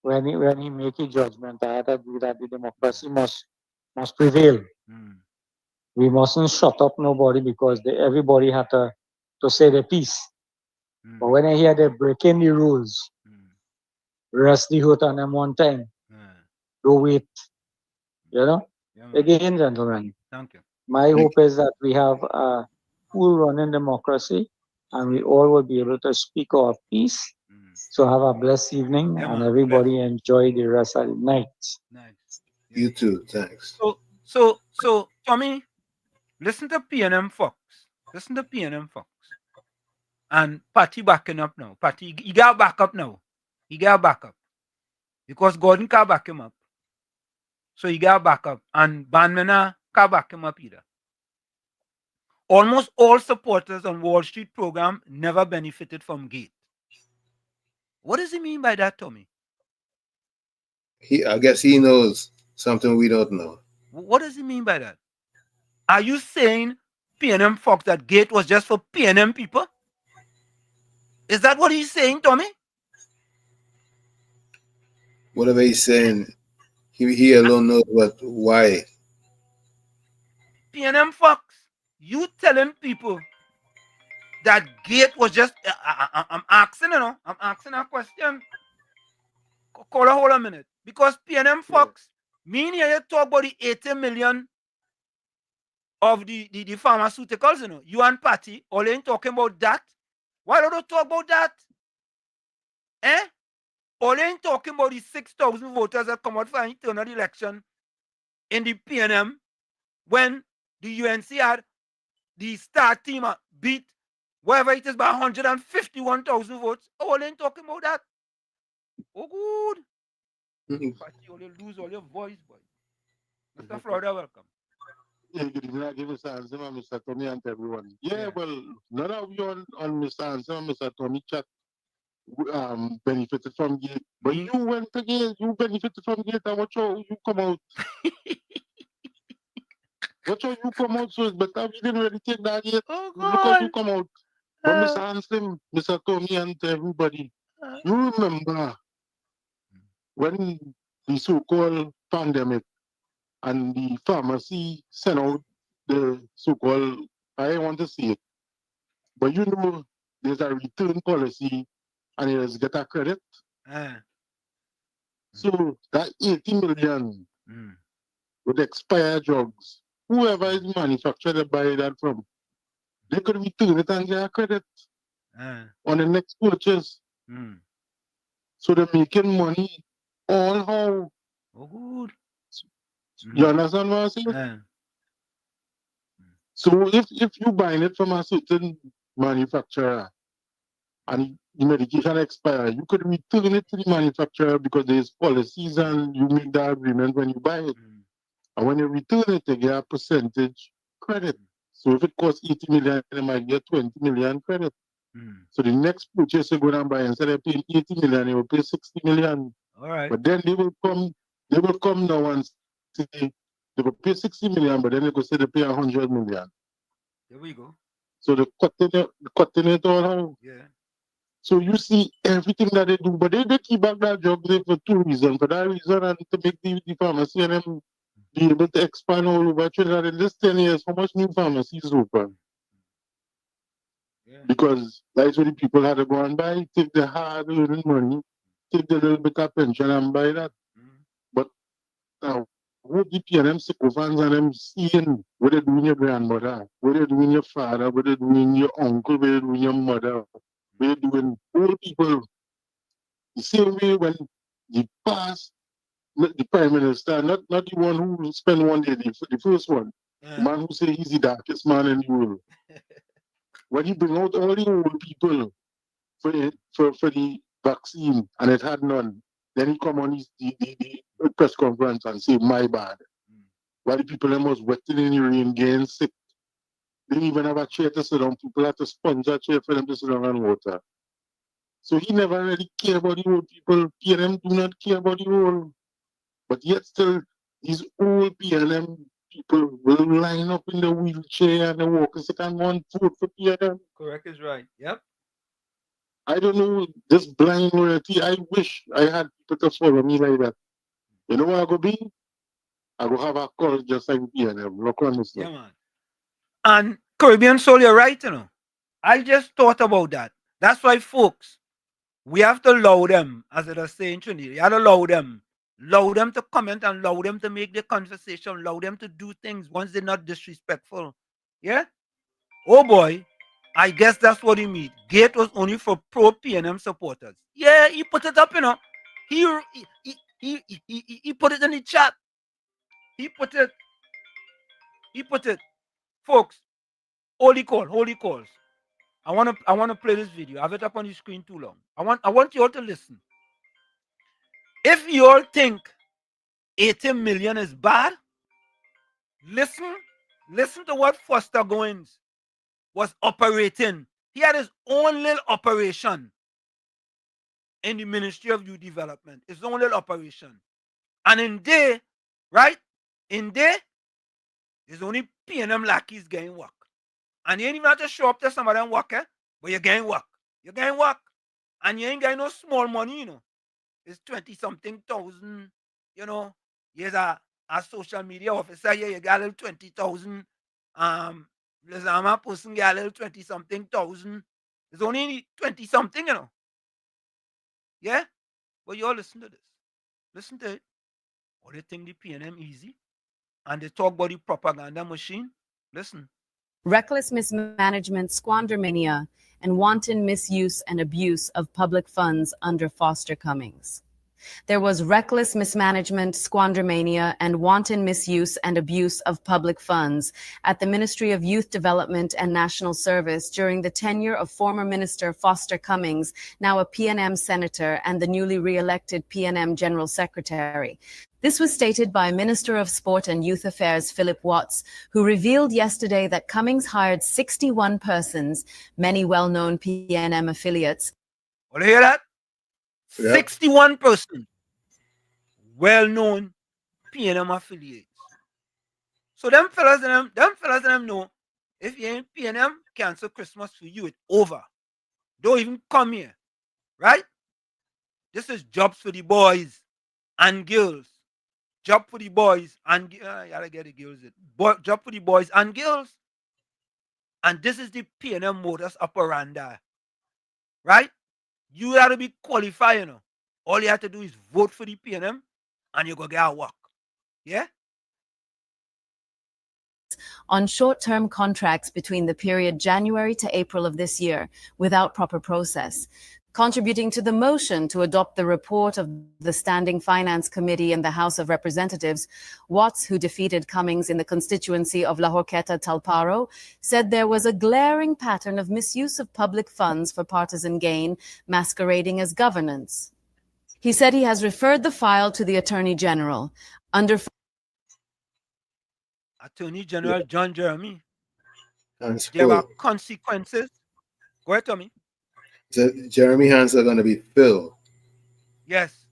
when he make a judgment. I agree that the democracy must prevail. We mustn't shut up nobody because everybody had to say their piece. But when I hear they breaking the rules, rest the hood on them one time. Don't wait. You know? Again, gentlemen. Thank you. My hope is that we have a full running democracy and we all will be able to speak our piece. So have a blessed evening Yeah, and man. everybody enjoy the rest of the night. Nice. You too. Thanks. So Tommy, listen to PNM Fox. Listen to PNM Fox. And Patty backing up now. Patty, he got back up now. He got back up. Because Gordon can't back him up. So he got back up. And Banmena can't back him up either. Almost all supporters on Wall Street program never benefited from Gate. What does he mean by that, Tommy? I guess he knows something we don't know. What does he mean by that? Are you saying PNM Fox that Gate was just for PNM people? Is that what he's saying, Tommy? Whatever he's saying, he alone knows why. PNM Fox, you telling people that Gate was just, I'm asking, I'm asking a question. Call a hold a minute. Because PNM Fox, me and you talk about the 80 million of the pharmaceuticals, you and Patty, all ain't talking about that. Why don't you talk about that? Eh? All ain't talking about the 6,000 voters that come out for an internal election in the PNM when the UNC had the star team beat whatever it is by 151,000 votes. All ain't talking about that. Oh, good. Patty, you lose all your voice, boy. Mr. Florida, welcome. Yeah, good evening. I give Mr. Ansem and Mr. Tommy and everyone. Yeah, well, none of you on Mr. Ansem and Mr. Tommy chat benefited from Gate. But you went to Gate, you benefited from Gate, and watch how you come out. Watch how you come out, so it's better we didn't really take that Gate. Look how you come out. But Mr. Ansem, Mr. Tommy, and everybody, you remember when the so-called pandemic and the pharmacy sent out the so-called, I want to see it, but you know, there's a return policy and it has get a credit. So that 80 million with expired drugs, whoever is manufactured buy that from, they could return it and get a credit on the next purchase. So they're making money all how. Oh, good. You understand what I'm saying? So if you buying it from a certain manufacturer and the medication expire, you could return it to the manufacturer because there's policies and you make that agreement when you buy it. And when you return it, you get a percentage credit. So if it costs 80 million, you might get 20 million credit. So the next purchase you're going to buy, instead of paying 80 million, you will pay 60 million. All right. But then they will come now and say, They will pay 60 million, but then they go say they pay 100 million. There we go. So they're cutting it all out. Yeah. So you see everything that they do, but they keep back that job there for two reasons. For that reason, and to make the pharmacy and them be able to expand all over Trinidad in this 10 years, how much new pharmacies open? Yeah. Because that's what the people had to go and buy, take the hard earned money, take the little bit of pension and buy that. But now, what the PNM sycophants and them seeing what they doing your grandmother, what they doing your father, what they doing your uncle, what they doing your mother, what they doing old people. The same way when the past, the prime minister, not the one who spent one day, the first one, the man who say he's the darkest man in the world. When he bring out all the old people for the vaccine and it had none, then he come on the press conference and say, my bad. While the people them was wetting in the rain, getting sick. They didn't even have a chair to sit on. People had to sponge a chair for them to sit on and water. So he never really care about the old people. PNM do not care about the old. But yet still, these old PNM people will line up in the wheelchair and the walkers and want vote for PNM. Correct is right. Yep. I don't know, this blind loyalty, I wish I had people to follow me like that. You know what I go be? I go have a call just like PNM. Look on this. Yeah, man. And Caribbean Soul, you're right, you know. I just thought about that. That's why, folks, we have to allow them, as it is saying, Trinidad, you have to allow them to comment and allow them to make the conversation, allow them to do things once they're not disrespectful. Yeah? Oh boy, I guess that's what he means. Gate was only for pro PNM supporters. Yeah, he put it up, you know. He put it in the chat. He put it. Folks, holy calls. I wanna play this video. I have it up on the screen too long. I want you all to listen. If you all think 80 million is bad, listen to what Foster Goins was operating. He had his own little operation in the Ministry of Youth Development. His own little operation. And in there, right? In there, there's only PNM lackeys getting work. And you ain't even have to show up to some of them work, but you're getting work. You're getting work. And you ain't getting no small money, you know. It's 20-something thousand, you know. Here's a social media officer here, you got a little 20,000. There's a person got a little 20-something thousand. It's only 20-something, you know. Yeah? But you all listen to this. Listen to it. Or they think the PNM easy. And they talk about the propaganda machine. Listen. Reckless mismanagement, squandermania, and wanton misuse and abuse of public funds under Foster Cummings. There was reckless mismanagement, squandermania, and wanton misuse and abuse of public funds at the Ministry of Youth Development and National Service during the tenure of former Minister Foster Cummings, now a PNM Senator and the newly re-elected PNM General Secretary. This was stated by Minister of Sport and Youth Affairs Philip Watts, who revealed yesterday that Cummings hired 61 persons, many well-known PNM affiliates. Want to hear that? Yep. 61% well-known PNM affiliates. So them fellas and them know if you ain't PNM, cancel Christmas for you. It's over. Don't even come here. Right? This is jobs for the boys and girls. Job for the boys and you gotta get the girls. Job for the boys and girls. And this is the PNM modus operandi. Right? You got to be qualified, you know. All you have to do is vote for the PNM and you go get a work. Yeah? On short-term contracts between the period January to April of this year without proper process. Contributing to the motion to adopt the report of the Standing Finance Committee in the House of Representatives, Watts, who defeated Cummings in the constituency of La Horquetta Talparo, said there was a glaring pattern of misuse of public funds for partisan gain, masquerading as governance. He said he has referred the file to the Attorney General. Attorney General John Jeremy. There are consequences. Go ahead, Tommy. So Jeremy hands are going to be filled. Yes,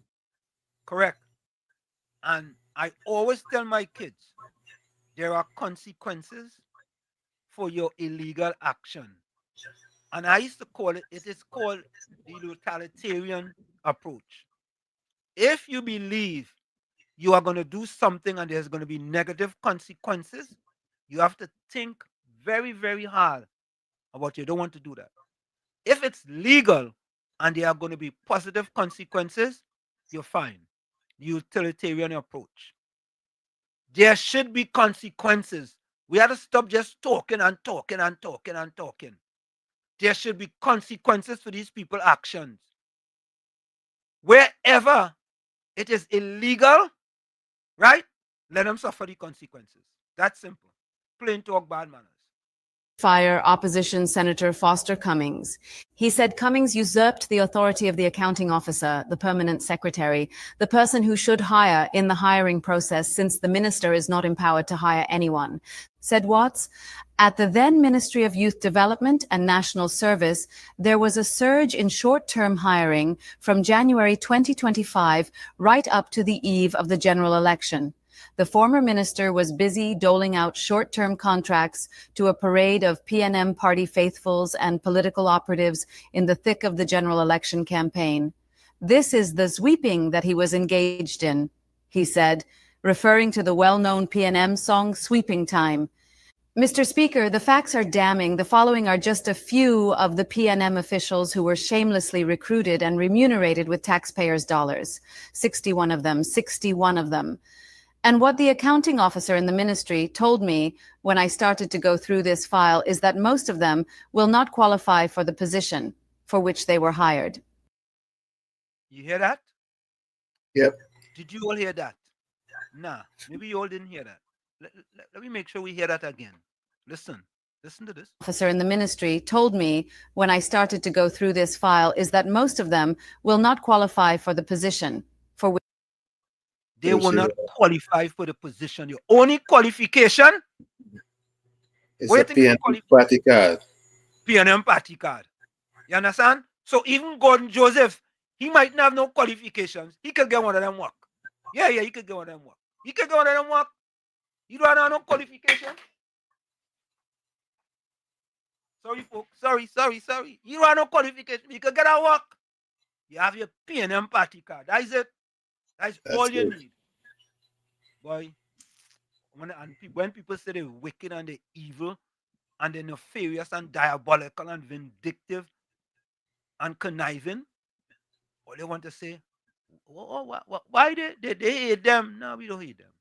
correct. And I always tell my kids, there are consequences for your illegal action. And I used to call it is called the utilitarian approach. If you believe you are going to do something and there's going to be negative consequences, you have to think very, very hard about you don't want to do that. If it's legal and there are going to be positive consequences, you're fine. Utilitarian approach. There should be consequences. We have to stop just talking and talking and talking and talking. There should be consequences for these people's actions. Wherever it is illegal, right? Let them suffer the consequences. That's simple. Plain talk, bad manners. Fire opposition Senator Foster Cummings. He said Cummings usurped the authority of the accounting officer, the permanent secretary, the person who should hire in the hiring process since the minister is not empowered to hire anyone. Said Watts, at the then Ministry of Youth Development and National Service, there was a surge in short-term hiring from January 2025 right up to the eve of the general election. The former minister was busy doling out short-term contracts to a parade of PNM party faithfuls and political operatives in the thick of the general election campaign. This is the sweeping that he was engaged in, he said, referring to the well-known PNM song Sweeping Time. Mr. Speaker, the facts are damning. The following are just a few of the PNM officials who were shamelessly recruited and remunerated with taxpayers' dollars. 61 of them. And what the accounting officer in the ministry told me when I started to go through this file is that most of them will not qualify for the position for which they were hired. You hear that? Yep. Did you all hear that? Nah, maybe you all didn't hear that. Let me make sure we hear that again. Listen to this. Officer in the ministry told me when I started to go through this file is that most of them will not qualify for the position for which they will not qualify for the position. Your only qualification is a PNM party card. PNM party card. You understand? So even Gordon Joseph, he might not have no qualifications. He could get one of them work. Yeah, he could get one of them work. He could get one of them work. You don't have no qualification. Sorry, folks. Sorry. You don't have no qualification. You could get a work. You have your PNM party card. That is it. That's all you need. Boy, when people say they're wicked and they're evil and they're nefarious and diabolical and vindictive and conniving, all they want to say, why they hate them? No, we don't hate them.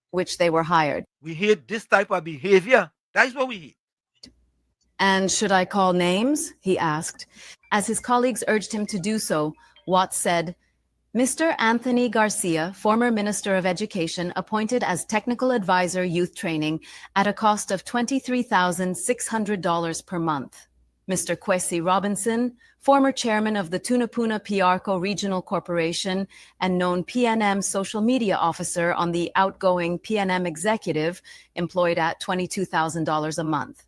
Which they were hired. We hate this type of behavior. That is what we hate. And should I call names? He asked. As his colleagues urged him to do so, Watts said, Mr. Anthony Garcia, former Minister of Education, appointed as Technical Advisor Youth Training at a cost of $23,600 per month. Mr. Kwesi Robinson, former Chairman of the Tunapuna Piarco Regional Corporation and known PNM Social Media Officer on the outgoing PNM Executive, employed at $22,000 a month.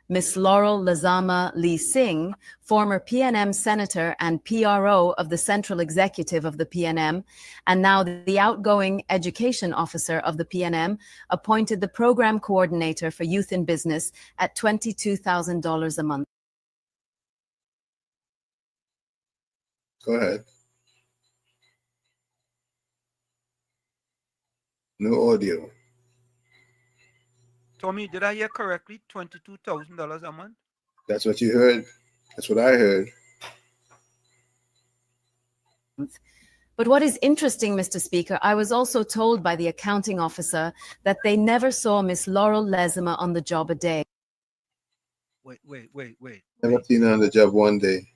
Ms. Laurel Lazama Lee Singh, former PNM Senator and PRO of the Central Executive of the PNM, and now the outgoing Education Officer of the PNM, appointed the Program Coordinator for Youth in Business at $22,000 a month. Go ahead. No audio. Tommy, did I hear correctly? $22,000 a month? That's what you heard. That's what I heard. But what is interesting, Mr. Speaker, I was also told by the accounting officer that they never saw Miss Laurel Lazama on the job a day. Wait. Never seen her on the job one day.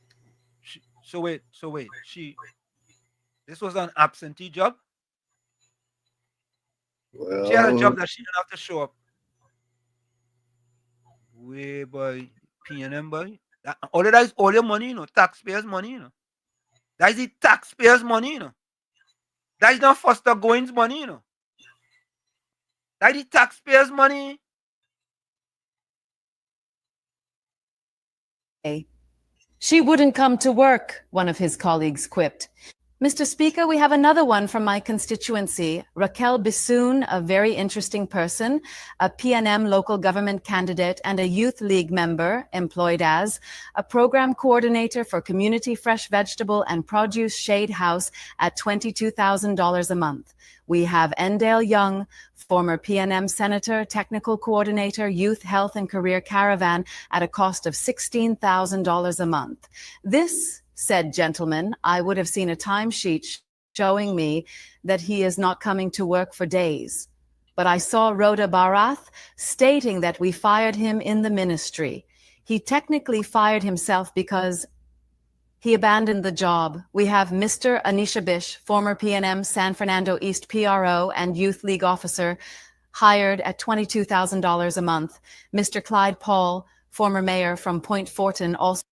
So wait. This was an absentee job? Well, she had a job that she didn't have to show up. Way boy, PNM boy. All of that is all your money, taxpayers' money, That is the taxpayers' money, That is not Foster Goins' money, That is the taxpayers' money. She wouldn't come to work, one of his colleagues quipped. Mr. Speaker, we have another one from my constituency, Raquel Bissoon, a very interesting person, a PNM local government candidate and a youth league member employed as a program coordinator for community fresh vegetable and produce shade house at $22,000 a month. We have Endale Young, former PNM senator, technical coordinator, youth health and career caravan at a cost of $16,000 a month. This said gentleman, I would have seen a timesheet showing me that he is not coming to work for days. But I saw Rhoda Barath stating that we fired him in the ministry. He technically fired himself because he abandoned the job. We have Mr. Anisha Bish, former PNM San Fernando East PRO and Youth League officer, hired at $22,000 a month. Mr. Clyde Paul, former mayor from Point Fortin, also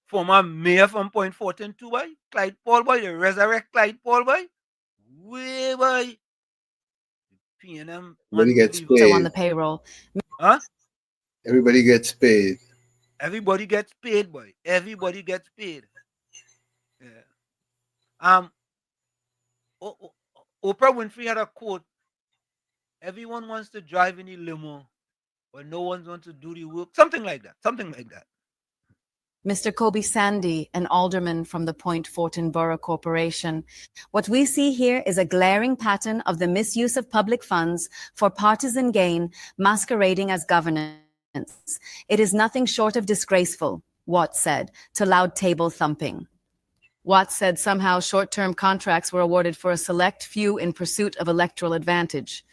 former mayor from Point Fortin too, boy. Clyde Paul, boy. You resurrect Clyde Paul, boy. Way, boy. PNM. Everybody gets paid. so on the payroll. Huh? Everybody gets paid. Everybody gets paid, boy. Everybody gets paid. Yeah. Oprah Winfrey had a quote. Everyone wants to drive in the limo, but no one wants to do the work. Something like that. Something like that. Mr. Kobe Sandy, an alderman from the Point Fortin Borough Corporation. What we see here is a glaring pattern of the misuse of public funds for partisan gain masquerading as governance. It is nothing short of disgraceful, Watts said, to loud table thumping. Watts said somehow short-term contracts were awarded for a select few in pursuit of electoral advantage.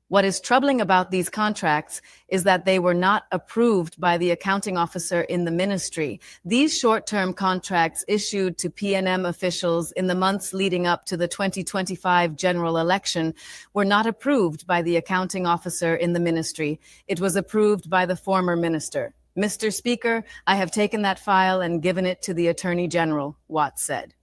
What is troubling about these contracts is that they were not approved by the accounting officer in the ministry. These short-term contracts issued to PNM officials in the months leading up to the 2025 general election were not approved by the accounting officer in the ministry. It was approved by the former minister. Mr. Speaker, I have taken that file and given it to the Attorney General, Watts said.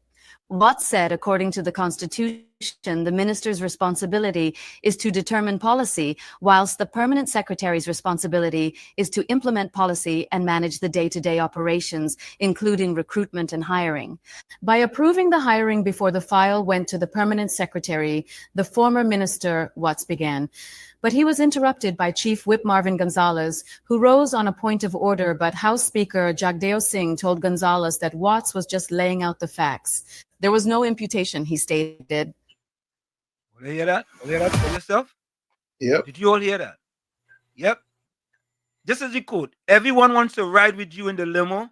Watts said, according to the Constitution, the minister's responsibility is to determine policy, whilst the permanent secretary's responsibility is to implement policy and manage the day-to-day operations, including recruitment and hiring. By approving the hiring before the file went to the permanent secretary, the former minister, Watts began. But he was interrupted by Chief Whip Marvin Gonzalez, who rose on a point of order, but House Speaker Jagdeo Singh told Gonzalez that Watts was just laying out the facts. There was no imputation, he stated. Did you hear that? Did you hear that for yourself? Yep. Did you all hear that? Yep. Just as the quote, everyone wants to ride with you in the limo,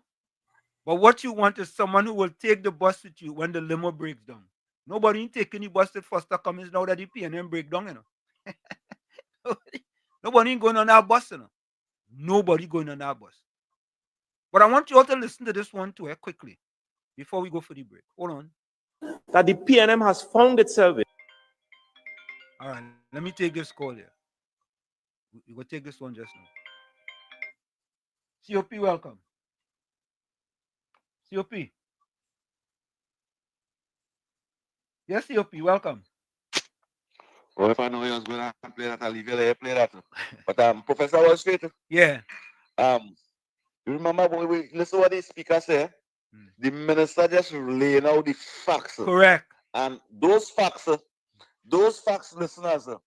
but what you want is someone who will take the bus with you when the limo breaks down. Nobody ain't taking the bus to Foster Cummings now that the PNM break down, you know. Nobody ain't going on our bus, you know. Nobody going on our bus. But I want you all to listen to this one too, quickly, before we go for the break. Hold on. That the PNM has found itself in. All right, let me take this call here. We will take this one just now. COP, welcome. COP. Yes, COP, welcome. Well, if I know you was going to play that, I'll leave you there, play that. But Professor was straight. Yeah. You remember when we listen to what the speaker said? The minister just laying out the facts. Correct. And those facts, listeners of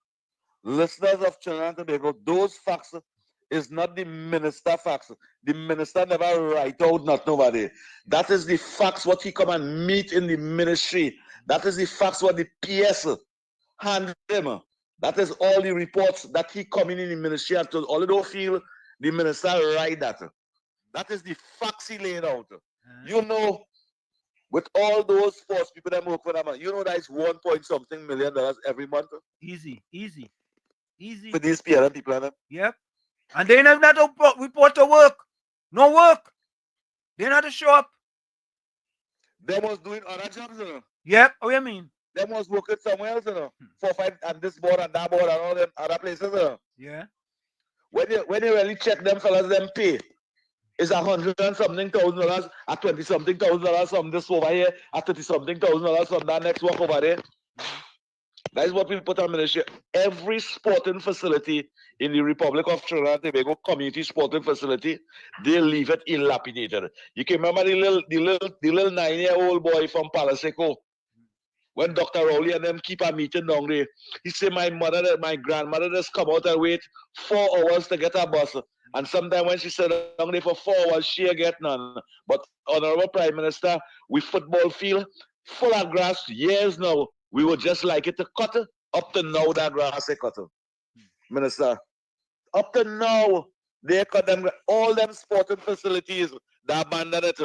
Trinidad and Tobago, those facts is not the minister facts. The minister never write out nothing over there. That is the facts what he come and meet in the ministry. That is the facts what the PS hand him. That is all the reports that he come in the ministry and all they don't feel the minister write that. That is the facts he laid out. You know, with all those sports people that work for them, you know that is $1.something million every month. Easy. For these PLM people. Yep. And they have not report to work. No work. They not to show up. They was doing other jobs, you know. Yep. What do you mean? They was working somewhere else, you know. 4, 5, and this board and that board and all them other places, you know. Yeah. When you really check them fellas, them pay. Is $100-something thousand, at $20-something thousand from this over here, at $30-something thousand from that next work over there. That is what we put on ministry. Every sporting facility in the Republic of Trinidad and Tobago, community sporting facility, they leave it dilapidated. You can remember the little 9-year-old boy from Pharmaceutical when Dr. Rowley and them keep a meeting down there, he say my grandmother just come out and wait 4 hours to get a bus. And sometimes when she sit down there for 4 hours, she get none. But Honorable Prime Minister, we football field full of grass years now. We would just like it to cut it. Up to now that grass is cut. Minister, up to now, they cut them all them sporting facilities. They abandoned it.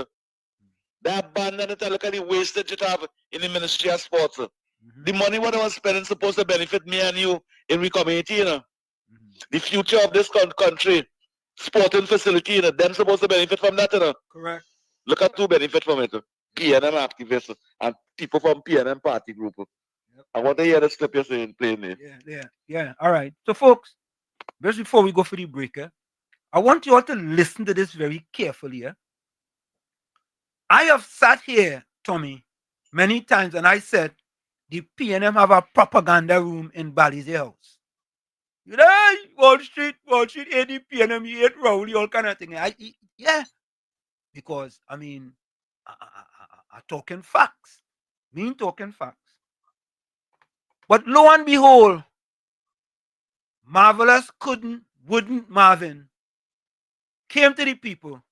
They abandoned it. Look at the wastage it have in the Ministry of Sports. The money what I was spending supposed to benefit me and you in the community, you know. The future of this country, sporting facility, you know, them supposed to benefit from that, you know. Correct. Look at who benefit from it. PNM activists and people from PNM party group. Yep. I want to hear the clip you're saying plainly. Yeah. All right. So, folks, just before we go for the break, I want you all to listen to this very carefully. I have sat here, Tommy, many times, and I said the PNM have a propaganda room in Bali's house. You know, Wall Street, the PNM, you hate Rowley, all kind of thing. Yeah, because I mean, I talking facts. Talking facts. But lo and behold, Marvelous wouldn't Marvin came to the people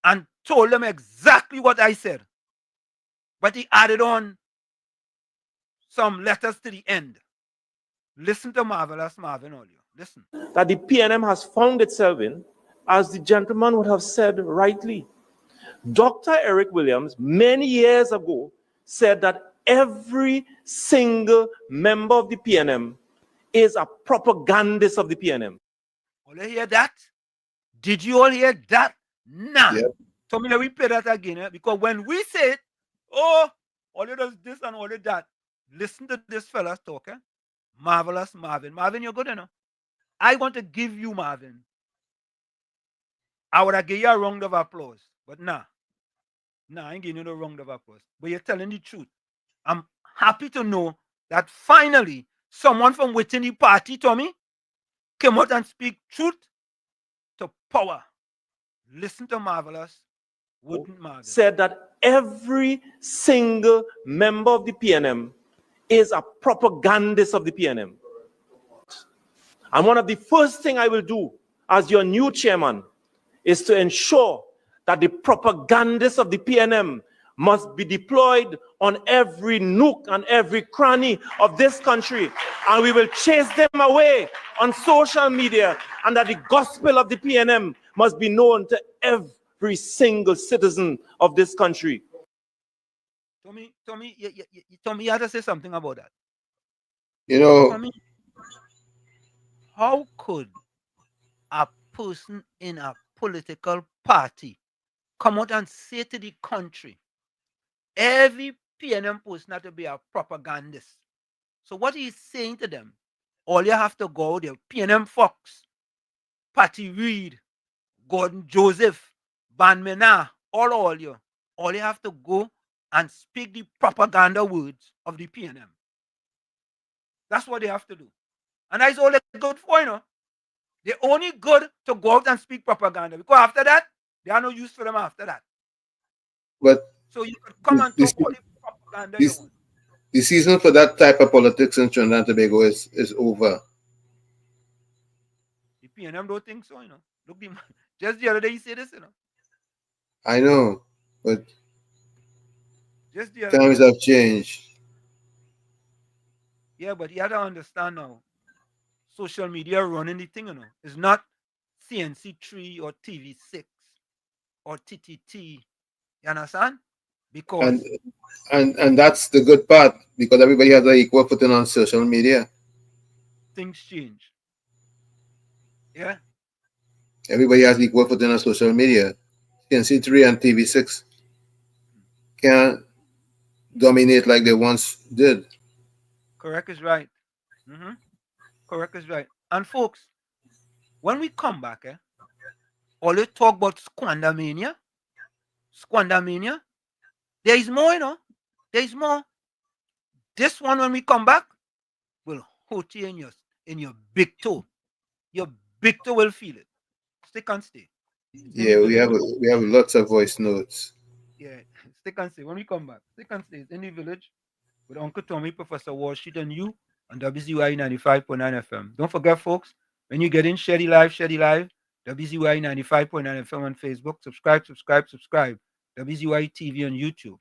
and told them exactly what I said. But he added on some letters to the end. Listen to Marvelous Marvin Olio. Listen. That the PNM has found itself in, as the gentleman would have said rightly. Dr. Eric Williams, many years ago, said that every single member of the PNM is a propagandist of the PNM. All you hear that? Did you all hear that? Nah. Yep. So me repeat that again, because when we say it, oh, all it does this and all of that. Listen to this fella's talk, Marvelous Marvin. Marvin, you're good enough. I want to give you, Marvin. I would have given you a round of applause, but nah, I ain't giving you no round of applause. But you're telling the truth. I'm happy to know that finally someone from within the party, Tommy, came out and speak truth to power. Listen to Marvelous. Wouldn't Marvin said that every single member of the PNM is a propagandist of the PNM. And one of the first things I will do as your new chairman is to ensure that the propagandists of the PNM must be deployed on every nook and every cranny of this country. And we will chase them away on social media, and that the gospel of the PNM must be known to every single citizen of this country. Tommy, you have to say something about that. You know, Tommy, how could a person in a political party come out and say to the country, every PNM person has to be a propagandist? So what he's saying to them, all you have to go there, PNM Fox, Patty Reed, Gordon Joseph, Ban Mena, all you have to go and speak the propaganda words of the PNM. That's what they have to do. And that's all they're good for, you know. They're only good to go out and speak propaganda, because after that, they are no use for them after that. But so you can come and talk all the propaganda you want. The season for that type of politics in Trinidad and Tobago is over. The PNM don't think so, you know. Look, just the other day he said this, you know. I know, but just the other times day. have changed. Yeah, but you have to understand now, social media running the thing, you know. It's not CNC3 or TV6 or TTT. You understand? Because and that's the good part, because everybody has an equal footing on social media. Things change. Yeah. Everybody has equal footing on social media. CNC3 and TV6 can't dominate like they once did. Correct is right. Correct is right. And folks, when we come back, all you talk about squandermania, there is more, you know. There is more. This one, when we come back, will hurt you in your big toe. Your big toe will feel it. Stick and stay. Yeah, we have lots of voice notes. Yeah, stick and stay. When we come back, stick and stay. In the village, with Uncle Tommy, Professor Wall Street, and you on WZYE 95.9 FM. Don't forget, folks, when you get in, share the live, WZYE 95.9 FM on Facebook. Subscribe. WZYE TV on YouTube.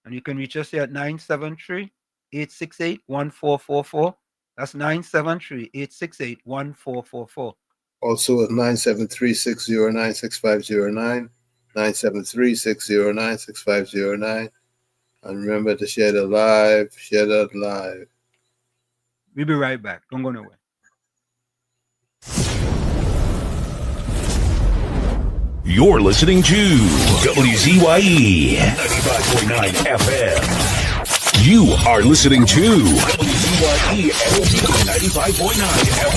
And you can reach us here at 973-868-1444. That's 973-868-1444. Also at 973-609-6509, 973-609-6509. And remember to share the live, share that live. We'll be right back. Don't go nowhere. You're listening to WZYE 95.9 FM. You are listening to WZYE 95.9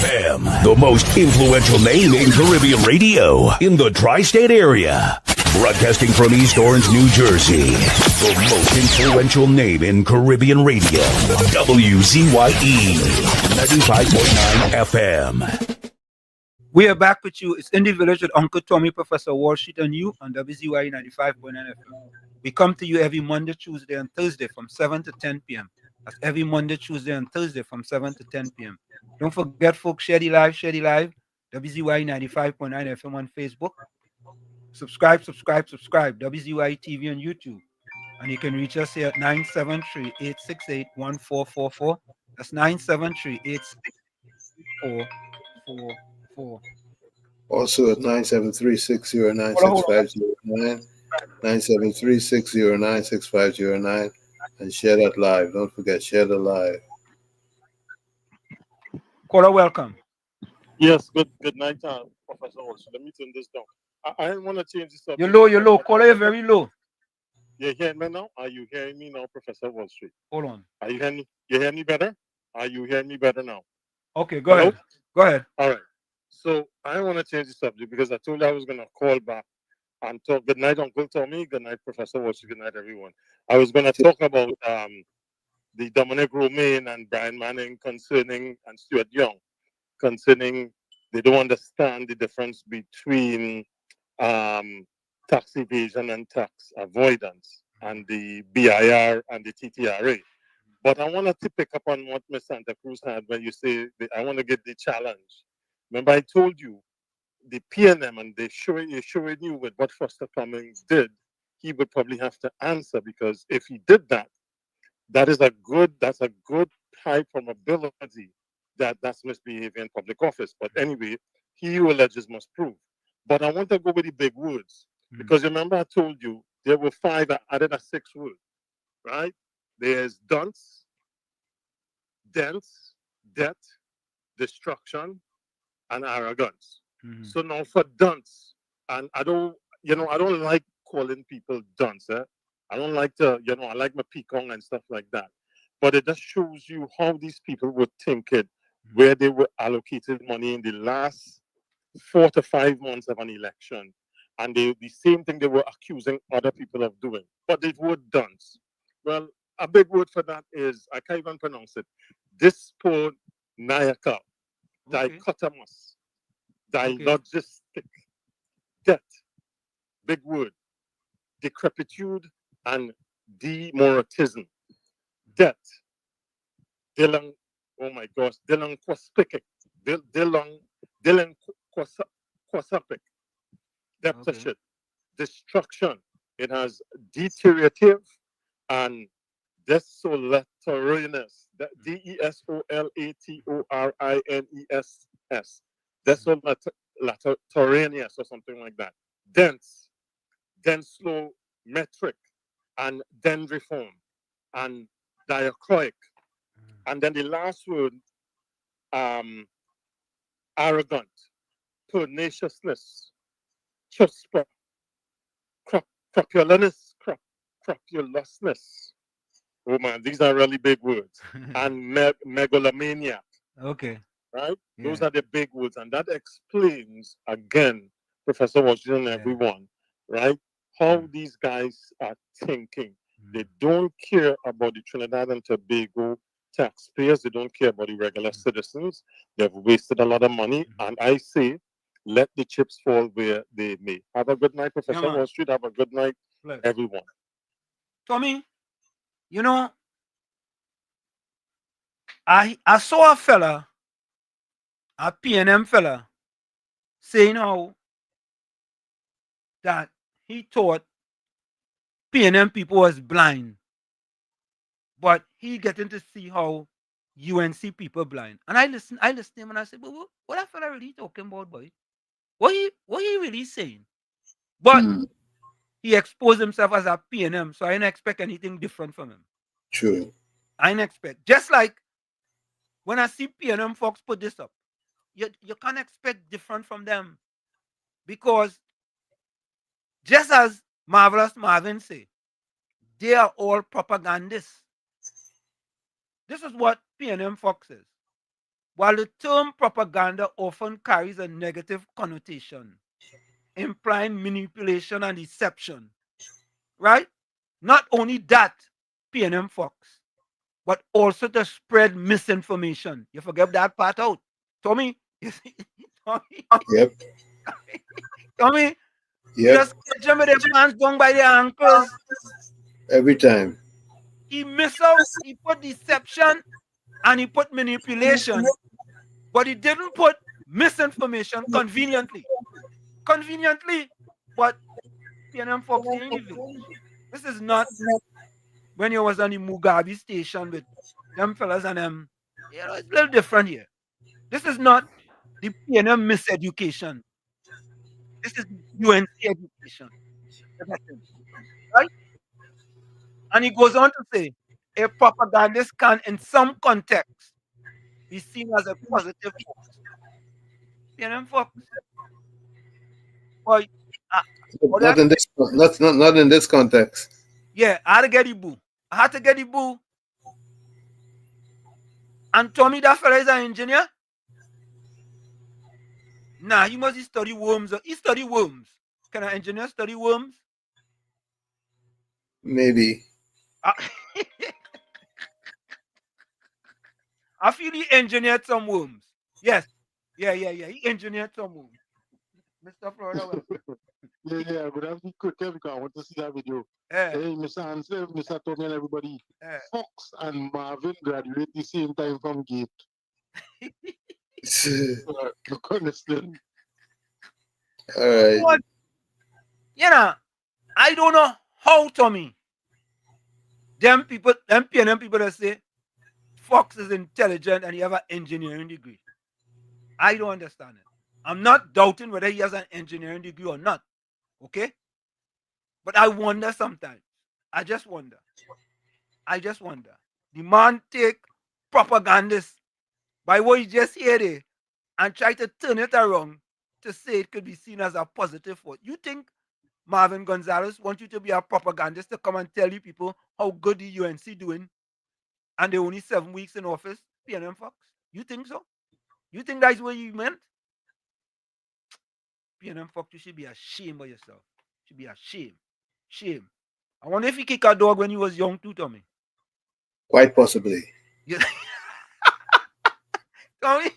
FM, the most influential name in Caribbean radio in the tri-state area. Broadcasting from East Orange, New Jersey, the most influential name in Caribbean radio, WZYE 95.9 FM. We are back with you. It's in the village with Uncle Tommy, Professor Wall Street, and you on WZYE 95.9 FM. We come to you every Monday, Tuesday, and Thursday from 7 to 10 p.m. That's every Monday, Tuesday, and Thursday from 7 to 10 p.m. Don't forget, folks, share the live, WZYE 95.9 FM on Facebook. Subscribe, WZYE TV on YouTube. And you can reach us here at 973-868-1444. That's 973-868-1444. Also at 973-609-6509, 973-609-6509, and share that live. Don't forget, share the live. Caller, welcome. Yes, good night, Professor Olson. Let me turn this down. I didn't want to change the subject. You're low. Caller, you're very low. You hearing me now? Are you hearing me now, Professor Wall Street? Hold on. Are you hearing me? You hear me better? Are you hearing me better now? Okay, go ahead. Go ahead. All right. So I want to change the subject because I told you I was going to call back and talk. Good night, Uncle Tommy. Good night, Professor Wall Street. Good night, everyone. I was going to talk about the Dominic Romaine and Brian Manning concerning, and Stuart Young, concerning they don't understand the difference between tax evasion and tax avoidance and the BIR and the TTRA. But I wanted to pick up on what Ms. Santa Cruz had when you say, I want to get the challenge. Remember, I told you the PNM, and they're showing you with what Foster Cummings did, he would probably have to answer, because if he did that, that's a good high probability that that's misbehavior in public office. But anyway, he who alleges must prove. But I want to go with the big words, because remember I told you there were 5, I added a 6th word, right? There's dunce, dense, debt, destruction, and arrogance. So now for dunce, and I don't like calling people dunce. I don't like to, I like my peacock and stuff like that. But it just shows you how these people were thinking, where they were allocated money in the last 4 to 5 months of an election. And the same thing they were accusing other people of doing. But the word dunce. Well, a big word for that is, I can't even pronounce it, disponiacal, dichotomous, dilogistic, debt, big word, decrepitude, and demoralism, debt, delang, oh my gosh, delinquaspic, delinquaspic, deficit, destruction. It has deteriorative and desolatoriness, DESOLATORINESS, desolatoriness or something like that. Dense, slow, metric, and dendriform, and diachroic. And then the last word, arrogant, perniciousness, chuspa, crapulousness. Oh man, these are really big words. And megalomaniac. Okay. Right? Yeah. Those are the big words. And that explains, again, Professor Washington and everyone, right? How these guys are thinking. They don't care about the Trinidad and Tobago taxpayers. They don't care about the regular citizens. They've wasted a lot of money. And I say, let the chips fall where they may. Have a good night, Professor Wall Street. Have a good night, everyone. Tommy, I saw a fella, a PNM fella, saying how that he thought PNM people was blind, but he getting to see how UNC people blind. And I listened to him and I said, but what that fella really talking about, boy? What he really saying? But he exposed himself as a PNM, so I didn't expect anything different from him. True. I didn't expect. Just like when I see PNM folks put this up, you can't expect different from them. Because just as Marvelous Marvin say, they are all propagandists. This is what PNM Fox is. While the term propaganda often carries a negative connotation, implying manipulation and deception, right? Not only that, PNM Fox, but also to spread misinformation. You forget that part out. Tommy, you see? Tommy? Yep. Tommy, Yep. just catch them with their pants down by their ankles. Every time. He missed out. He put deception and he put manipulation, but he didn't put misinformation conveniently. Conveniently, but PNM Fox ain't the village. This is not when you was on the Mugabe station with them fellas and them. You know, it's a little different here. This is not the PNM miseducation. This is UNC education. Right? And he goes on to say, a propagandist can, in some contexts, be seen as a positive force. PNM Fox. Well, not in this. Not in this context. Yeah, I had to get the boo. I had to get the boo. And Tommy, that fella is an engineer? Nah, he must study worms. He study worms. Can an engineer study worms? Maybe. I feel he engineered some worms. Yes. Yeah. He engineered some worms. Mr. Florida. Yeah, but that's quick because I want to see that video. Hey, Mr. Ansel, Mr. Tommy and everybody. Fox and Marvin graduate the same time from Gate. Look on this thing. All right. But, you know, I don't know how, Tommy. Them PNM people that say Fox is intelligent and he have an engineering degree. I don't understand it. I'm not doubting whether he has an engineering degree or not. Okay? But I wonder sometimes. I just wonder. The man take propagandists by what he just heard it and try to turn it around to say it could be seen as a positive force. You think Marvin Gonzalez wants you to be a propagandist to come and tell you people how good the UNC doing and they're only 7 weeks in office, PNM Fox? You think so? You think that's what you meant? PNM Fox, you should be ashamed of yourself. You should be ashamed. Shame. I wonder if he kicked a dog when he was young too, Tommy. Quite possibly. Yeah. Tommy,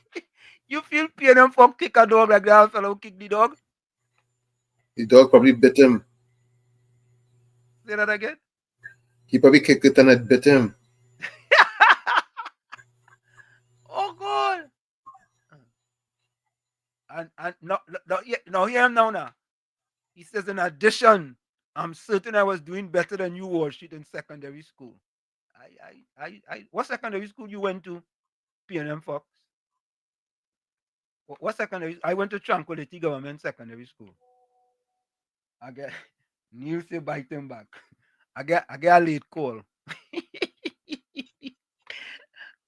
you feel PNM Fox kick a dog like that fellow kick the dog? The dog probably bit him. Say that again? He probably kicked it and it bit him. Oh God! And now hear him now. He says, in addition, I'm certain I was doing better than you, Wall Street, in secondary school. What secondary school you went to? PNM Fox. What secondary? I went to Tranquility Government Secondary School. I get Neil say bite him back. I get a late call.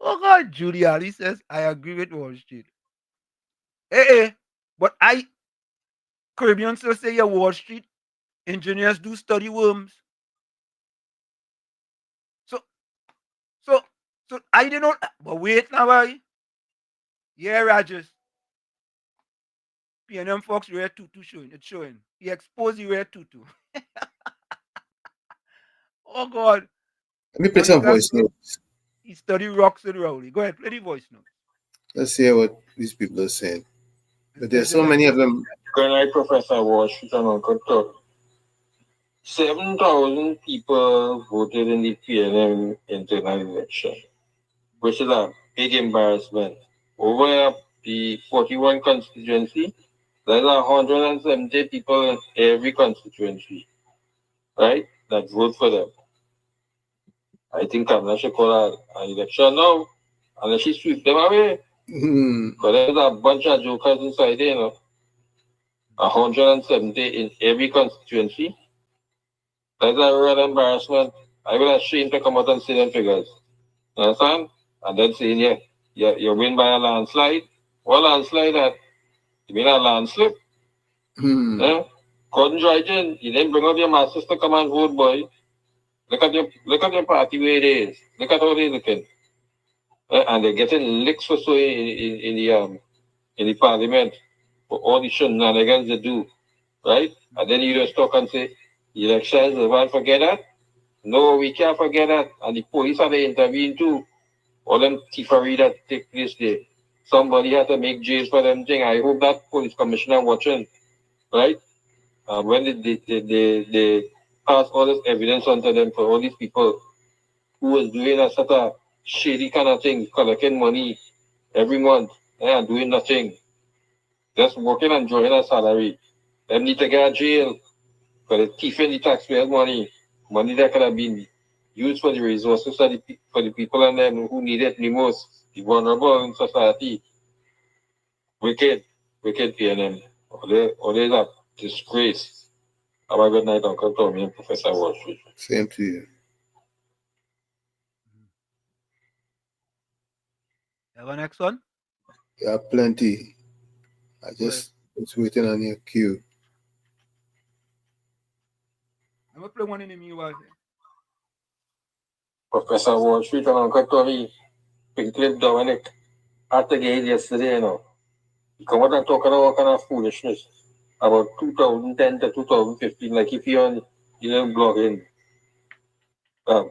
Oh God, Judy Ali says, I agree with Wall Street. But Caribbean still say your Wall Street engineers do study worms. So I didn't know, but wait now, boy. Yeah, Rogers. PNM Fox wear tutu showing. It's showing. He exposed he wear tutu. Oh God. Let me play some voice notes. He studied rocks and Rowley. Go ahead, play the voice notes. Let's hear what these people are saying. But there's so many of them. When I Professor Walsh and Uncle Todd, 7,000 people voted in the PNM internal election. which is a big embarrassment. Over the 41 constituency, there's 170 people in every constituency, right, that vote for them. I think Kamala should call an election now, unless she sweep them away. But there's a bunch of jokers inside there, 170 in every constituency. That's a real embarrassment. I will ashamed to come out and say them figures. You understand? And then saying, you win by a landslide. What landslide that? You mean a landslip? Yeah? Couldn't drive in. You didn't bring up your masters to come and vote, boy. Look at your party where it is. Look at how they're looking. And they're getting licks for so in the parliament for all the shenanigans they do. Right? And then you just talk and say, elections, everyone forget that? No, we can't forget that. And the police had to intervene too. All them thievery that take place there. Somebody had to make jails for them thing. I hope that police commissioner watching, right? When they pass all this evidence onto them for all these people who was doing a sort of shady kind of thing, collecting money every month and doing nothing. Just working and drawing a salary. Them need to get a jail for the thieving the taxpayers' money that could have been used for the resources for the people and them who need it the most, the vulnerable in society. Wicked PNM. All is a disgrace. Have a good night, Uncle Tommy and Professor Wall Street. Same to you. Have a next one? Yeah, plenty. I just was waiting on your cue. I'm gonna play one in the meanwhile. Professor Wall Street and Uncle Tommy, Pink Clip Dominic, at the gate yesterday, He come out and talk about all kind of foolishness about 2010 to 2015, like if you're on blogging,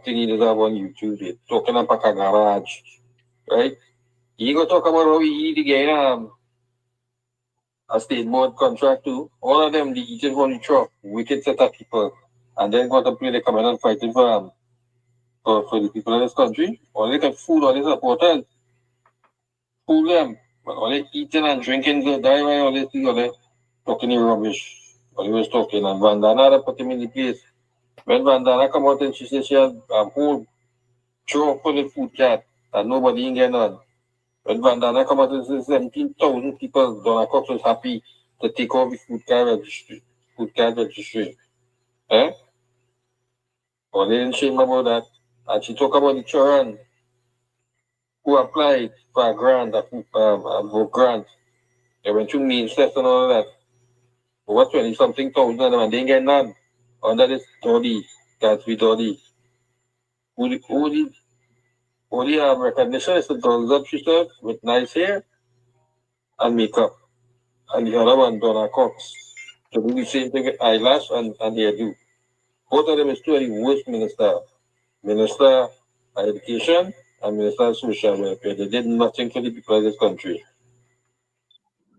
thing he does have on YouTube, they talking about a garage, right? He go talk about how he getting a state board contract too. All of them, the eating from the truck, wicked set of people, and then got to play the coming and fighting for the people in this country. All they can food, all these supporters, fool them. But all they eating and drinking, they die by all this thing, all they talking rubbish. All he was talking, and Vandana put him in the place. When Vandana come out and she said she had a whole truck full of food cat, and nobody in getting on. When Vandana come out and said 17,000 people, Donna Cox was happy to take off the food card registry. Eh? Or they didn't shame about that. And she talk about the children who applied for a grant, a grant. They went through means test and all that. Over 20 something thousand of them, and they didn't get none. Under this Doddy, Gatsby Doddy. Only recognition is the girls up she said, with nice hair and makeup. And the other one, Donna Cox, to do the same thing with eyelash and hairdo. Both of them is two of the worst minister. Minister of Education and Minister of Social Welfare. They did nothing for the people of this country.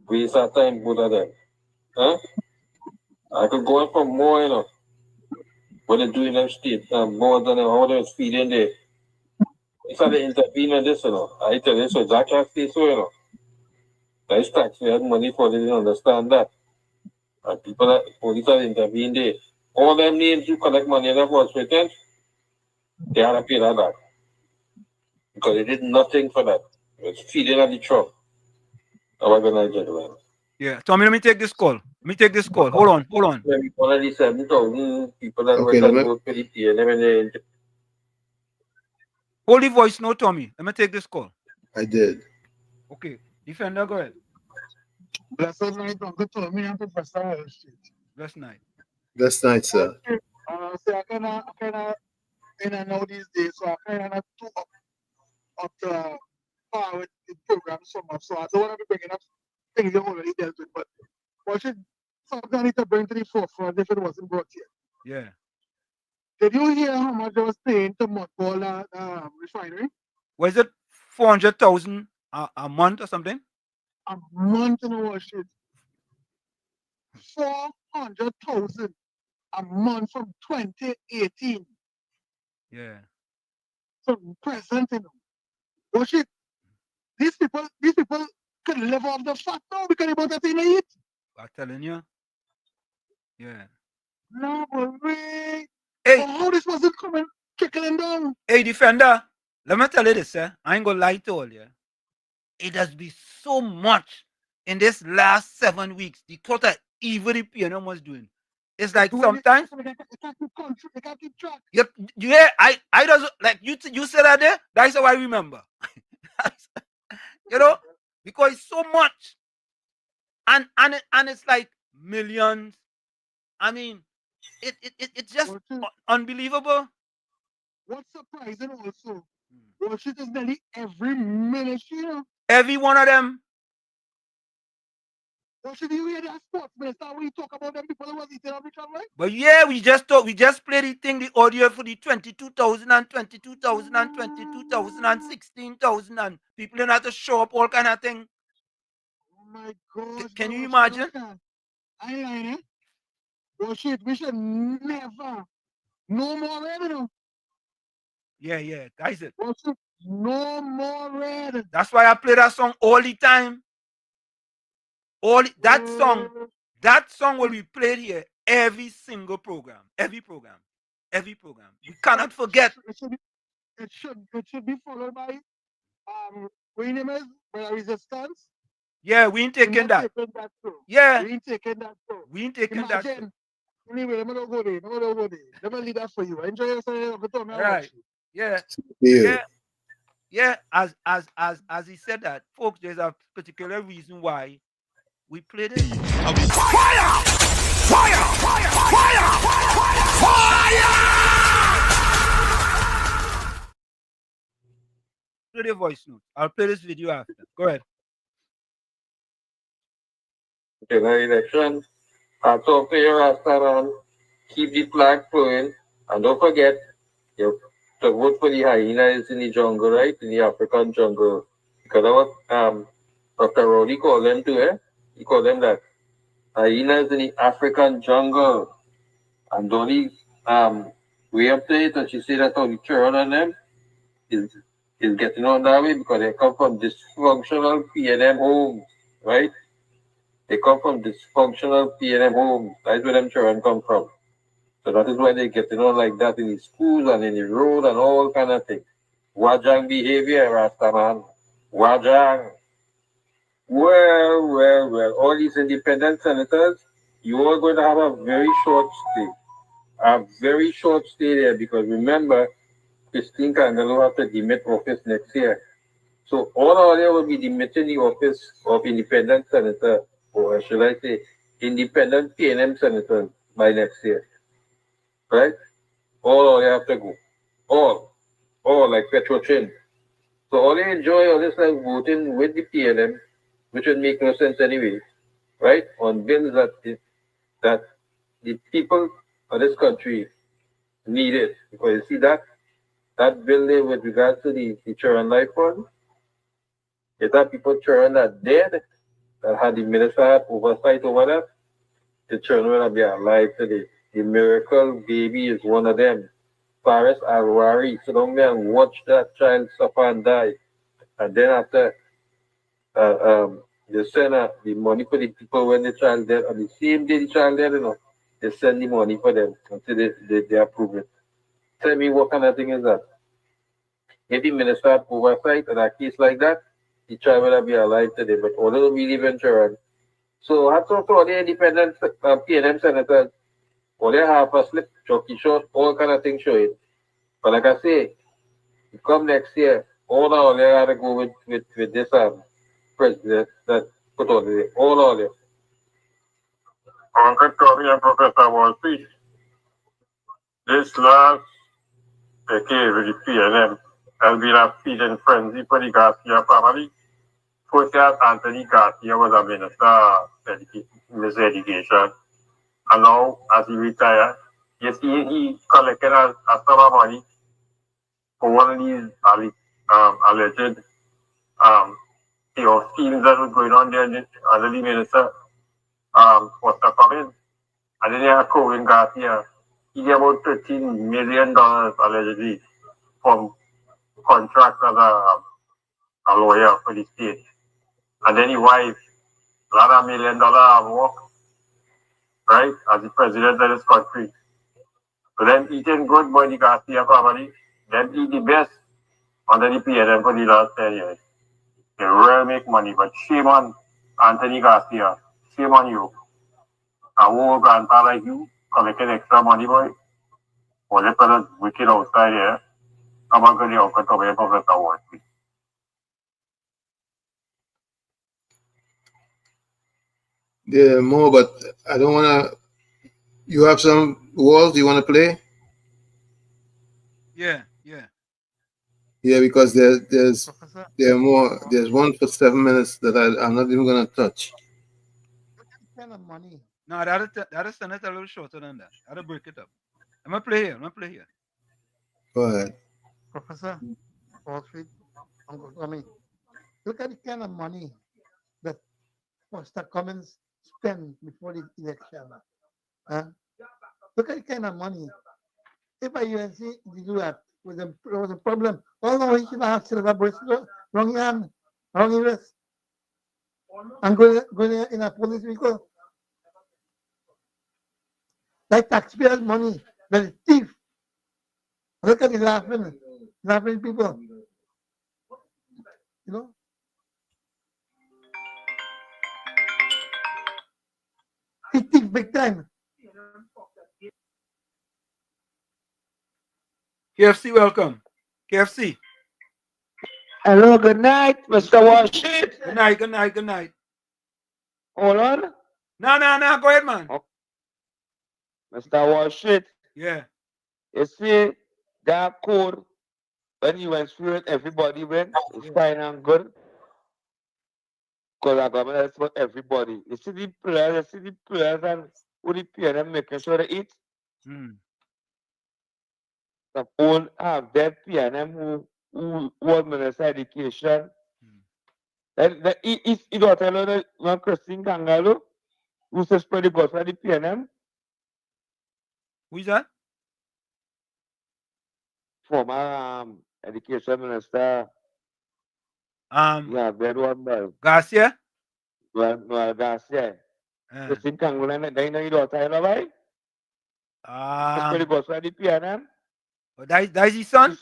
Waste our time, both of them. Huh? I could go on for more, what they do in them state, boards and how they're feeding there. It's how they intervene in this, I tell you, so that can't stay so, That's taxpayers' money for they didn't understand that. And people that police are intervene there. All them names who collect money in the hospital, they had to pay that back. Because they did nothing for that. It was feeding at the truck. Have a good night, gentlemen. Yeah, Tommy, let me take this call. Hold on. Already 7,000 people that went and vote for the PNM. Hold the voice now, Tommy. Let me take this call. I did. Okay. Defender, go ahead. Blessed night, Uncle Tommy and Professor Wall Street. Blessed night. Blessed night, sir. So I kind of, know these days, so I kind of too up the par with the program so much. So I don't want to be bringing up things you already dealt with, but what should something I need to bring to the forefront if it wasn't brought yet? Yeah. Did you hear how much they was paying to mothball refinery? Was it 400,000 a month or something? A month in Wall Street. 400,000 a month from 2018. Yeah. So present, Oh shit. These people can live off the fat now because they want to eat. I'm telling you. Yeah. No, boy. Hey. How this wasn't coming trickling down? Hey, defender. Let me tell you this, I ain't gonna lie to all you. It has been so much in this last 7 weeks. The total evil the PNM was doing. It's like sometimes. Yeah, I just like you said that there. That's how I remember. You know, because it's so much, and it's like millions. I mean, it's just unbelievable. What's surprising also, Worship is nearly every ministry, you know. Every one of them. Worship, you hear that sports minister when you talk about them people who was eating on each other, right? But yeah, we just played the thing, the audio for the 22,000 and 22,000 and 22,000 and 16,000 and people don't have to show up all kind of thing. Oh my gosh. Can you imagine? I like it. Worship, we should never, no more red, you know. Yeah, that's it. Worship, no more red. That's why I play that song all the time. That song will be played here every single program. Every program. We cannot forget. It should be followed by what your name is? By resistance. Yeah, we ain't taking that. Yeah. We ain't taking that too. We ain't taking that too. Anyway, I'm gonna go there. Let me leave that for you. Enjoy yourself. Right. Yeah. Yeah. As he said that, folks, there's a particular reason why we play this. Fire! Play the voice note. I'll play this video after. Go ahead. General election. So play your restaurant, keep the flag flowing, and don't forget, you to vote for the hyenas in the jungle, right? In the African jungle. Because that was Dr. Rowley called them too, He called them that. Hyenas in the African jungle. And the only way up to it, and she said that on the children on them is getting on that way because they come from dysfunctional PNM homes, right? They come from dysfunctional PNM homes. That's where them children come from. So that is why they getting on like that in the schools and in the road and all kind of things. Wajang behavior, Rastaman. Wajang. Well. All these independent senators, you are going to have a very short stay. A very short stay there because remember, Christine Kangalo have to demit office next year. So all of them will be demitting the office of independent senator, or should I say, independent PNM senators by next year. Right? All of them have to go. All like Petrochin. So all they enjoy all this like voting with the PNM, which would make no sense anyway, right? On bills that the people of this country need it. Because you see that bill there with regards to the children life fund, if that people children that dead, that had the minister had oversight over that, the children will be alive today. The miracle baby is one of them. Faris Alwari, sit down there and watch that child suffer and die. And then after they send the money for the people when the child dead, on the same day the child dead, they send the money for them until they approve it. Tell me what kind of thing is that? If the minister had oversight in a case like that, the child will be alive today, but although we live in children. So hats off to all the independent PNM senators, all they have a slip, jockey short, all kind of things showing. But like I say, come next year, all they gotta go with this president that put all the all this. Uncle Tommy and Professor Wolfie, this last decade with the PNM has been a feeding frenzy for the Garcia family. First year, Anthony Garcia was a minister of education. And now, as he retired, you see he collected a sum of money for one of these alleged schemes that was going on there under the minister was to come in. And then you have Cohen Garcia. He got about $13 million allegedly from contracts as a lawyer for the state. And then his wife, a lot of $1 million of work, right, as the president of this country. So them eating good by the Garcia family, them eat the best under the PNM for the last 10 years. They really make money, but shame on Anthony Garcia. Shame on you. A old grandpa like you collecting extra money, boy. Or the fellas wicked outside here. Come on, go out to the public award. Yeah, more, but I don't wanna. You have some walls you wanna play? Yeah. Yeah, because there are more. There's one for 7 minutes that I'm not even gonna touch. Kind of money. No, that'll send it a little shorter than that. That'll break it up. I'm gonna play here. Go ahead. Professor Wall Street, Uncle Tommy, look at the kind of money that Foster Cummins spent before the election. Huh? Look at the kind of money. If I UNC did do that, there was a problem. Oh no, he should have silver bracelet, wrong hand, wrong wrist. And going in a police vehicle. Like taxpayers' money, the thief. Look at the laughing people. You know? He thief big time. KFC, welcome. KFC. Hello, good night, Mr. Washington. Good night. Hold on. No, go ahead, man. Oh. Mr. Washington. Yeah. You see, that code, when you went through it, everybody went, it's fine and good. Because our government is for everybody. You see the players and who the PNM making sure they eat. Some old have dead PNM who administer education. He don't tell you that when Christine Kangalo, who says spread the gospel for the PNM. Who is that? Former education minister. Yeah, that one boy. Garcia? Well, Garcia. Christine Kangalo, they know you don't tell you, right? Spread the gospel for the PNM. Oh, that's his son?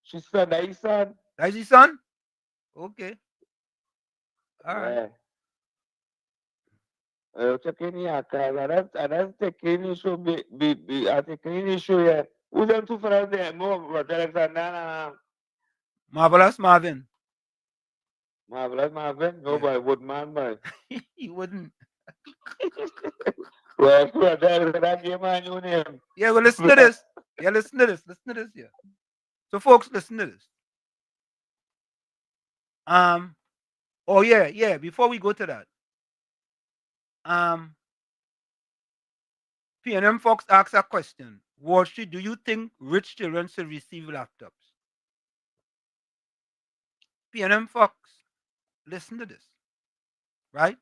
She said that his son. That's his son? Okay. All right. Checking here, cause I don't take any issue. I take any issue here. Who's them two fellas there? Roger Alexander. Marvelous Marvin. Marvelous Marvin? No, boy, wouldn't man, boy. He wouldn't. Well, Roger Alexander gave my new name. Yeah, well, listen to this. Listen to this here. So, folks, listen to this. Oh yeah. Before we go to that, PNM Fox asks a question. Wall Street, do you think rich children should receive laptops? PNM Fox, listen to this. Right?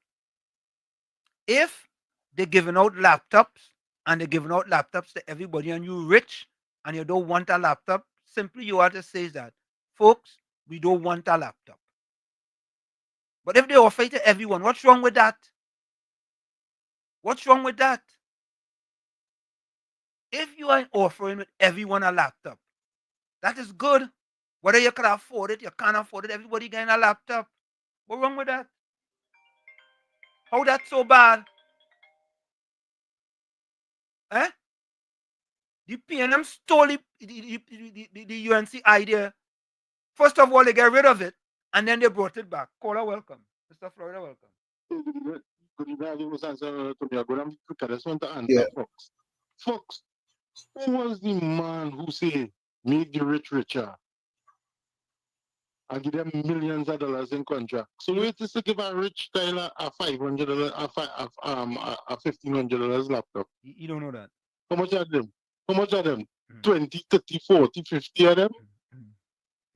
If they're giving out laptops and they're giving out laptops to everybody and you're rich and you don't want a laptop, simply you have to say that, folks, we don't want a laptop. But if they offer it to everyone, what's wrong with that? What's wrong with that? If you are offering with everyone a laptop, that is good. Whether you can afford it, you can't afford it, everybody getting a laptop. What's wrong with that? How that's so bad? Eh? The PNM stole the UNC idea. First of all, they get rid of it, and then they brought it back. Caller, welcome. Mr. Florida, welcome. Good evening, Mr. Answer to me. I'm going to just want to answer Fox. Fox, who was the man who said, make the rich richer and give them millions of dollars in contract? So wait to give a rich Tyler a $500, a $1,500 laptop. You don't know that. How much are them? 20, 30, 40, 50 of them?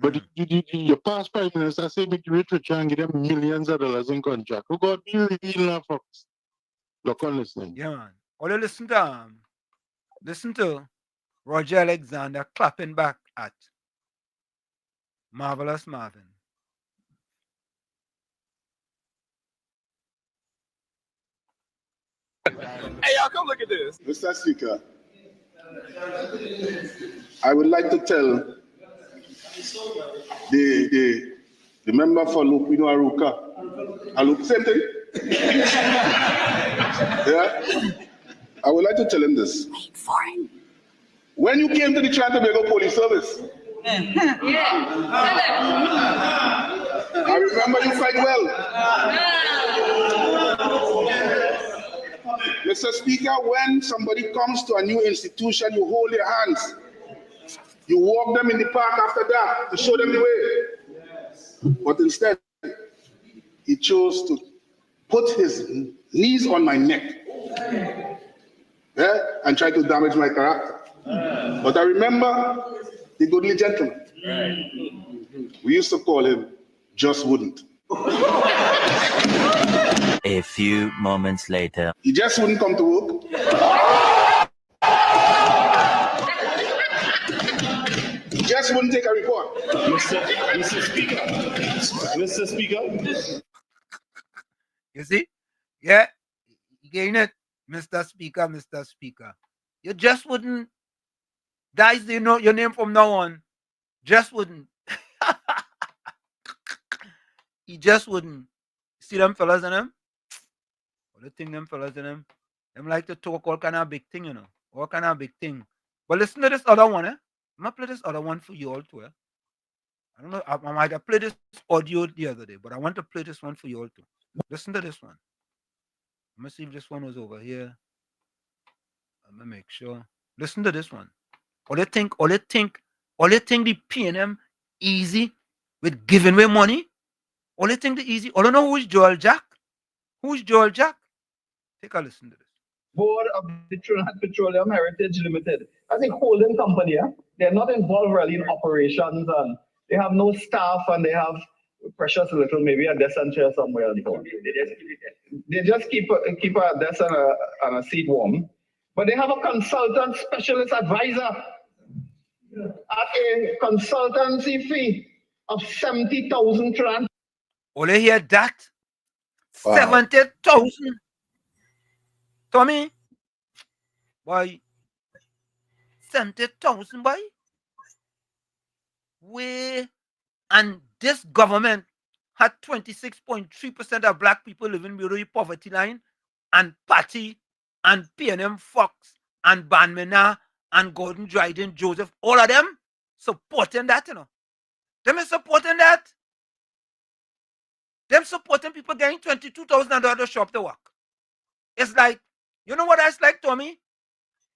But your past prime minister say make the rich richer and give them millions of dollars in contract. Who got millions, Fox? Look on listening. Yeah, man. Or listen to Roger Alexander clapping back at Marvelous Marvin. Hey, y'all, come look at this. Mr. Speaker, I would like to tell the member for Lupino Aruka, same thing. Yeah? I would like to tell him this. Wait for it. When you came to the Trinidad and Tobago Police Service, I remember you quite well. Mr. Speaker, when somebody comes to a new institution, you hold their hands. You walk them in the park after that to show them the way. But instead, he chose to put his knees on my neck, and try to damage my character. But I remember the goodly gentleman. We used to call him Just Wouldn't. A few moments later. He just wouldn't come to work. He just wouldn't take a report. Mr. Speaker. Mr. Speaker. You see? Yeah. You getting it? Mr. Speaker, Mr. Speaker. You just wouldn't. That is your name from now on. Just wouldn't. He just wouldn't. See them fellas in them? All the thing them fellas in them. Them like to talk all kind of big thing, you know. All kind of big thing. But listen to this other one, I'm gonna play this other one for you all too. I don't know. I might have played this audio the other day, but I want to play this one for you all too. Listen to this one. I'm gonna see if this one was over here. I'm gonna make sure. Listen to this one. All they think the P&M easy with giving away money. All they think the easy. All I know who is Joel Jack. Who's Joel Jack? Take a listen to this. Board of the Trinidad Petroleum Heritage Limited. As a holding company, they're not involved really in operations, and they have no staff, and they have precious little, maybe a desk and chair somewhere. They just keep a desk and a seat warm. But they have a consultant specialist advisor at a consultancy fee of 70,000 Trinidad. Only hear that? Wow. 70,000. Tommy, boy, 70,000, boy. And this government had 26.3% of black people living below the poverty line, and Patty and P&M Fox and Banmena and Gordon Dryden Joseph, all of them supporting that, you know. Them is supporting that. Them supporting people getting $22,000 shop to work. It's like, you know what that's like, Tommy?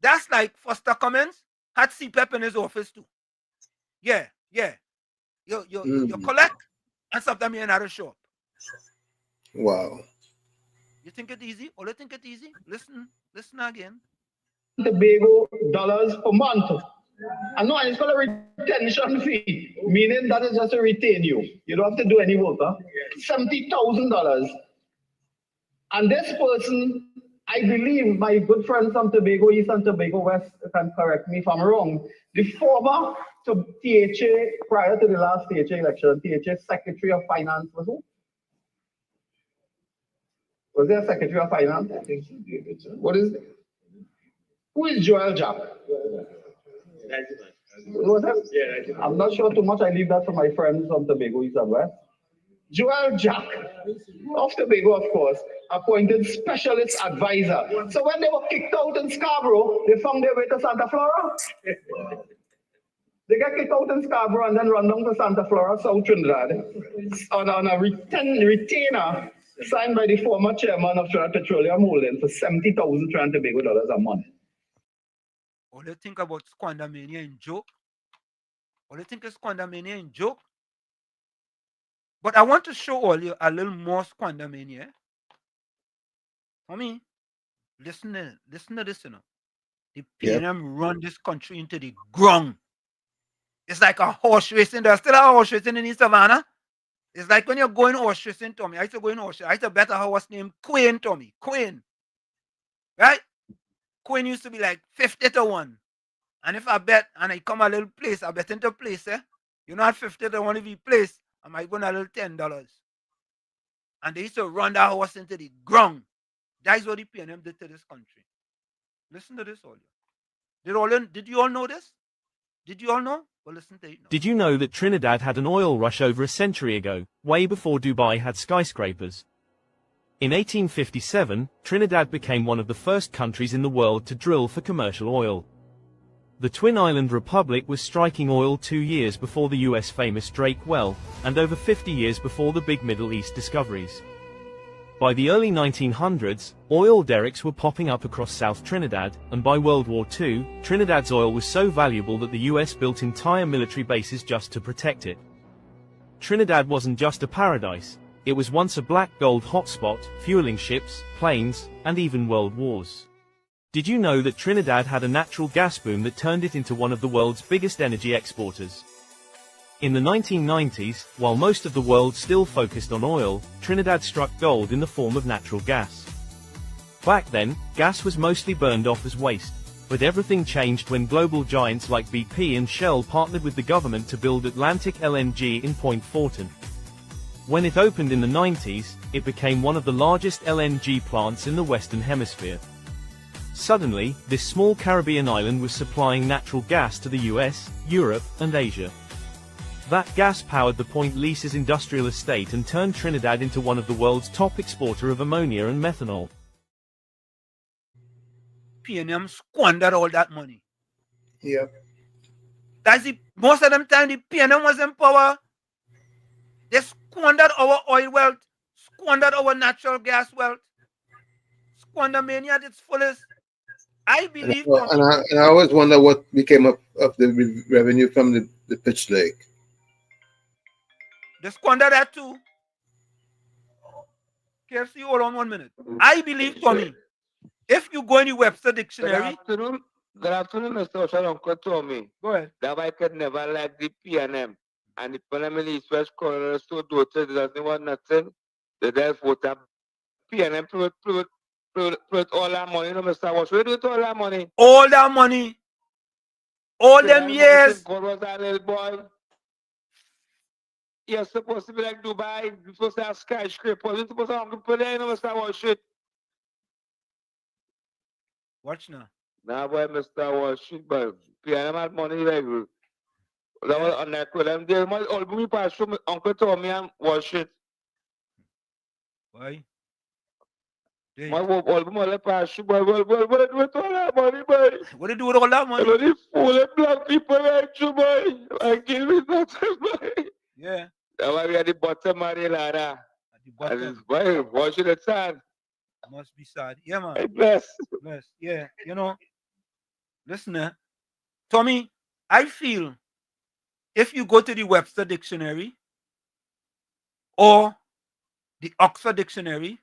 That's like Foster Cummins had CPEP in his office too. Yeah. You collect and sometimes you're not a shop. Wow. You think it easy? Or you think it easy? Listen again. Tobago dollars per month. And no, it's called a retention fee, meaning that is just to retain you. You don't have to do any work. $70,000. And this person, I believe, my good friend from Tobago East and Tobago West can correct me if I'm wrong. The former THA, prior to the last THA election, THA Secretary of Finance was who? Was there a Secretary of Finance? I think so. What is it? Who is Joel Jack? I'm not sure too much. I leave that to my friends from Tobago East and West. Joel Jack of Tobago, of course, appointed specialist advisor. So when they were kicked out in Scarborough, they found their way to Santa Flora. They got kicked out in Scarborough and then run down to Santa Flora, South Trinidad, on a retainer signed by the former chairman of Trinidad Petroleum Holdings for 70,000 Trinidad Tobago dollars a month. All they think about squandermania and joke. All they think is squandermania and joke. But I want to show all you a little more squandermania. For me, listen to this, you know. The P&M run this country into the ground. It's like a horse racing. There's still a horse racing in the savannah. It's like when you're going horse racing, Tommy. I used to go in horse racing. I used to bet a horse named Queen, Tommy. Queen. Right? Queen used to be like 50 to 1. And if I bet and I come a little place, I bet into place, You know, at 50, they want to be placed. I might win a little $10. And they used to run that horse into the ground. That is what the PNM did to this country. Listen to this, all you. Did you all know this? Did you all know? Well, listen to it now. Did you know that Trinidad had an oil rush over a century ago, way before Dubai had skyscrapers? In 1857, Trinidad became one of the first countries in the world to drill for commercial oil. The Twin Island Republic was striking oil 2 years before the US famous Drake well, and over 50 years before the big Middle East discoveries. By the early 1900s, oil derricks were popping up across South Trinidad, and by World War II, Trinidad's oil was so valuable that the US built entire military bases just to protect it. Trinidad wasn't just a paradise, it was once a black gold hotspot, fueling ships, planes, and even world wars. Did you know that Trinidad had a natural gas boom that turned it into one of the world's biggest energy exporters? In the 1990s, while most of the world still focused on oil, Trinidad struck gold in the form of natural gas. Back then, gas was mostly burned off as waste, but everything changed when global giants like BP and Shell partnered with the government to build Atlantic LNG in Point Fortin. When it opened in the 90s, it became one of the largest LNG plants in the Western Hemisphere. Suddenly, this small Caribbean island was supplying natural gas to the US, Europe, and Asia. That gas powered the Point Lisa's industrial estate and turned Trinidad into one of the world's top exporter of ammonia and methanol. PNM squandered all that money. Yep. That's the most of them time the PNM was in power. They squandered our oil wealth, squandered our natural gas wealth, squander mania at its fullest. I believe. And I always wonder what became of the revenue from the pitch lake. They squander that too. KFC, hold on 1 minute. I believe, Tommy, if you go in the Webster dictionary. Good afternoon, Mr. Ocean, Uncle Tommy. Go ahead. That I could never like the PNM. And the PNM East West Corner is so doted, it doesn't want nothing. They just vote up. PNM put all that money, you know, Mr. Wash. We do it all that money. All that money. All them years. God was that little boy. You're supposed to be like Dubai. You're supposed to have skyscrapers. You're supposed to have put there, you know, Mr. Wash. Watch now. Nah, boy, Mr. Wash, but PNM had money like that was on that with them. They might all me pass through Uncle Tommy and wash it. Why? My all me pass through, boy. What do with all that money, boy? What do you do with all that money? You know, these fool black people like you, boy. I give me nothing, boy. Yeah. That's why we at the bottom of the ladder. At the bottom. And it's, boy, washing the sand. Must be sad. Yeah, man. Hey, bless. Bless. Yeah. You know, listen, Tommy, I feel if you go to the Webster Dictionary or the Oxford Dictionary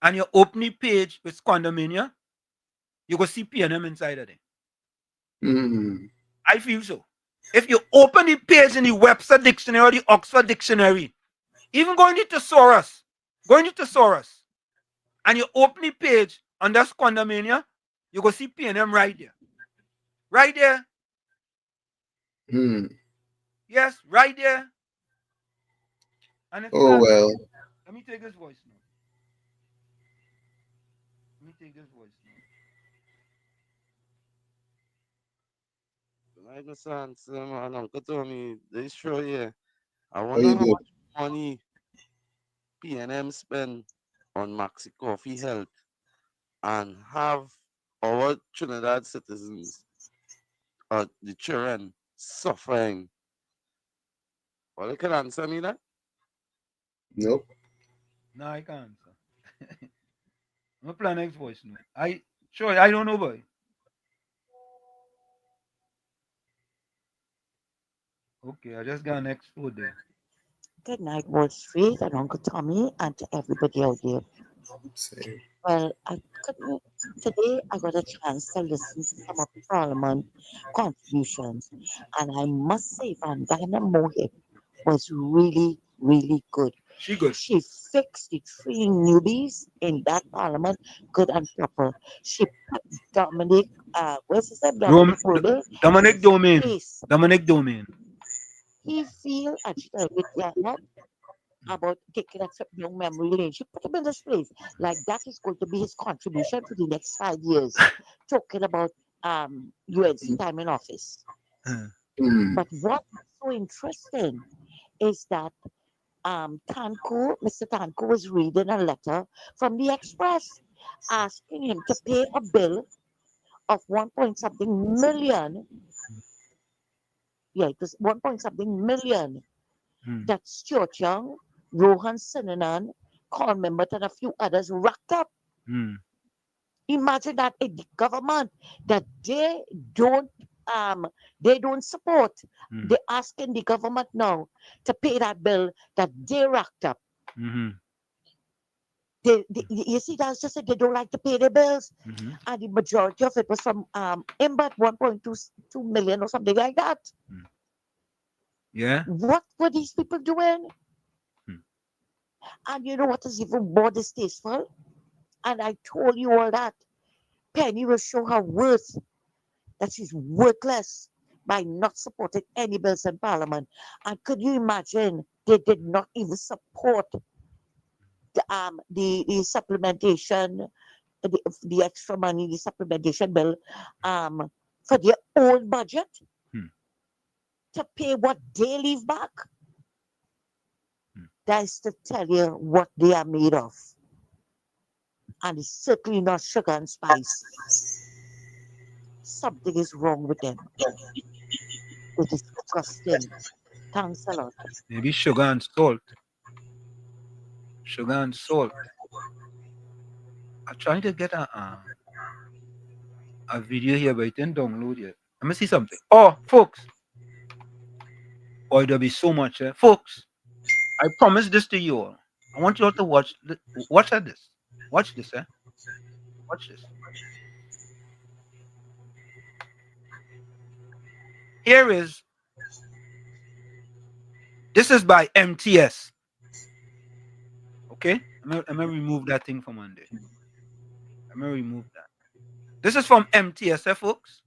and you open the page with squandermania, you go see PNM inside of there. Mm-hmm. I feel so. If you open the page in the Webster Dictionary or the Oxford Dictionary, even going to Thesaurus, and you open the page under squandermania, you go see PNM right there. Right there. Hmm. Yes, right there. And Oh, well. Let me take this voice now. Like Mr. Hanson, man, Uncle Tommy, they show you. I wonder how much money PNM spend on Maxi Coffee Health and have our Trinidad citizens, the children, suffering. Well, you can answer me that? Nope. No, I can't answer. I'm gonna play next voice now. I don't know, boy. Okay, I just got next food there. Good night, Wall Street, and Uncle Tommy, and to everybody out there. Well, today I got a chance to listen to some of Parliament contributions, and I must say Vandana Mohit was really, really good. She good. She fixed the 3 newbies in that Parliament good and proper. She put Dominic, what's his name? Dominic Domain. Dominic Domain. he feel agitated with that about taking that young memory lane. She put him in this place. Like that is going to be his contribution for the next 5 years. Talking about UNC time in office. But what's so interesting is that Mr. Tanko was reading a letter from the Express asking him to pay a bill of 1 point something million. Yeah, it was 1 point something million that Stuart Young, Rohan Sinanan, Carl Membert, and a few others racked up. Imagine that in the government that they don't support. They're asking the government now to pay that bill that they racked up. You see, that's just it. They don't like to pay their bills, and the majority of it was from Imbert, 1.22 million or something like that. Yeah. What were these people doing? And you know what is even more distasteful? And I told you all that. Penny will show her worth, that she's worthless by not supporting any bills in Parliament. And could you imagine they did not even support the supplementation, the extra money, the supplementation bill for their own budget to pay what they leave back? That is to tell you what they are made of. And it's certainly not sugar and spice. Something is wrong with them. It is disgusting. Thanks a lot. Maybe sugar and salt. Sugar and salt. I'm trying to get a video here, but it didn't download yet. Let me see something. Oh, folks. Boy, there'll be so much. Folks, I promise this to you all. I want you all to watch this. Watch this. Watch this. Watch this. Here is. This is by MTS. Okay? I'm going to remove that thing from Monday. I'm going to remove that. This is from MTS, folks.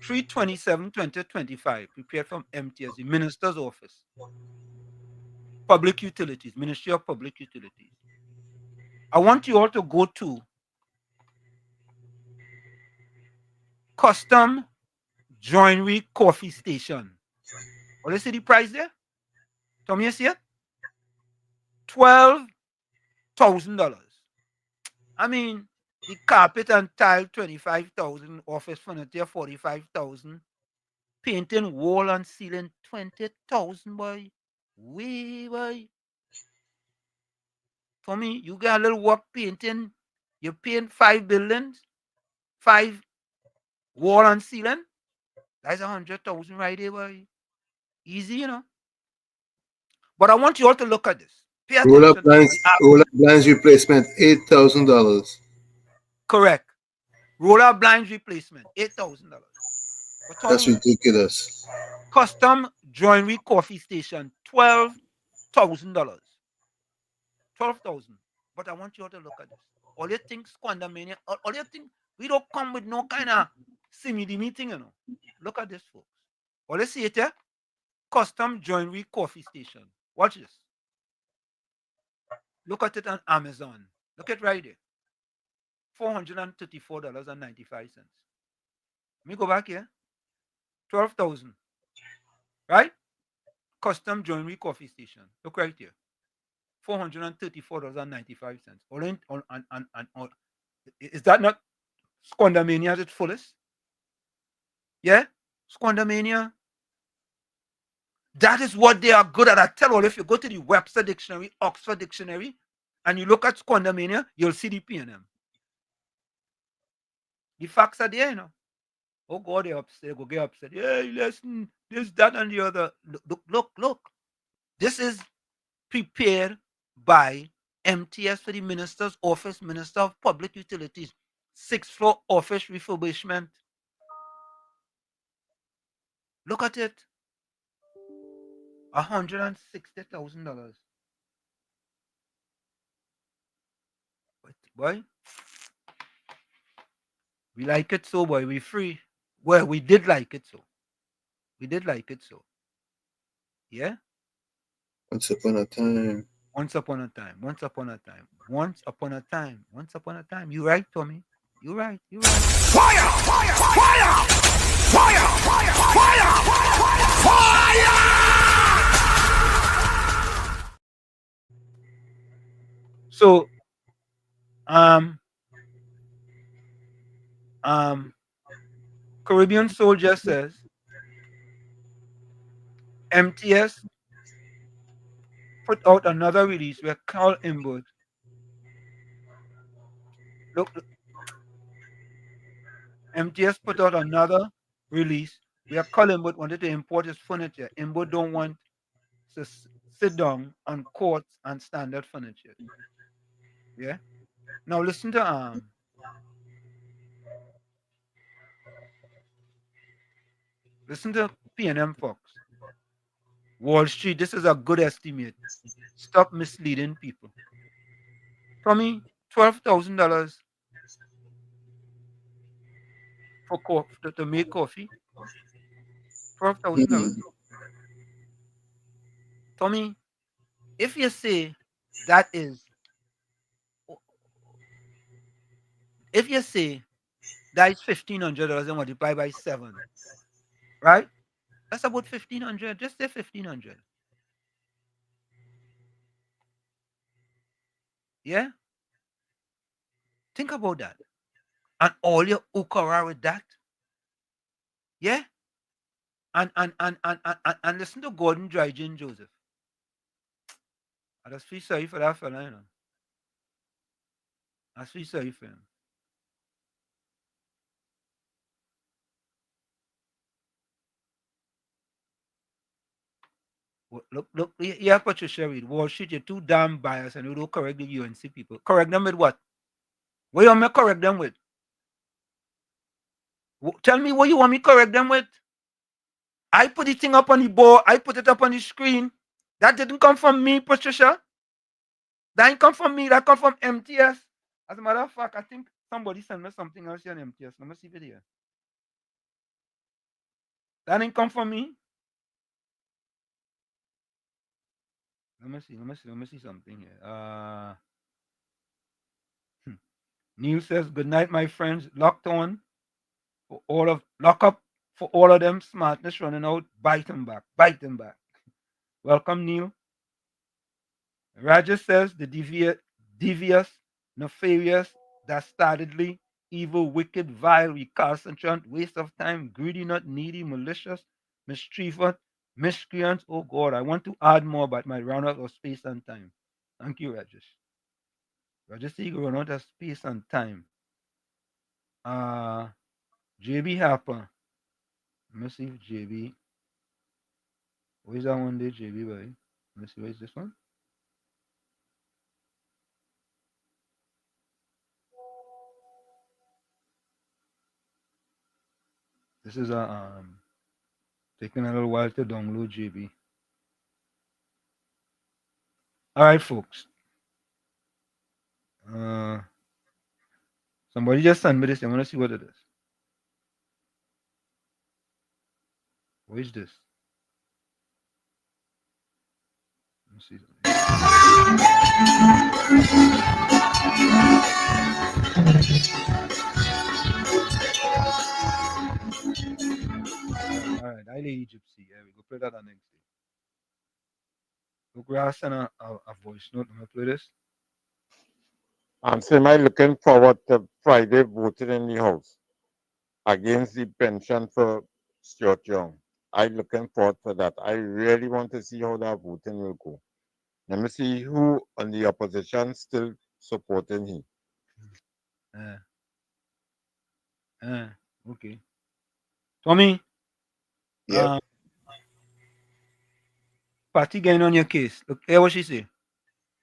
3/27/2025. Prepared from MTS, the Minister's Office. Public Utilities, Ministry of Public Utilities. I want you all to go to Custom Joinery Coffee Station. What is the price there? Tommy, you see it? $12,000. I mean, the carpet and tile, 25,000. Office furniture, 45,000. Painting, wall and ceiling, 20,000, boy. Boy. For me, you get a little work painting, you paint 5 buildings, 5 wall and ceiling. That's 100,000 right there, boy. Easy, you know. But I want you all to look at this. Pay attention. Roller blinds replacement, $8,000. Correct. Roller blinds replacement, $8,000. That's ridiculous. Custom Joinery Coffee Station, $12,000. 12,000. But I want you all to look at this. All you think squandermania, all you think we don't come with no kind of simidi meeting, you know. Look at this, folks. All you see it here? Custom Joinery Coffee Station. Watch this. Look at it on Amazon. Look at right there. $434.95. Let me go back here. 12,000. Right? Custom Joinery Coffee Station. Look right here. $434.95. Is that not squandermania at its fullest? Yeah? Squandermania. That is what they are good at. I tell you, if you go to the Webster Dictionary, Oxford Dictionary, and you look at squandermania, you'll see the P&M. The facts are there, you know. Oh, God, they're upset. Go get upset. Yeah, listen, this, that, and the other. Look. This is prepared by MTS for the Minister's Office, Minister of Public Utilities. 6th floor office refurbishment. Look at it. $160,000. Boy, we like it so, boy. We free. Well, we did like it so. Yeah? Once upon a time. Once upon a time. Once upon a time. Once upon a time. Once upon a time. You right, Tommy. You right. You right. Fire! Fire! Fire! Fire! Fire! Fire! Fire! So, Caribbean Soldier says, MTS put out another release where Carl Imbud. Look, MTS put out another release where Carl Imbud wanted to import his furniture. Imbud don't want to sit down on courts and standard furniture. Yeah. Now listen to PNM Fox. Wall Street, this is a good estimate. Stop misleading people. Tommy, $12,000 for to make coffee. $12,000. Tommy, if you say that is $1,500 and multiply by 7, right? That's about 1,500. Just say 1,500. Yeah? Think about that. And all your ukara with that. Yeah? And listen to Gordon Dryden Joseph. I just feel sorry for that fella, you know. I feel sorry for him. Look, yeah, Patricia Reid. Wall Street, you're too damn biased and you don't correct the UNC people. Correct them with what? What you want me to correct them with? Tell me what you want me to correct them with. I put the thing up on the board. I put it up on the screen. That didn't come from me, Patricia. That didn't come from me. That come from MTS. As a matter of fact, I think somebody sent me something else here on MTS. Let me see it here. That didn't come from me. Let me see something here. Neil says, good night, my friends. Lock up for all of them smartness running out. Bite them back. Welcome, Neil. Raja says, the devious, nefarious, dastardly, evil, wicked, vile, recalcitrant, waste of time, greedy, not needy, malicious, mischievous, miscreants. Oh God, I want to add more, but my run out of space and time. Thank you, Rajesh. Rajesh, you run out of space and time. JB Harper. Let me see if JB. What is that one there, JB, boy? Let me see, what is this one? This is a taking a little while to download, JB. All right, folks. Somebody just sent me this. I want to see what it is. What is this? Let me see. All right, I lay Gypsy. Yeah, we go play that on next day. Look, we are sending a voice note. I'm gonna play this. I'm saying I'm looking forward to Friday voting in the House against the pension for Stuart Young. I'm looking forward for that. I really want to see how that voting will go. Let me see who on the opposition still supporting him. Okay. Tommy. Yeah. Patty getting on your case. Look, hear what she say.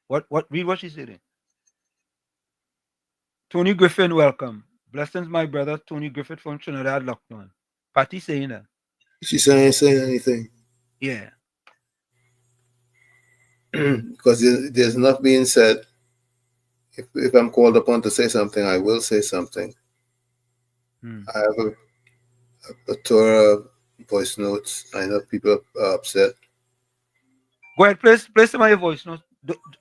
Read what she said. Tony Griffin, welcome. Blessings, my brother. Tony Griffin from Trinidad Lockdown. Patty saying that. She's saying anything. Yeah. Because there's enough being said. If I'm called upon to say something, I will say something. I have a plethora of voice notes. I know people are upset. Go ahead, play some of your voice notes.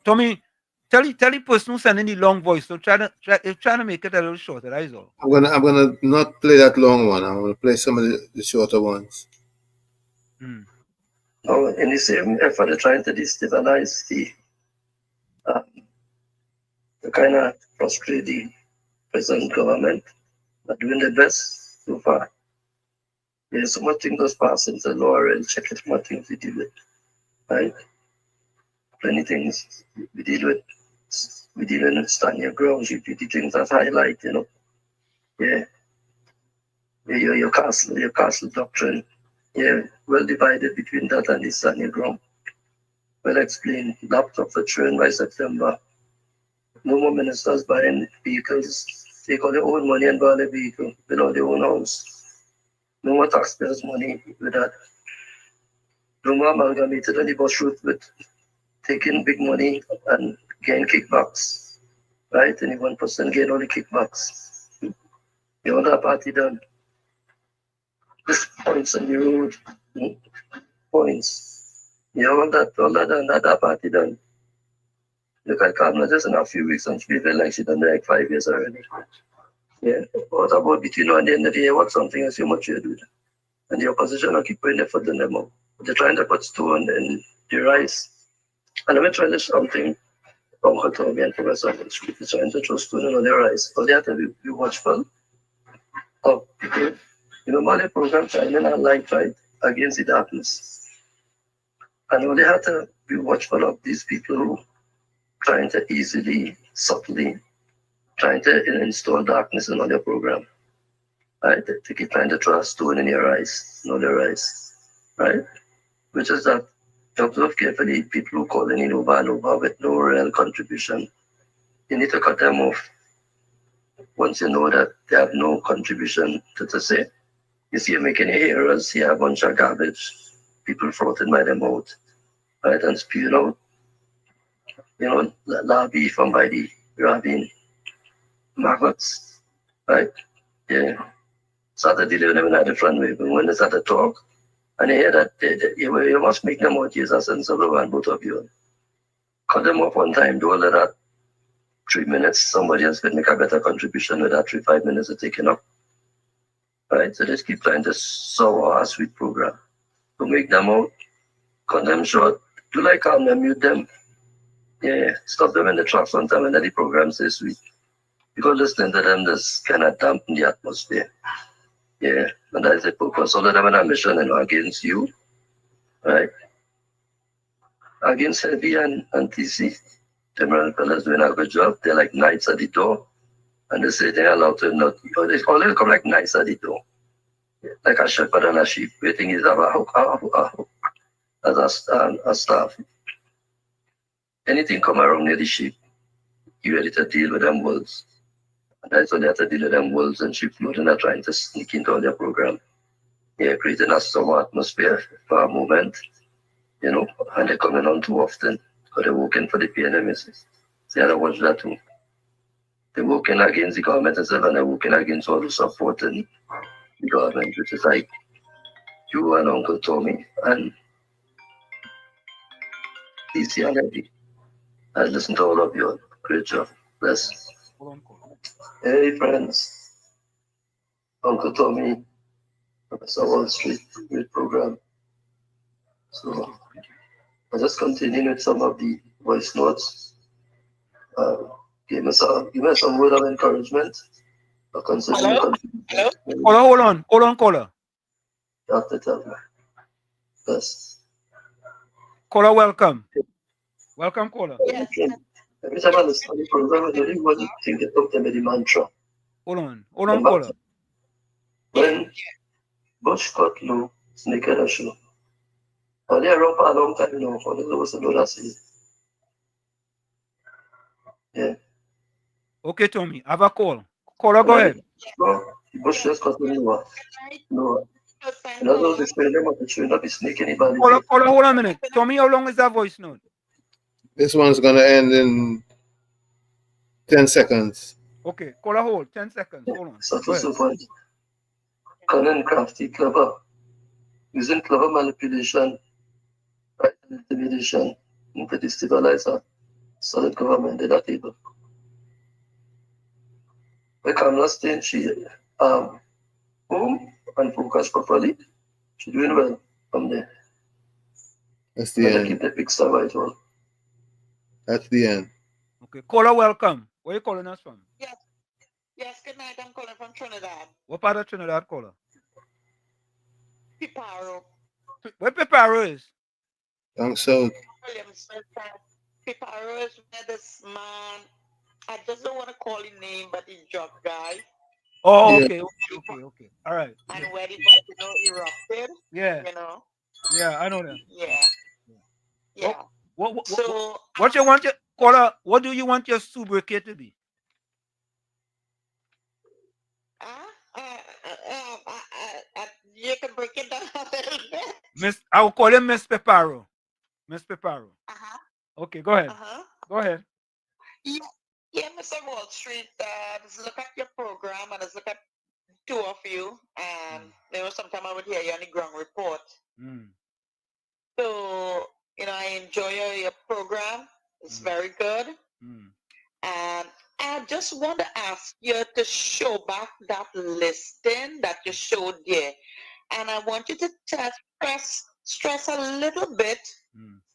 Tommy, tell the person who's sending the long voice. So try to make it a little shorter. That is all. I'm gonna not play that long one. I'm gonna play some of the shorter ones. Now, in the same effort, they're trying to destabilize the kind of frustrate the present government, but doing the best so far. There's so much things that's passed into law and check it, what things we deal with, right? Plenty things we deal with. We deal with stand your ground, you do the things that highlight, you know. Yeah. Your castle doctrine. Yeah, well divided between that and the stand your ground. Well explained, laptop for train by September. No more ministers buying vehicles. Take all their own money and buy the vehicle, build out their own house. No more taxpayers' money with that. No more amalgamated on the bus route with taking big money and getting kickbacks. Right? And 1% gain all the kickbacks. You want that party done. Just points on the road. Points. You want that done, that party done. Look at Kamala just in a few weeks and she feel like she done like 5 years already. Yeah. What about between now and the end of the year? What something else you much you do? And the opposition will keep putting their foot in them up. They're trying to put stone in the rice. And let me try this something. Uncle Tommy and Professor Street is trying to throw stone on their rice. So they have to be watchful of people. You know, the program shining a light right against the darkness. And they have to be watchful of these people who trying to easily, subtly, trying to install darkness in all your program. Right? They keep trying to throw a stone in your eyes, in all your eyes. Right? Which is that you observe carefully people who call in over and over with no real contribution. You need to cut them off. Once you know that they have no contribution to say, you see, you're making hearers, you have a bunch of garbage, people frothing by their mouth, right? And spewing out, you know, lobby from by the grabbing maggots, right? Yeah. Start to deal with them in a different way. But when they start to talk, and you hear that, you must make them out Jesus and so on, both of you. Cut them off one time, do all of that. 3 minutes, somebody else could make a better contribution with that 3-5 minutes of taking up. Right? So just keep trying to sour our sweet program. To make them out, cut them short, do like calm them, mute them. Yeah, stop them in the tracks one time and let the program say sweet. Because listening to them just kind of dampen the atmosphere. Yeah, and that is the purpose. All of them on a mission and against you, right? Against Heavy and TC. Them fellas doing a good job. They're like knights at the door. And they say they're allowed to not, you know, they always come like knights at the door. Like a shepherd and a sheep, waiting is have a hook as a staff. Anything come around near the sheep, you ready to deal with them wolves. And that's why they have to deal with them wolves and sheep floating are trying to sneak into all their program. Yeah, creating a summer atmosphere for a moment, you know, and they're coming on too often because they're working for the PNMs. So you have to watch that too. They're working against the government itself and they're working against all the supporting the government, which is like you and Uncle Tommy and DC and Eddie. I listen to all of you. Great job. Bless. Hey friends. Uncle Tommy, Professor Wall Street, great program. So I'll just continue with some of the voice notes. Give me some word of encouragement. Hello? Hello? Hold on, caller. You have to tell me. Yes. Caller, welcome. Welcome, caller. Yes. Every time I listen to the program, I don't even think they talk to me the mantra. Hold on, caller. When Bush cut low, snake at a show. Are they around for a long time now? For the lowest of the season. Yeah. Okay, Tommy, have a call. Caller, go ahead. No, Bush just cut low. No. You know, those experiments that should not be snake anybody. Caller, hold on a minute. Tommy, how long is that voice note? This one's gonna end in 10 seconds. Okay, caller, hold 10 seconds. Hold on. So cunning, crafty, clever. Using clever manipulation right? Intimidation, and pretty stabilize a solid government did that able. The Kamala staying, she home and focus properly. She doing well from there. That's the And end. keep the picture right well. That's the end. Okay, caller, welcome. Where you calling us from? Yes, good night. I'm calling from Trinidad. What part of Trinidad, caller? Piparo. Where Piparo is? Down south. Williamsburg. Piparo is where this man, I just don't want to call his name, but he's drug guy. Oh, Yeah. okay. All right. And where the volcano erupted. Yeah. You know? Yeah, I know that. Yeah. Yeah. What you want your caller? What do you want your sobriquet to be? You can break it down a little bit. Miss, I will call him Miss Peparo. Miss Peparo. Okay, go ahead. Go ahead. Yeah, Mr. Wall Street, let's look at your program and let's look at two of you. And you know, sometimes I would hear you on the ground report. So, you know, I enjoy your program. It's very good. And I just want to ask you to show back that listing that you showed there. And I want you to stress a little bit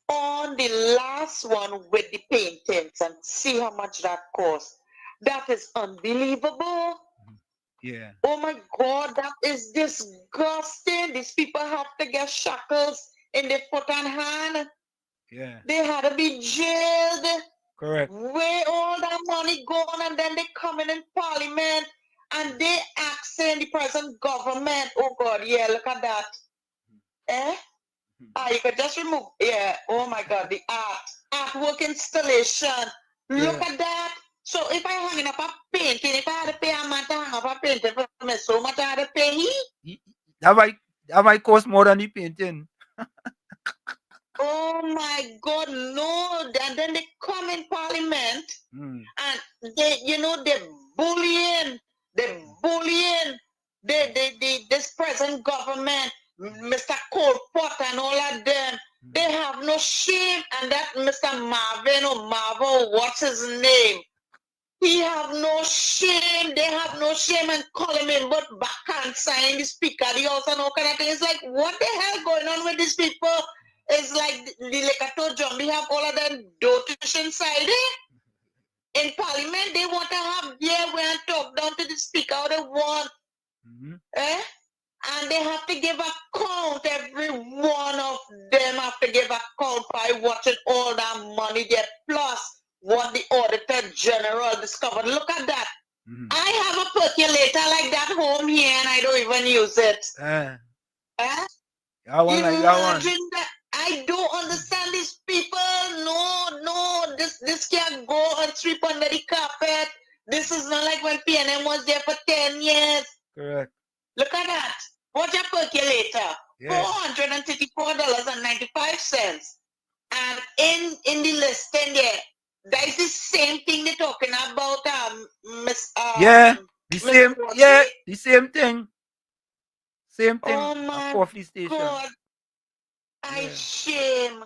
on the last one with the paintings and see how much that costs. That is unbelievable. Yeah. Oh my God, that is disgusting. These people have to get shackles in their foot and hand. Yeah. They had to be jailed. Correct. Where all that money gone, and then they come in parliament and they asking the present government, oh God, yeah, look at that. You could just remove, oh my God, the artwork installation. Look at that. So if I hanging up a painting, if I had to pay a man to hang up a painting for me, so much I had to pay That might cost more than the painting. Oh my God, no. And then they come in parliament and they, you know, they're bullying this present government, Mr. Cole Pot and all of them. They have no shame. And that Mr. Marvin or Marvel, what's his name? He have no shame. They have no shame and call him in, but back and sign the speaker, the house and all kind of things. It's like, what the hell going on with these people? It's like the Lekato John, we have all of them dotish inside it. In parliament, they want to have when and talk down to the speaker how they want. And they have to give account. Every one of them have to give account by watching all that money there, plus what the Auditor General discovered. Look at that. I have a percolator like that home here and I don't even use it. Imagine that. I don't understand these people. No, this can't go and sweep under the carpet. This is not like when PNM was there for 10 years. Correct. Look at that. What's your percolator? $434.95. And in the listing there, that is the same thing they're talking about, the same thing. Same thing. Oh my coffee station. God. I shame.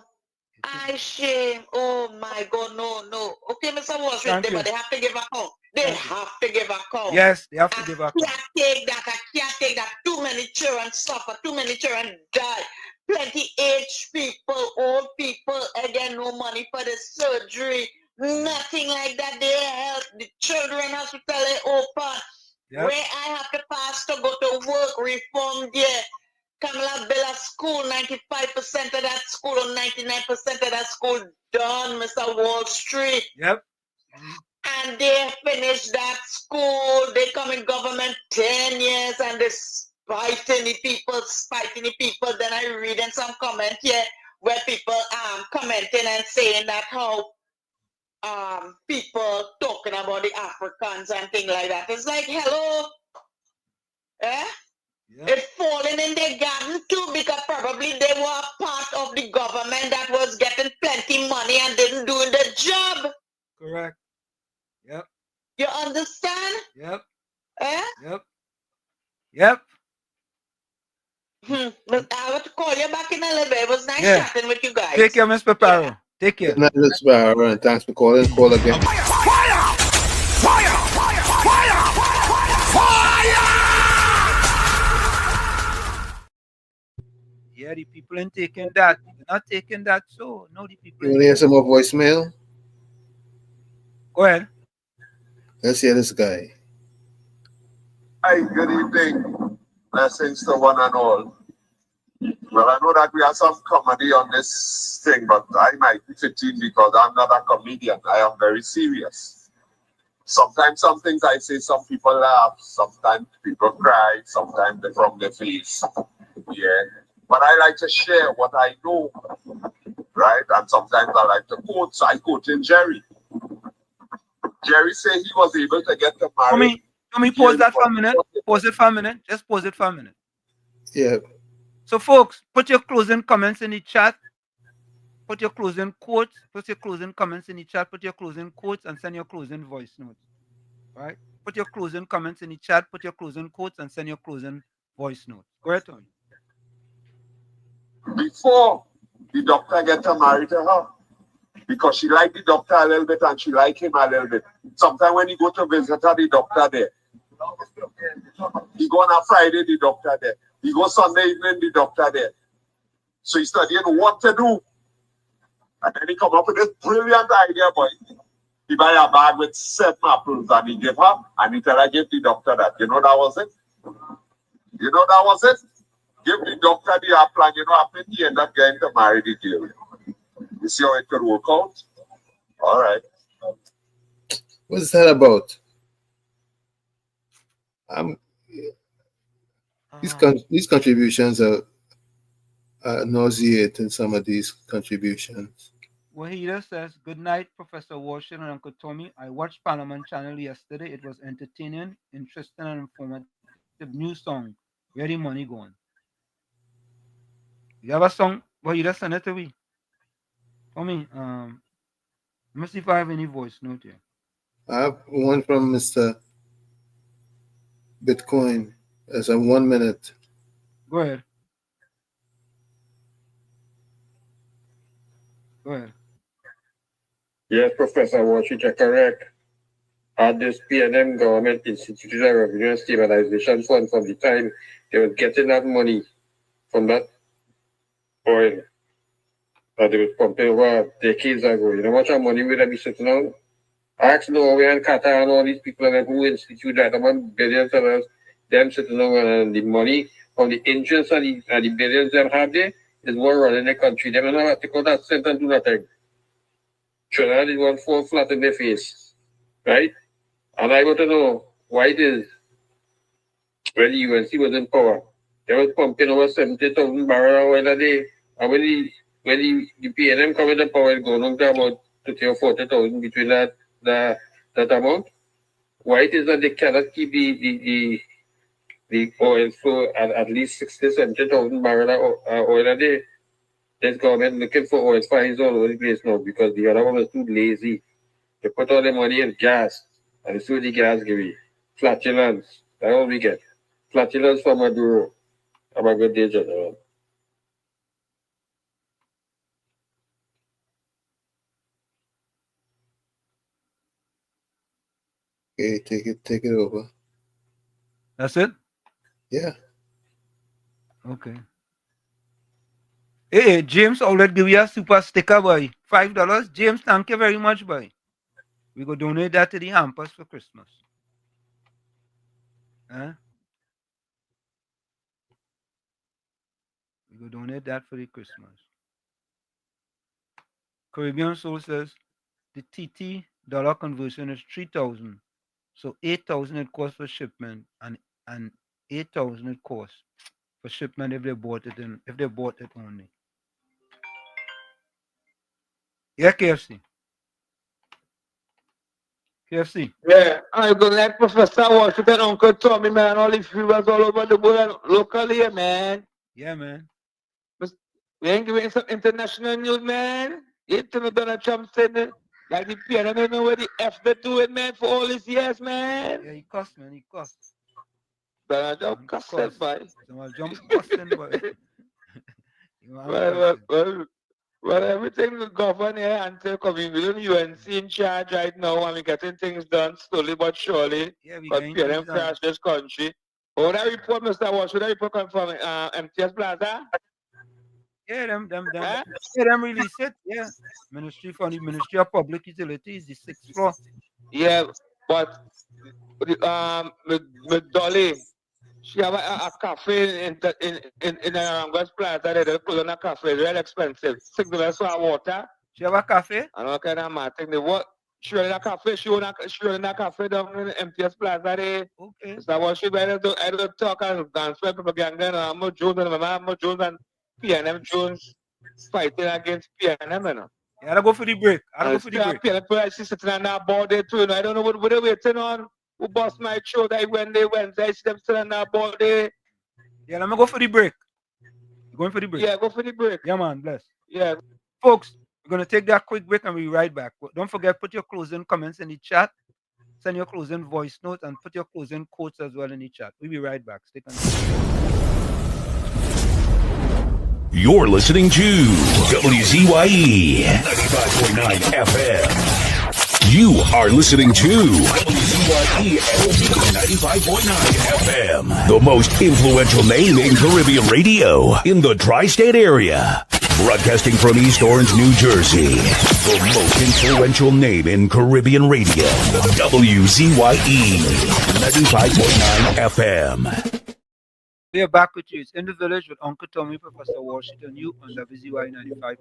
Oh my God, no. Okay, Mr. Wall Street, but they have to give account. They have to give account. Yes, they have to give account. I can't take that. Too many children suffer, too many children die. Plenty aged people, old people, again, no money for the surgery. Nothing like that. They help the children hospital open. Where I have to pass to go to work, reform there. Kamala Bella school, 95% of that school or 99% of that school done, Mr. Wall Street. Yep. And they finished that school. They come in government 10 years and they're spiting the people. Then I read in some comment here where people commenting and saying that how people talking about the Africans and things like that. It's like, hello? It's falling in their garden too because probably they were part of the government that was getting plenty money and didn't do the job. Correct. Yep. You understand? Yep. Eh? Yep. But I want to call you back in a little bit. It was nice Yeah. chatting with you guys. Take care, Mr. Paro. Take care. Good night, Miss Barra, and thanks for calling. Call again. Yeah, the people ain't taking that. They're not taking that, so no, the people You ain't want to hear taking some more voicemail? Go ahead. Let's hear this guy. Hi, good evening. Blessings to one and all. Well, I know that we have some comedy on this thing, but I might be 15 because I'm not a comedian. I am very serious. Sometimes some things I say, some people laugh, sometimes people cry, sometimes they from their face. Yeah. But I like to share what I know, right? And sometimes I like to quote. So I quoted Jerry. Jerry said he was able to get to marry. Let me pause that for a minute. Pause it for a minute. Just pause it for a minute. Yeah. So, folks, put your closing comments in the chat. Put your closing quotes. Put your closing comments in the chat. Put your closing quotes and send your closing voice notes. Right? Put your closing comments in the chat. Put your closing quotes and send your closing voice notes. Go ahead, Tony. Before the doctor get her married to her, because she liked the doctor a little bit and she liked him a little bit. Sometimes when he go to visit her, the doctor there. He go on a Friday, the doctor there. He go Sunday evening, the doctor there. So he's studying what to do. And then he come up with this brilliant idea, boy. He buy a bag with 7 apples and he give her, and he tell her, give the doctor that. You know that was it? You know that was it? Give the doctor the apple and you know after he end up getting to marry the girl. You see how it could work out? All right. What's that about? These contributions are nauseating, some of these contributions. Wahida says, good night, Professor Washington and Uncle Tommy. I watched Parliament Channel yesterday. It was entertaining, interesting, and informative. New song. Where the money going? You have a song? Wahida, send it to me. For me, let me see if I have any voice note here. I have one from Mr. Bitcoin. It's a 1 minute. Go ahead. Go ahead. Yes, Professor Washington, correct. At this PNM government instituted a revenue and stabilization fund from the time they were getting that money from that oil that they were pumping over decades ago. You know how much money would have been sitting on? Ask Norway and Qatar and all these people and who institute that among billions of dollars, them sitting on and the money from the interest and the billions them have there is what running the country. They don't have to take out that cent and do nothing. Trinidad is one fall flat in their face. Right? And I want to know why it is when the UNC was in power, they were pumping over 70,000 barrels of oil a day. And when the PNM come into power, it's going on to about 30 or 40,000 between that amount. Why it is that they cannot keep the oil flow at least 60, 70,000 barrels of oil a day? This government looking for oil finds all over the place now because the other one was too lazy. They put all the money in gas. And it's what the gas give me. Flatulence. That's all we get. Flatulence from Maduro. Have a good day, General. Okay, take it over. That's it? Yeah. Okay. Hey, James already give you a super sticker, boy. $5. James, thank you very much, boy. We go donate that to the Hampers for Christmas. Huh? We go donate that for the Christmas. Caribbean Soul says the TT dollar conversion is 3,000. So 8,000 it costs for shipment and 8,000 it costs for shipment if they bought it only. Yeah, KFC. KFC. Yeah, I'm gonna let Professor Washington, Uncle Tommy, man, all these viewers all over the world, locally here, man. Yeah, man. We ain't giving some international news, man. You know Donald Trump said that, like the piano, I don't know where the F they do it, man, for all these years, man. Yeah, he cussed, man. He cussed. Donald Trump cussing, boy. Donald Trump cussing, boy. Well, everything will govern here until we will UNC in charge right now and we're getting things done slowly but surely. Yeah, we But getting PLM things done. crash this country. Oh, that report, Mr. Walsh, should that report come from MTS Plaza? Yeah, them release it. Yeah. Ministry of Public Utilities, the 6th floor. Yeah, but Dolly, she have a cafe in West Plaza. They put on a cafe, real expensive. $6 for water. She have a cafe? I don't kind of mad thing. She run a cafe. She run a cafe down in MTS Plaza. Okay. So what she better do? I don't talk and spread propaganda. I'm Jones and Jones and PNM Jones fighting against PNM. You know. Yeah, I'll go for the break. I'll go for the break. PNM she's sitting on that board there too. I don't know what they're waiting on. Who boss my show that when they went, I see them sitting on that board there. Yeah, let me go for the break. You're going for the break? Yeah, go for the break. Yeah, man, bless. Yeah. Folks, we're going to take that quick break and we'll be right back. Don't forget, put your closing comments in the chat. Send your closing voice notes and put your closing quotes as well in the chat. We'll be right back. Stick on. You're listening to WZYE 95.9 FM. You are listening to WZYE 95.9 FM, the most influential name in Caribbean radio in the tri-state area. Broadcasting from East Orange, New Jersey, the most influential name in Caribbean radio, WZYE 95.9 FM. We are back with you. It's In the Village with Uncle Tommy, Professor Washington, you on WZYE 95.9 FM.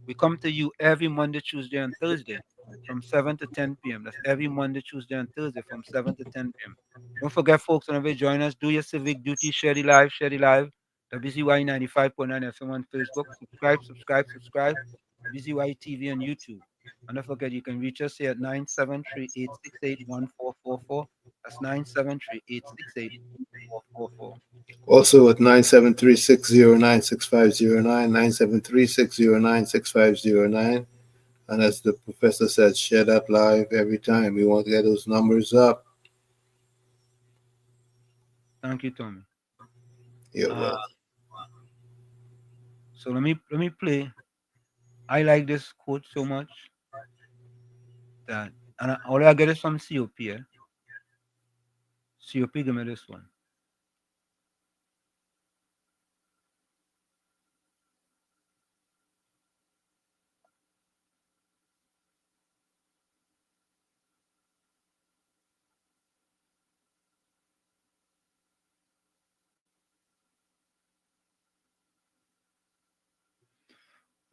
We come to you every Monday, Tuesday, and Thursday from 7 to 10 p.m. That's every Monday, Tuesday, and Thursday from 7 to 10 p.m. Don't forget, folks, whenever you join us, do your civic duty, share the live, WZYE 95.9 FM on Facebook. Subscribe. WZYE TV on YouTube. And don't forget, you can reach us here at 973-868-1444. That's 973-868-1444. Also at 973-609-6509, 973-609-6509. And as the professor said, share that live every time. We want to get those numbers up. Thank you, Tommy. You're welcome. So let me play. I like this quote so much that, and all I get is from COP. Yeah? COP, give me this one.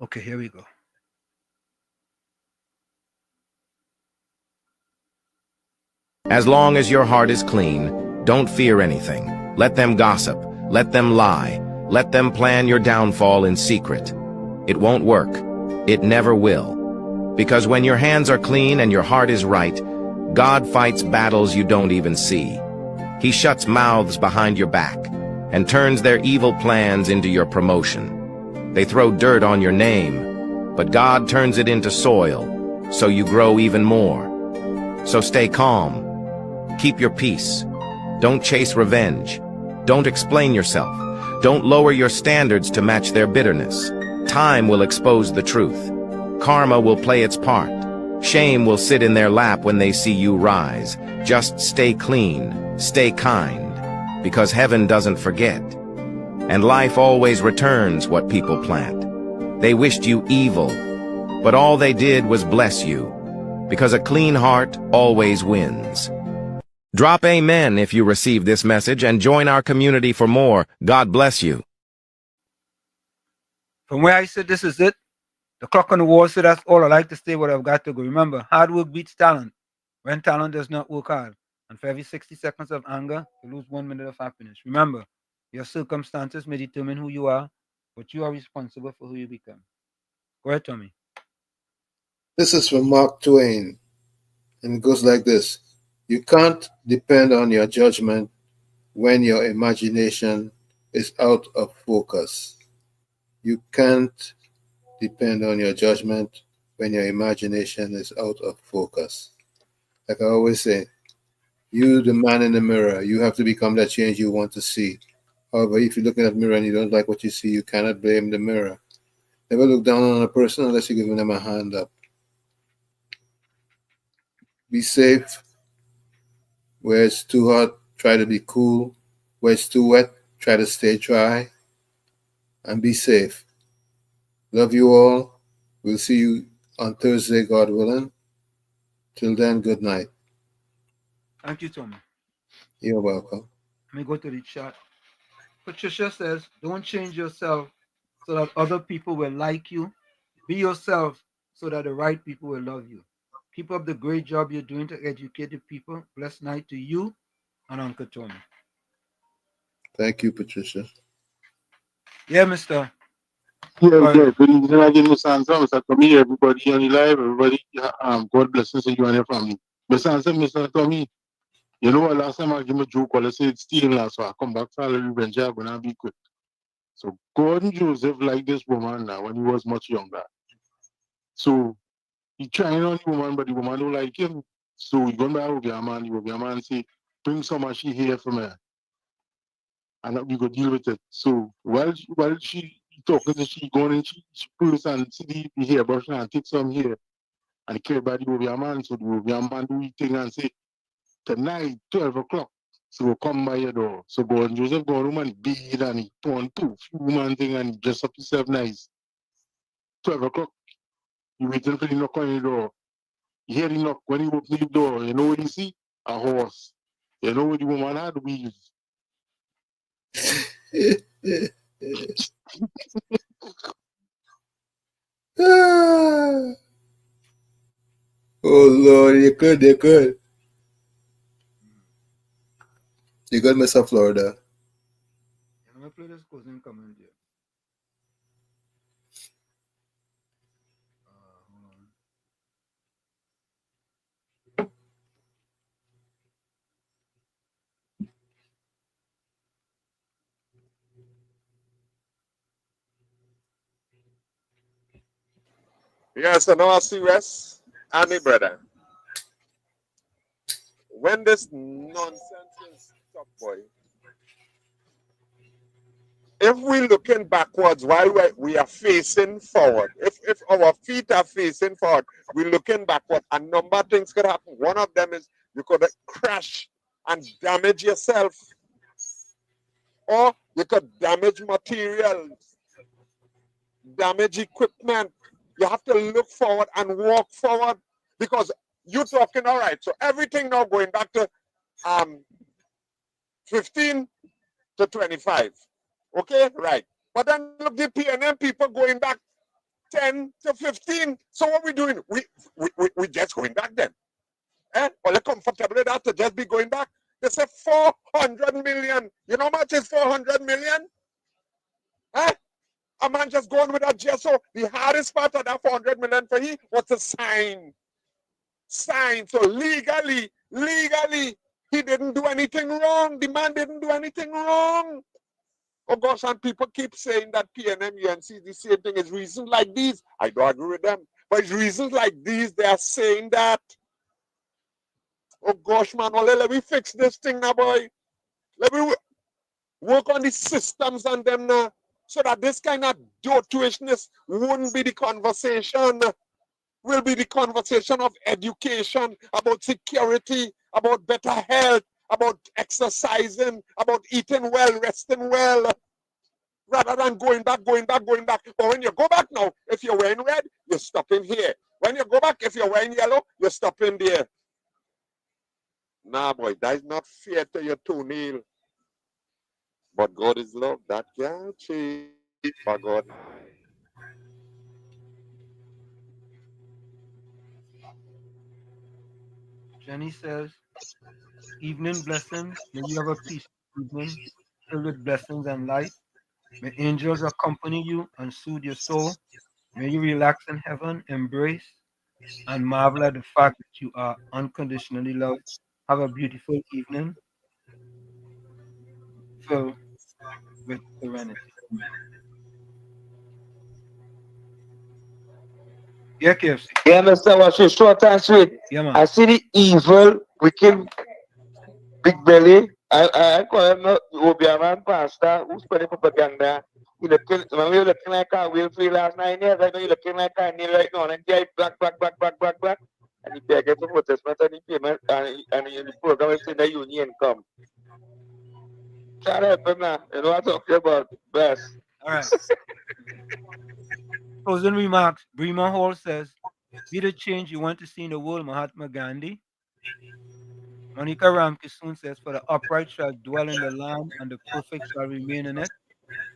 Okay, here we go. As long as your heart is clean, don't fear anything. Let them gossip. Let them lie. Let them plan your downfall in secret. It won't work. It never will. Because when your hands are clean and your heart is right, God fights battles you don't even see. He shuts mouths behind your back and turns their evil plans into your promotion. They throw dirt on your name, but God turns it into soil, so you grow even more. So stay calm. Keep your peace. Don't chase revenge. Don't explain yourself. Don't lower your standards to match their bitterness. Time will expose the truth. Karma will play its part. Shame will sit in their lap when they see you rise. Just stay clean. Stay kind. Because heaven doesn't forget. And life always returns what people plant. They wished you evil, but all they did was bless you. Because a clean heart always wins. Drop amen if you receive this message and join our community for more. God bless you. From where I said this is it, the clock on the wall said that's all I like to say, what I've got to go. Remember, hard work beats talent when talent does not work hard. And for every 60 seconds of anger, you lose 1 minute of happiness. Remember, your circumstances may determine who you are, but you are responsible for who you become. Go ahead, Tommy. This is from Mark Twain, and it goes like this. You can't depend on your judgment when your imagination is out of focus. You can't depend on your judgment when your imagination is out of focus. Like I always say, You, the man in the mirror, you have to become that change you want to see. However, if you're looking at the mirror and you don't like what you see, you cannot blame the mirror. Never look down on a person unless you're giving them a hand up. Be safe. Where it's too hot, try to be cool. Where it's too wet, try to stay dry. And be safe. Love you all. We'll see you on Thursday, God willing. Till then, good night. Thank you, Tommy. You're welcome. Let me go to the chat. Patricia says, don't change yourself so that other people will like you. Be yourself so that the right people will love you. Keep up the great job you're doing to educate the people. Blessed night to you and Uncle Tommy. Thank you, Patricia. Yeah, mister. Yeah, good evening again, Mr. Answer. Mr. Tommy, everybody on the live, everybody, God blessings to you and your family. Mr. Answer, Mr. Tommy, you know what, last time I give me a joke, I said it's stealing last, so I come back for a little revenge, I'm going to be quick. So Gordon Joseph liked this woman now when he was much younger. So he trying on the woman, but the woman don't like him. So he going back with your man, the man say, bring some of she here from her. And we go deal with it. So while she talking to she going and she pulls and see the hairbrush and take some here and carry body over your man. So the your man do his thing and say, tonight, 12 o'clock. So we'll come by your door. So go and Joseph go home and beat and he turn two woman thing and dress up himself nice. 12 o'clock. You waiting for the knock on the door. You hear the knock when he open the door, you know what you see? A horse. You know what the woman had wheels. Oh Lord, you could. You good, Mr. Florida. I'm going to play this cousin comment here. Yes, so now I see Wes and me brother. When this nonsense is stop, boy, if we're looking backwards while we are facing forward, if our feet are facing forward, we're looking backward, a number of things could happen. One of them is you could crash and damage yourself, or you could damage materials, damage equipment. You have to look forward and walk forward because you're talking, all right, so everything now going back to 15 to 25. Okay, right. But then look, the PNM people going back 10 to 15. So what we doing? We just going back then. Well, they're comfortable with that to just be going back. They say 400 million. You know how much is 400 million? A man just going with a GSO. The hardest part of that 400 million for he was to sign. So legally, he didn't do anything wrong. The man didn't do anything wrong. Oh gosh, and people keep saying that PNM, UNC, the same thing. Is reasons like these. I don't agree with them. But it's reasons like these, they are saying that. Oh gosh, man, well, let me fix this thing now, boy. Let me work on the systems and them now, so that this kind of tuishness wouldn't be the conversation. Will be the conversation of education, about security, about better health, about exercising, about eating well, resting well, rather than going back. But when you go back now, if you're wearing red, you're stopping here. When you go back, if you're wearing yellow, you're stopping there. Nah, boy, that is not fair to your toenail. But God is love. That can't change for God. Jenny says, evening blessings. May you have a peaceful evening filled with blessings and light. May angels accompany you and soothe your soul. May you relax in heaven, embrace, and marvel at the fact that you are unconditionally loved. Have a beautiful evening filled with serenity. Yeah, KFC. Yeah, Mr. Washi, short and sweet. Yeah, man. I see the evil, wicked Big Belly. I call him Obiaman Pastor, who's putting propaganda. When we looking like a wheel free last 9 years, I know you're looking like a knee right now, and then black. And he begged for protestment and the payment, and the program is in the union come. Shut up, man. You know what I'm talking about? Best. All right. Closing remarks. Bremer Hall says, be the change you want to see in the world, Mahatma Gandhi. Monica Ramkissoon says, for the upright shall dwell in the land, and the perfect shall remain in it.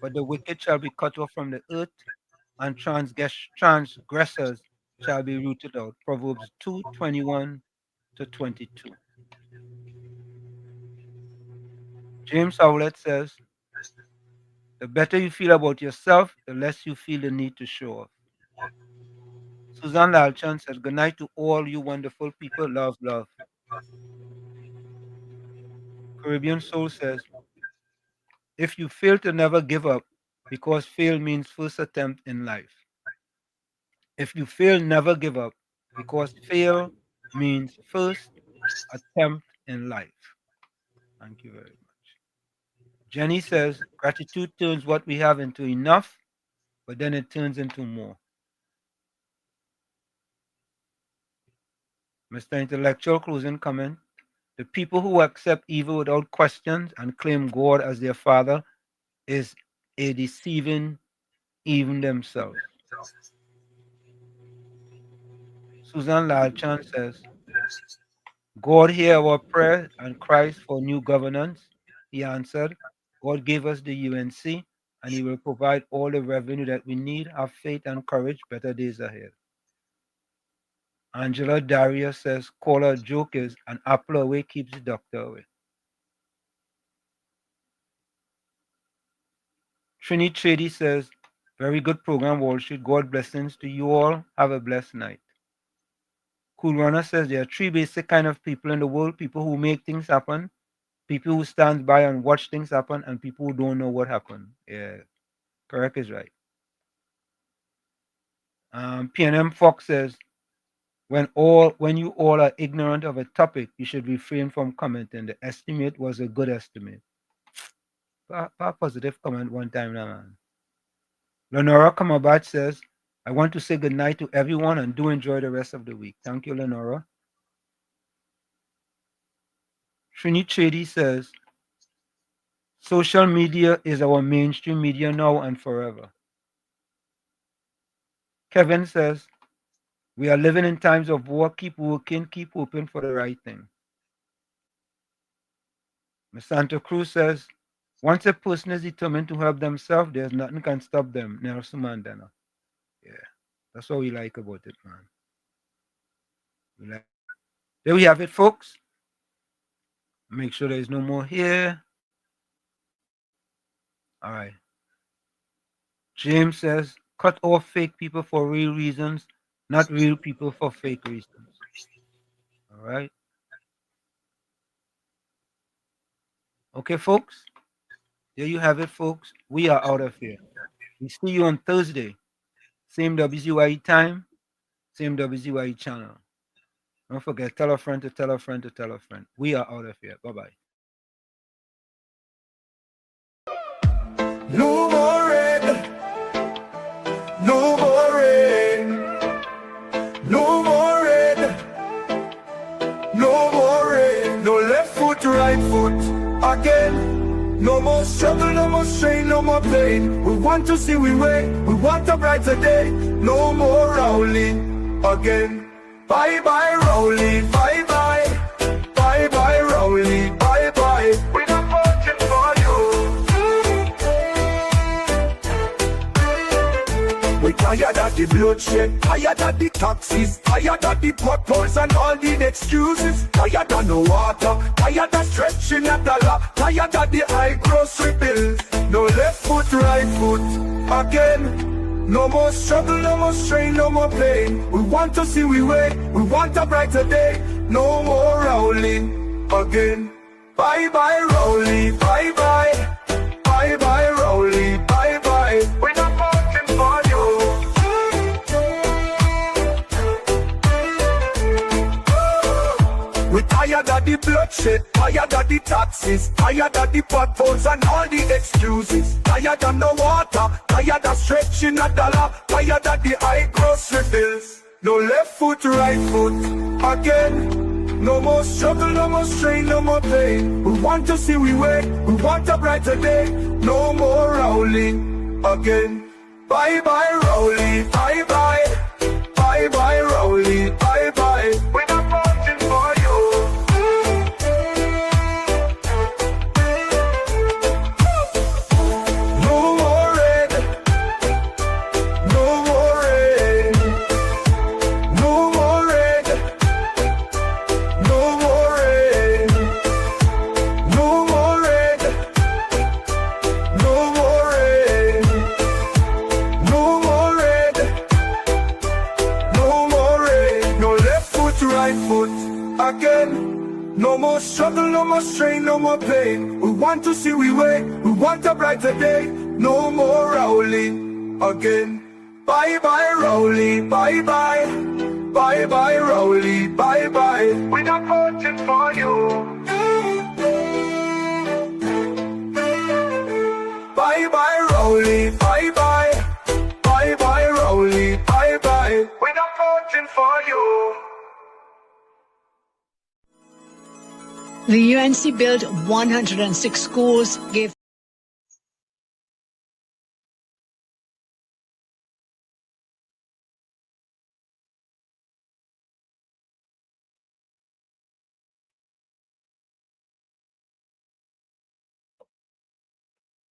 But the wicked shall be cut off from the earth, and transgressors shall be rooted out. Proverbs 2:21-22. James Howlett says, the better you feel about yourself, the less you feel the need to show off. Susan Lalchan says, good night to all you wonderful people. Love, love. Caribbean Soul says, if you fail to never give up, because fail means first attempt in life. If you fail, never give up, because fail means first attempt in life. Thank you very much. Jenny says, gratitude turns what we have into enough, but then it turns into more. Mr. Intellectual closing comment. The people who accept evil without questions and claim God as their father is a deceiving even themselves. Susan Lalchan says, God hear our prayer and cries for new governance. He answered, God gave us the UNC and he will provide all the revenue that we need. Have faith and courage, better days ahead. Angela Daria says, call her joke is an apple away keeps the doctor away. Trini Trady says, very good program, Wall Street. God blessings to you all. Have a blessed night. Cool Runner says there are three basic kind of people in the world: people who make things happen, people who stand by and watch things happen, and people who don't know what happened. Yeah, correct is right. PNM Fox says, when you all are ignorant of a topic, you should refrain from commenting. The estimate was a good estimate. Positive comment one time now, man. Lenora Kamabach says, I want to say good night to everyone and do enjoy the rest of the week. Thank you, Lenora. Trini Chedi says, social media is our mainstream media now and forever. Kevin says, we are living in times of war. Keep working, keep hoping for the right thing. Ms. Santa Cruz says, once a person is determined to help themselves, there's nothing can stop them. Nelson Mandela. Yeah, that's what we like about it, man. There we have it, folks. Make sure there's no more here. All right. James says, cut off fake people for real reasons, not real people for fake reasons. All right. Okay, folks. There you have it, folks. We are out of here. We see you on Thursday. Same WZYE time, same WZYE channel. Don't forget, tell a friend to tell a friend to tell a friend. We are out of here. Bye-bye. No more red. No more red. No more red. No more red. No left foot, right foot. Again. No more struggle, no more strain, no more pain. We want to see we way. We want a brighter day. No more Rowley again. Bye bye Rowley. Bye bye. Bye bye Rowley. Bye bye. We're not voting for you. We tired of the bloodshed, tired of the taxes, tired of the potholes and all the excuses. Tired of no water, tired of stretching at the law, tired of the high grocery bills. No left foot, right foot, again. No more struggle, no more strain, no more pain. We want to see we way, we want a brighter day. No more Rowley again. Bye bye Rowley, bye bye. Bye bye Rowley, bye bye. We're not voting for you. We're tired Tired of the bloodshed, tired of the taxes, tired of the potholes and all the excuses. Tired of no water, tired of stretching a dollar, tired of the high grocery bills. No left foot, right foot, again. No more struggle, no more strain, no more pain. We want to see we way, we want a brighter day. No more rolling again. Bye bye Rowley, bye bye. Bye bye Rowley, bye bye. We're not voting for you. No more red, no more red, no more red, no more red, no more red, no more red, no more red, no more red. No left foot, right foot, again. No more struggle, no more strain, no more pain. We want to see we way, we want a brighter day. No more Rowley again. Bye bye Rowley, bye bye. Bye bye Rowley, bye bye. We're not voting for you. Bye bye Rowley, bye bye. Bye bye Rowley, bye bye. We're not voting for you. The UNC built 106 schools, gave